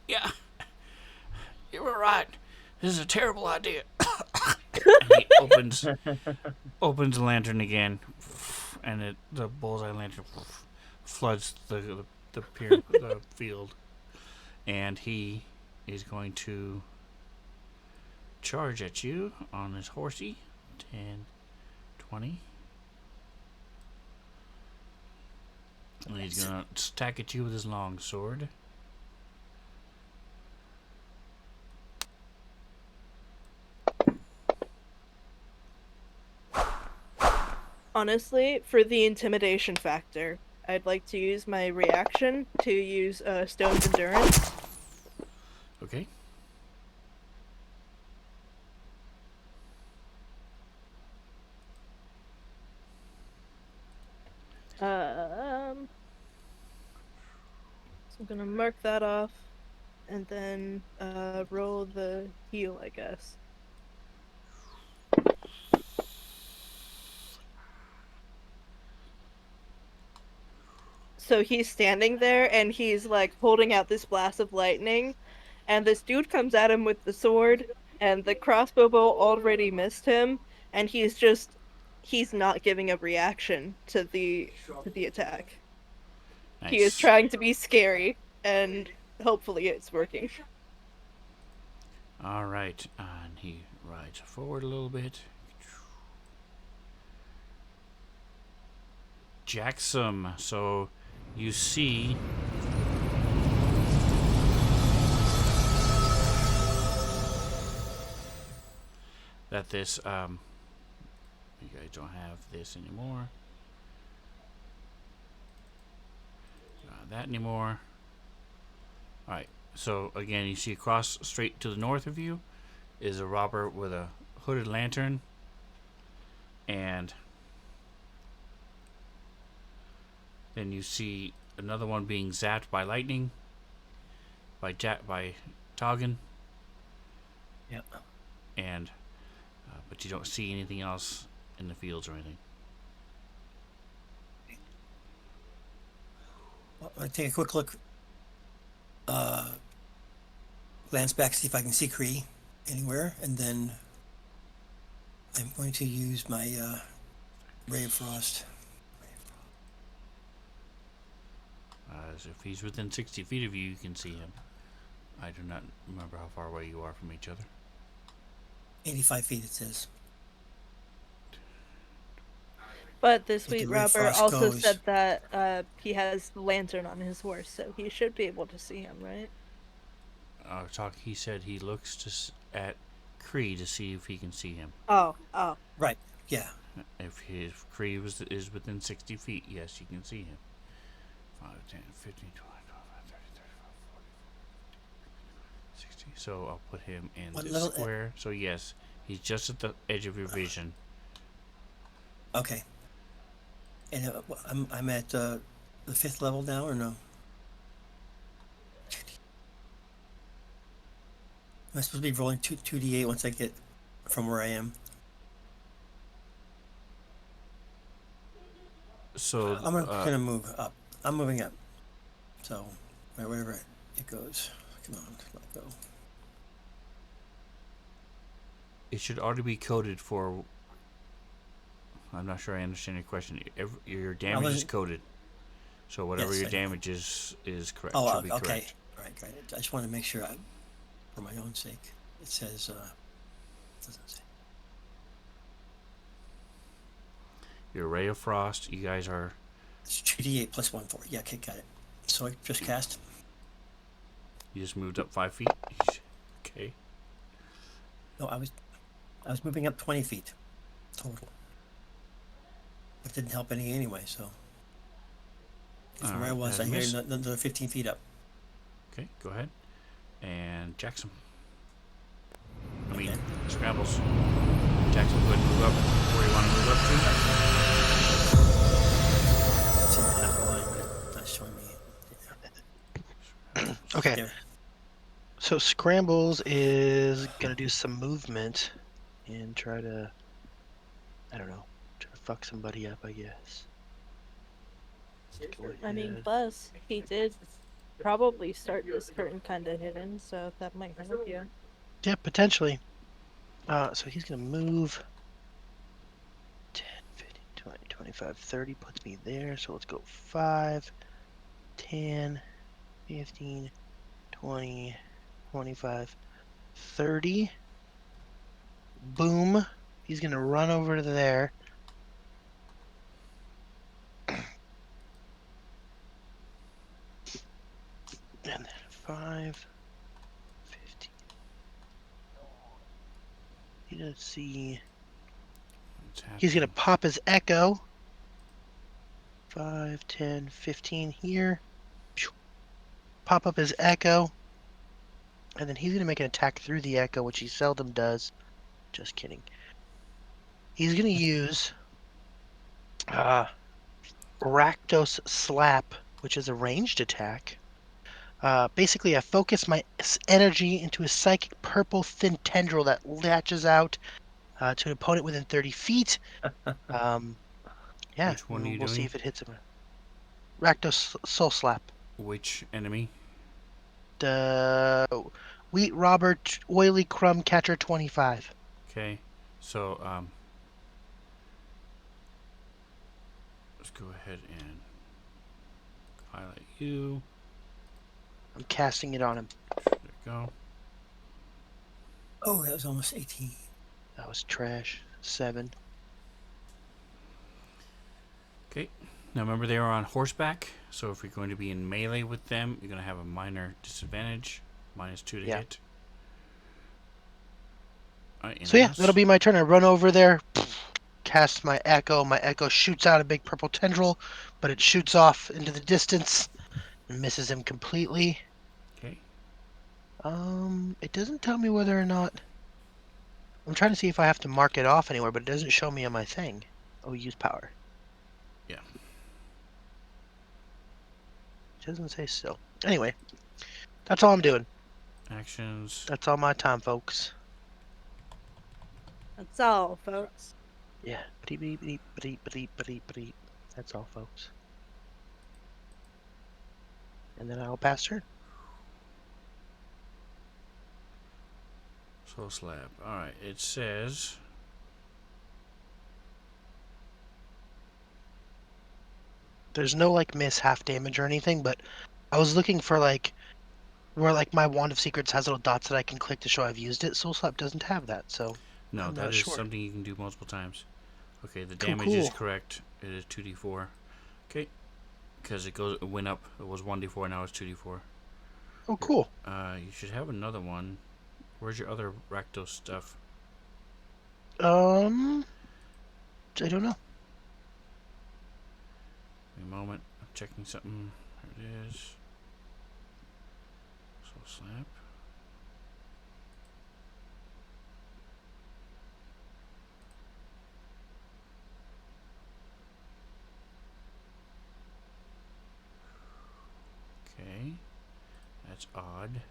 Yeah, you were right. This is a terrible idea. And he opens the lantern again, and the bullseye lantern floods the field, and he is going to charge at you on his horsey. 10, 20. And he's gonna stack at you with his long sword. Honestly, for the intimidation factor, I'd like to use my reaction to use Stone's Endurance. Okay. So I'm gonna mark that off, and then roll the heal, I guess. So he's standing there, and he's like holding out this blast of lightning, and this dude comes at him with the sword, and the crossbow bolt already missed him, and he's not giving a reaction to the attack. Nice. He is trying to be scary, and hopefully it's working. All right, and he rides forward a little bit. Jackson, so you see that this you guys don't have this anymore. Not that anymore. All right. So again, you see across straight to the north of you is a robber with a hooded lantern, and then you see another one being zapped by lightning by Toggin, Yep. and but you don't see anything else in the fields or anything. Well, I'll take a quick look. Glance back, see if I can see Kree anywhere, and then I'm going to use my Ray of Frost. So if he's within 60 feet of you, you can see him. I do not remember how far away you are from each other. 85 feet, it says. But the If the sweet Ray of robber Frost also goes- said that he has the lantern on his horse, so he should be able to see him, right? He said he looks at Kree to see if he can see him. Oh. Right, yeah. If Kree is within 60 feet, yes, you can see him. 5, 10, 15, 20, 25, 30, 35, 40, 50, 60. So I'll put him in What this level- square. So yes, he's just at the edge of your vision. Okay. And I'm at the 5th level now, or no? Am I supposed to be rolling 2d8 once I get from where I am? So I'm gonna move up. I'm moving up. So, wherever it goes. Come on, let it go. it should already be coded for. I'm not sure I understand your question. Your damage is wasn't- coded, so whatever Yes, your I know. damage is correct. Oh, should be okay. correct. All right, great. I just want to make sure, for my own sake, it says, doesn't say. Your Ray of Frost. You guys are. It's 2d8 plus 1, 4. Yeah, okay, got it. So I just cast. You just moved up 5 feet. Okay. No, I was moving up 20 feet total. It didn't help any anyway, so. From where I was, I hear miss. another 15 feet up. Okay, go ahead. And Jackson. I mean, Okay. Scrambles. Jackson, go ahead and move up where you want to move up It's in half a line, but it's not showing me. Okay. There. So Scrambles is gonna do some movement and try to, I don't know, try to fuck somebody up, I guess. Go I mean, ahead. plus he did probably start this turn kind of hidden, so that might help you. Yeah, potentially. So he's gonna move 10, 15, 20, 25, 30, puts me there. So let's go 5, 10, 15, 20, 25, 30. Boom. He's gonna run over to there. And then 5, 15. Let's see. What's He's gonna happening? pop his echo. 5, 10, 15 here. Pop up his echo. And then he's gonna make an attack through the echo, which he seldom does. Just kidding. He's gonna use Rakdos Slap, which is a ranged attack. Basically, I focus my energy into a psychic purple thin tendril that latches out to an opponent within 30 feet. Yeah, Which one are you we'll see doing? if it hits him. Rakdos Soul Slap. Which enemy? The Wheat Robert Oily Crumb Catcher 25. Okay. So, let's go ahead and highlight you. I'm casting it on him. There you go. Oh, that was almost 18. That was trash. 7. Okay. Now remember they are on horseback, so if you're going to be in melee with them, you're going to have a minor disadvantage. -2 to Yeah. hit. Alright, So yeah, anything that'll else? be my turn. I run over there, cast my echo. My echo shoots out a big purple tendril, but it shoots off into the distance and misses him completely. Okay. It doesn't tell me whether or not. I'm trying to see if I have to mark it off anywhere, but it doesn't show me on my thing. Oh, use power. Yeah. It doesn't say so. Anyway, that's all I'm doing. Actions. That's all my time, folks. That's all, folks. Yeah. Beep, beep, beep, beep, beep, beep, beep. That's all, folks. And then I'll pass turn. Soul slap. Alright, it says There's no like miss half damage or anything, but I was looking for like where like my Wand of Secrets has little dots that I can click to show I've used it. Soul Slap doesn't have that, so no, I'm that not is sure. something you can do multiple times. Okay, the Cool, damage is cool. correct. It is 2d4. Okay. Because it went up. It was 1d4, now it's 2d4. Oh, cool. You should have another one. Where's your other Rakdos stuff? I don't know. Wait a moment. I'm checking something. There it is. Soul slap. Okay. That's odd.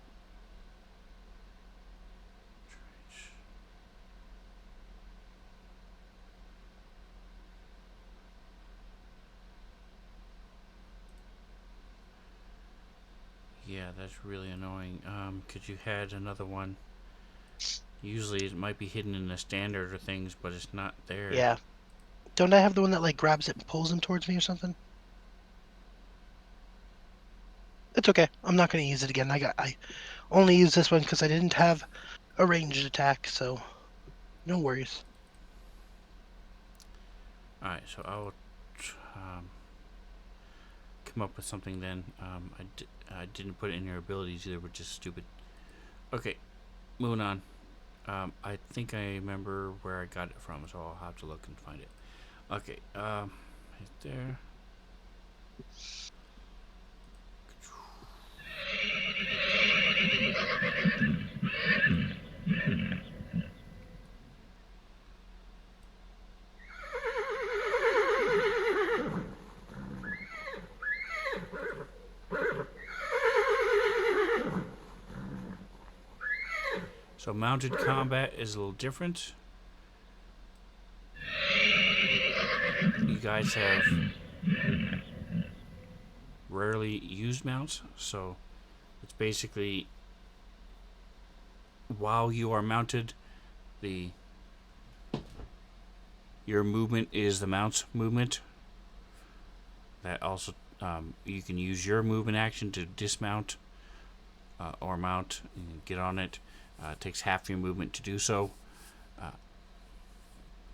Yeah, that's really annoying. Could you had another one? Usually it might be hidden in the standard or things, but it's not there. Yeah. Don't I have the one that like grabs it and pulls him towards me or something? It's okay. I'm not gonna use it again. I only used this one because I didn't have a ranged attack, so no worries. Alright, so I will come up with something then. I didn't put it in your abilities either, which is stupid. Okay, moving on. I think I remember where I got it from, so I'll have to look and find it. Okay, right there. So mounted combat is a little different. You guys have rarely used mounts, so it's basically while you are mounted, your movement is the mount's movement. That also you can use your movement action to dismount or mount and get on it. It takes half your movement to do so.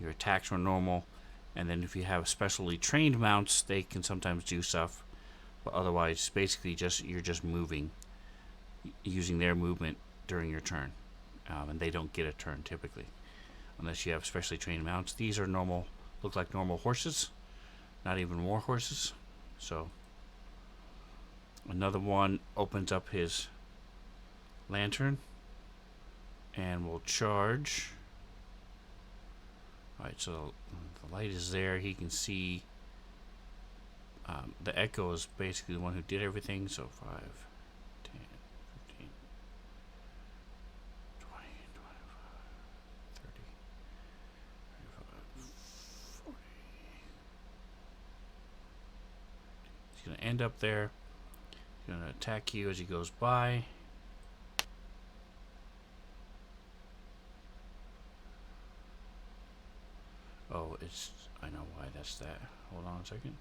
Your attacks are normal, and then if you have specially trained mounts, they can sometimes do stuff, but otherwise, basically, you're just moving, using their movement during your turn, and they don't get a turn typically, unless you have specially trained mounts. These are normal, look like normal horses, not even war horses. So another one opens up his lantern and will charge. Alright, so the light is there. He can see. The Echo is basically the one who did everything. So 5, 10, 15, 20, 25, 30, 35, 40. He's going to end up there. He's going to attack you as he goes by. Oh, I know why that's that. Hold on a second.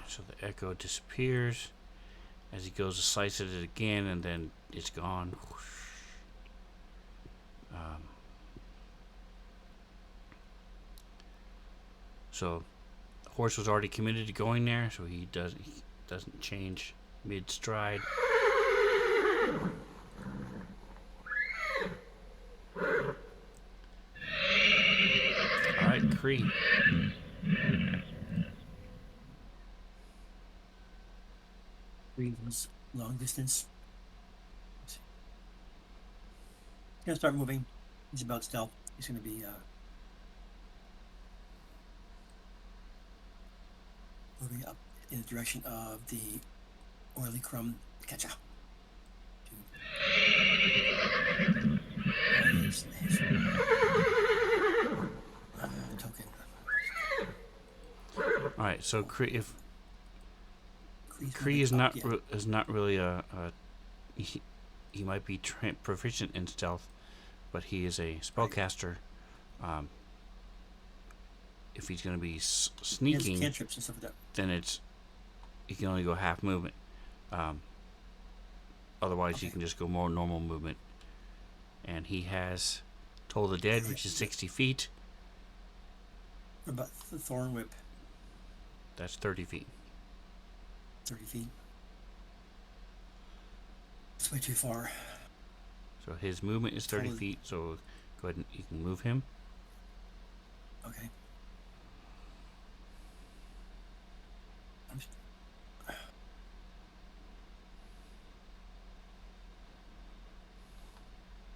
So the Echo disappears as he goes to slice at it again, and then it's gone. So the horse was already committed to going there, so he doesn't change mid-stride. Alright, Kree. Reasons long distance. He's gonna start moving. He's about stealth. He's gonna be moving up in the direction of the oily crumb catcher. Token. All right, so Kree Kree's is not really he might be proficient in stealth, but he is a spellcaster. If he's going to be sneaking, cantrips and stuff like that. then he can only go half movement. Otherwise, you can just go more normal movement. And he has Toll the Dead, which is 60 feet. What about the Thorn Whip? That's 30 feet. 30 feet. It's way too far. So his movement is 30 feet, so go ahead and you can move him. Okay.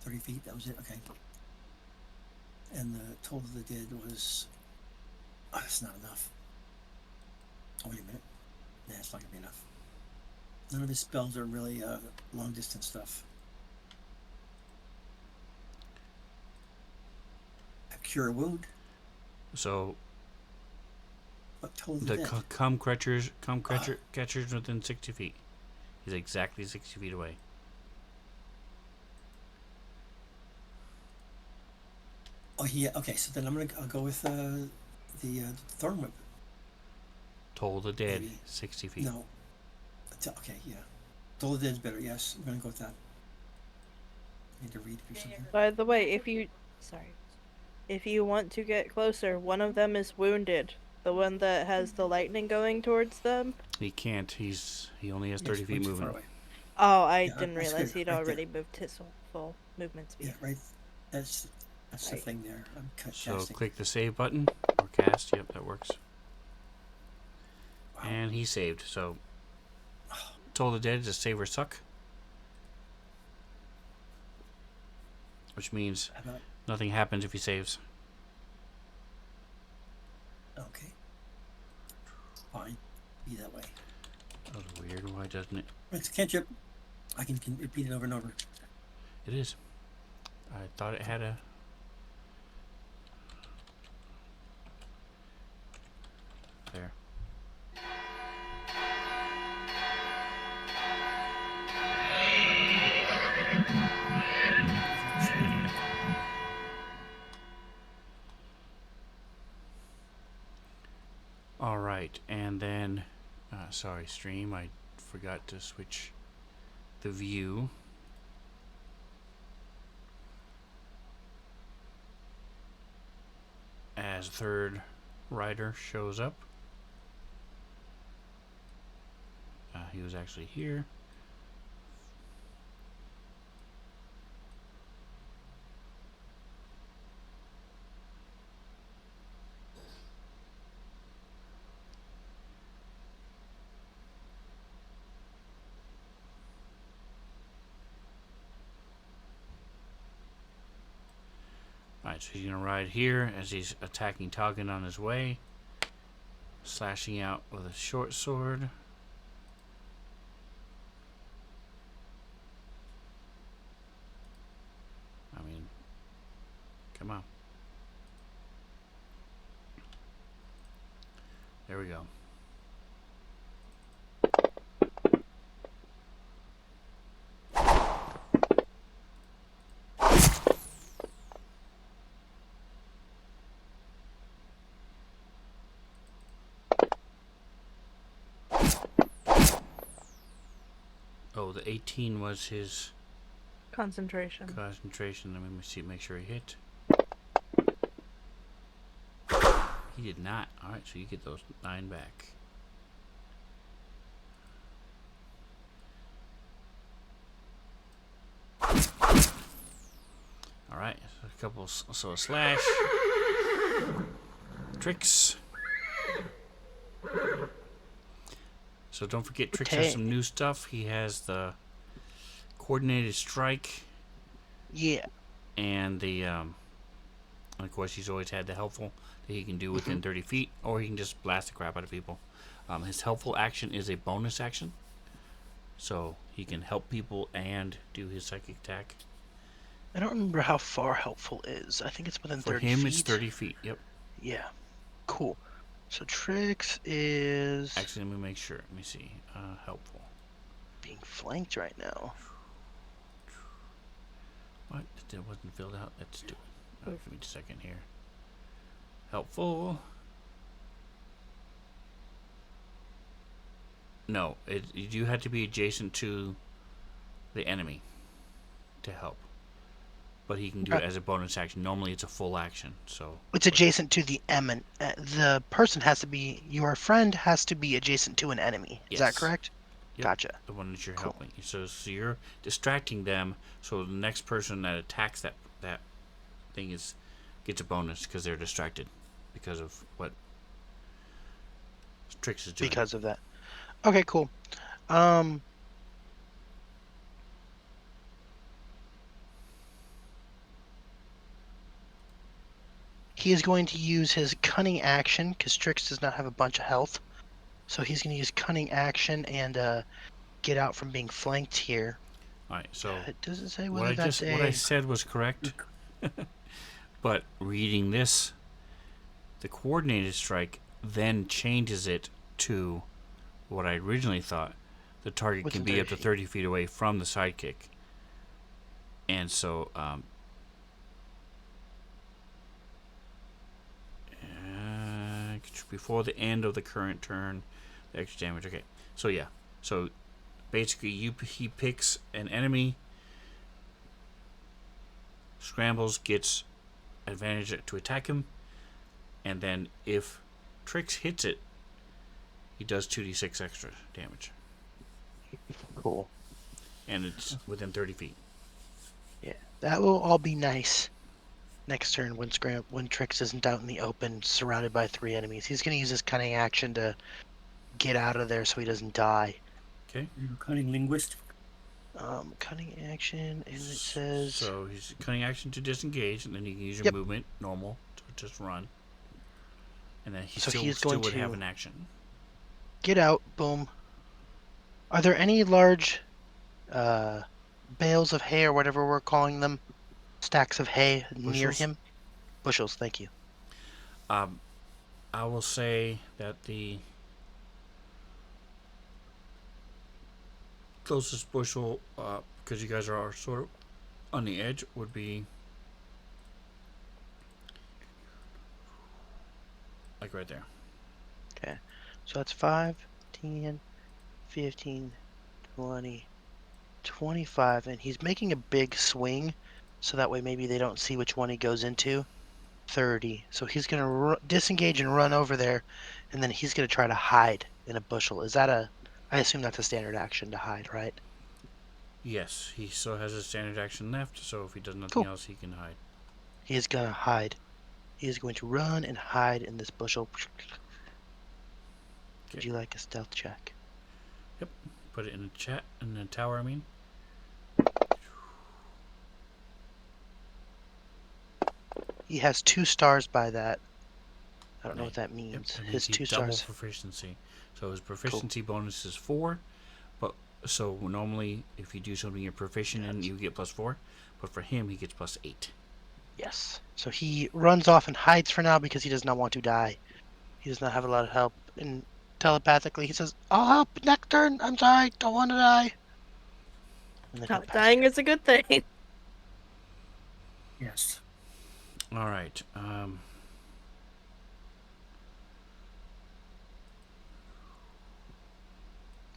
30 feet, that was it, okay. And the Toll of the Dead was... Oh, that's not enough. Oh, wait a minute. Nah, it's not going to be enough. None of his spells are really long-distance stuff. A Cure Wound? So What Toll of the the Dead? catchers within 60 feet. He's exactly 60 feet away. Oh, yeah, okay, so then I'll go with the Thorn Whip. Toll the Dead, Maybe. 60 feet. No. Okay, yeah. Toll of the Dead's better, yes. I'm going to go with that. I need to read or something. By the way, if you want to get closer, one of them is wounded. The one that has the lightning going towards them. He can't. He only has 30 feet Too far movement. away. Oh, I Yeah, didn't that's realize good, he'd right already moved his full movement speed. Yeah, right. That's the Right. thing there. I'm So casting. click the save button or cast. Yep, that works. Wow. And he saved. So Toll the Dead is a save or suck, which means How about, nothing happens if he saves. okay. fine. Be that way. That was weird. Why doesn't it? It's a cantrip. I can repeat it over and over. It is. I thought it had a. There. All right, and then, sorry, stream. I forgot to switch the view. As third rider shows up. He was actually here. Alright, so he's going to ride here as he's attacking Toggin on his way. Slashing out with a short sword. I mean, come on. There we go. Oh, the 18 was his Concentration. concentration. Let me see, make sure he hit. He did not. Alright, so you get those 9 back. Alright, so a couple, so a slash. Tricks. So don't forget, Tricks has some new stuff. He has the coordinated strike. Yeah. And the, of course, he's always had the helpful that he can do within 30 feet, or he can just blast the crap out of people. His helpful action is a bonus action, so he can help people and do his psychic attack. I don't remember how far helpful is. I think it's within For 30 him, feet. it's 30 feet. Yep. Yeah. Cool. So Trix is Actually, let me make sure. Let me see. Helpful. being flanked right now. What? It wasn't filled out. Let's do it. Give me a second here. Helpful. No, you had to be adjacent to the enemy to help. But he can do it as a bonus action. Normally, it's a full action. So It's adjacent to the emin. The person has to be, your friend has to be adjacent to an enemy. Is that Yes. correct? Yep, Gotcha. the one that you're Cool. helping. So you're distracting them. So the next person that attacks that thing gets a bonus because they're distracted because of what Trix is doing. Because of that. Okay, cool. He is going to use his cunning action because Trix does not have a bunch of health. So he's going to use cunning action and get out from being flanked here. All right. So It doesn't say what whether I that's what I said was correct, but reading this, the coordinated strike then changes it to what I originally thought. The target Within can be 30 up to feet. 30 feet away from the sidekick, and so before the end of the current turn, the extra damage. Okay, so yeah, so basically he picks an enemy, scrambles, gets advantage to attack him, and then if Trix hits it, he does 2d6 extra damage, Cool. and it's within 30 feet. Yeah, that will all be nice. Next turn, when Trix isn't out in the open, surrounded by 3 enemies, he's going to use his cunning action to get out of there so he doesn't die. Okay. You're a cunning linguist. Cunning action, and it says So he's cunning action to disengage, and then you can use your Yep. movement normal to just run, and then he So still he's would going have to- an action. get out. Boom. Are there any large bales of hay or whatever we're calling them, stacks of hay near Bushels? him? Bushels, thank you. Um, I will say that the closest bushel, because you guys are sort of on the edge, would be like right there. Okay. So that's 5, 10, 15, 20, 25, and he's making a big swing, so that way maybe they don't see which one he goes into. 30. So he's going to disengage and run over there, and then he's going to try to hide in a bushel. Is that a... I assume that's a standard action to hide, right? Yes, he still has his standard action left, so if he does nothing Cool. else, he can hide. He is going to hide. He is going to run and hide in this bushel. Would Okay. you like a stealth check? Put it in the chat, in the tower, I mean. He has 2 stars by that. I don't know Nay. what that Yep, means. that means His he 2 double stars. proficiency. So his Cool. proficiency bonus is 4, but so normally if you do something you're proficient in, you get +4, but for him, he gets +8. Yes. So he runs off and hides for now because he does not want to die. He does not have a lot of help. And telepathically, he says, "I'll help next turn. I'm sorry. Don't want to die." And then he'll Not pass dying turn. is a good thing. Yes. All right.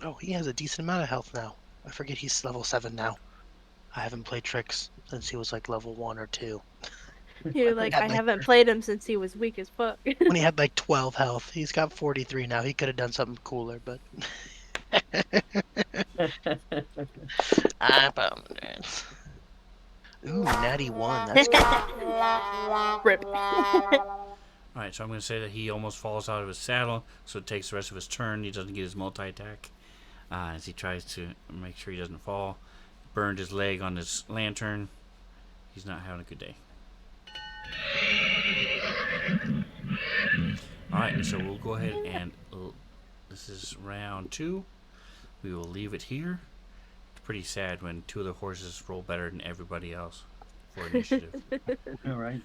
Oh, he has a decent amount of health now. I forget he's level 7 now. I haven't played tricks since he was like level 1 or 2. You're like, Had I like haven't played him since he was weak as fuck. when he had like 12 health. He's got 43 now. He could have done something cooler, but I apologize. Ooh, natty 1. That's good. Rip. All right, so I'm going to say that he almost falls out of his saddle, so it takes the rest of his turn. He doesn't get his multi-attack as he tries to make sure he doesn't fall. Burned his leg on his lantern. He's not having a good day. All right, so we'll go ahead and this is round 2. We will leave it here. It's pretty sad when 2 of the horses roll better than everybody else for initiative. All right.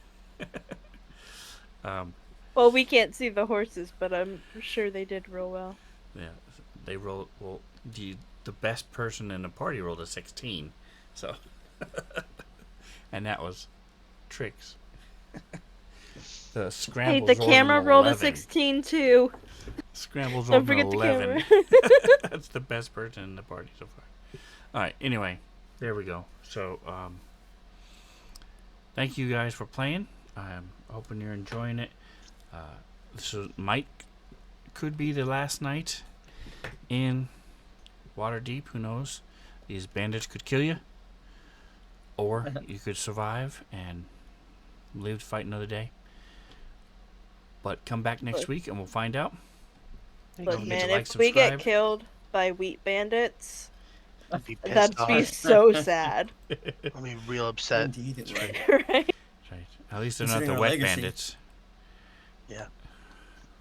Well, we can't see the horses, but I'm sure they did real well. Yeah, they roll well. The best person in the party rolled a 16, so and that was Tricks. The Hey, scrambles the rolled camera an rolled a 11. 16 too. Scrambles Don't rolled an forget the 11. camera. That's the best person in the party so far. All right. Anyway, there we go. So, thank you guys for playing. I'm hoping you're enjoying it. So might could be the last night in Waterdeep. Who knows? These bandits could kill you, or you could survive and live to fight another day. But come back next week and we'll find out. Don't Look, forget man, to like, if we get subscribe. killed by wheat bandits, be pissed that'd off. be so sad. I'll be real upset. Indeed, it would. Right? Right. At least they're not Considering the our wet legacy. bandits. Yeah.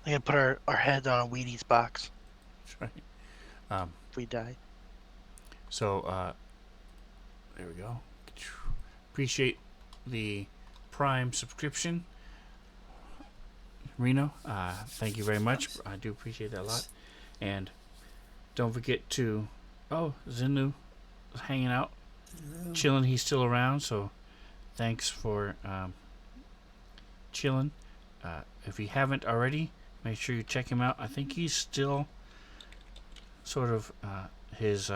I'm gonna put our heads on a Wheaties box That's right. if we die. So, there we go. Appreciate the Prime subscription. Reno, thank you very much. I do appreciate that a lot. And don't forget to... Oh, Zinlu is hanging out. Chilling. He's still around, so thanks for chilling. If you haven't already, make sure you check him out. I think he's still sort of... his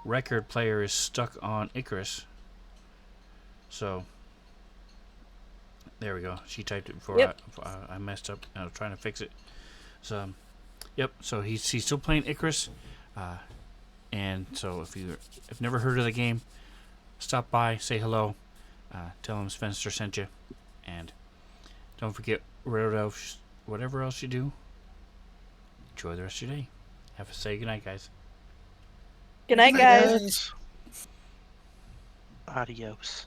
record player is stuck on Icarus. So... There we go. She typed it before Yep. I messed up. I was trying to fix it. So, yep. So he's still playing Icarus, and so if you've never heard of the game, stop by, say hello, tell him Spencer sent you, and don't forget whatever else you do. Enjoy the rest of your day. Say goodnight, guys. Good night, guys. Adios.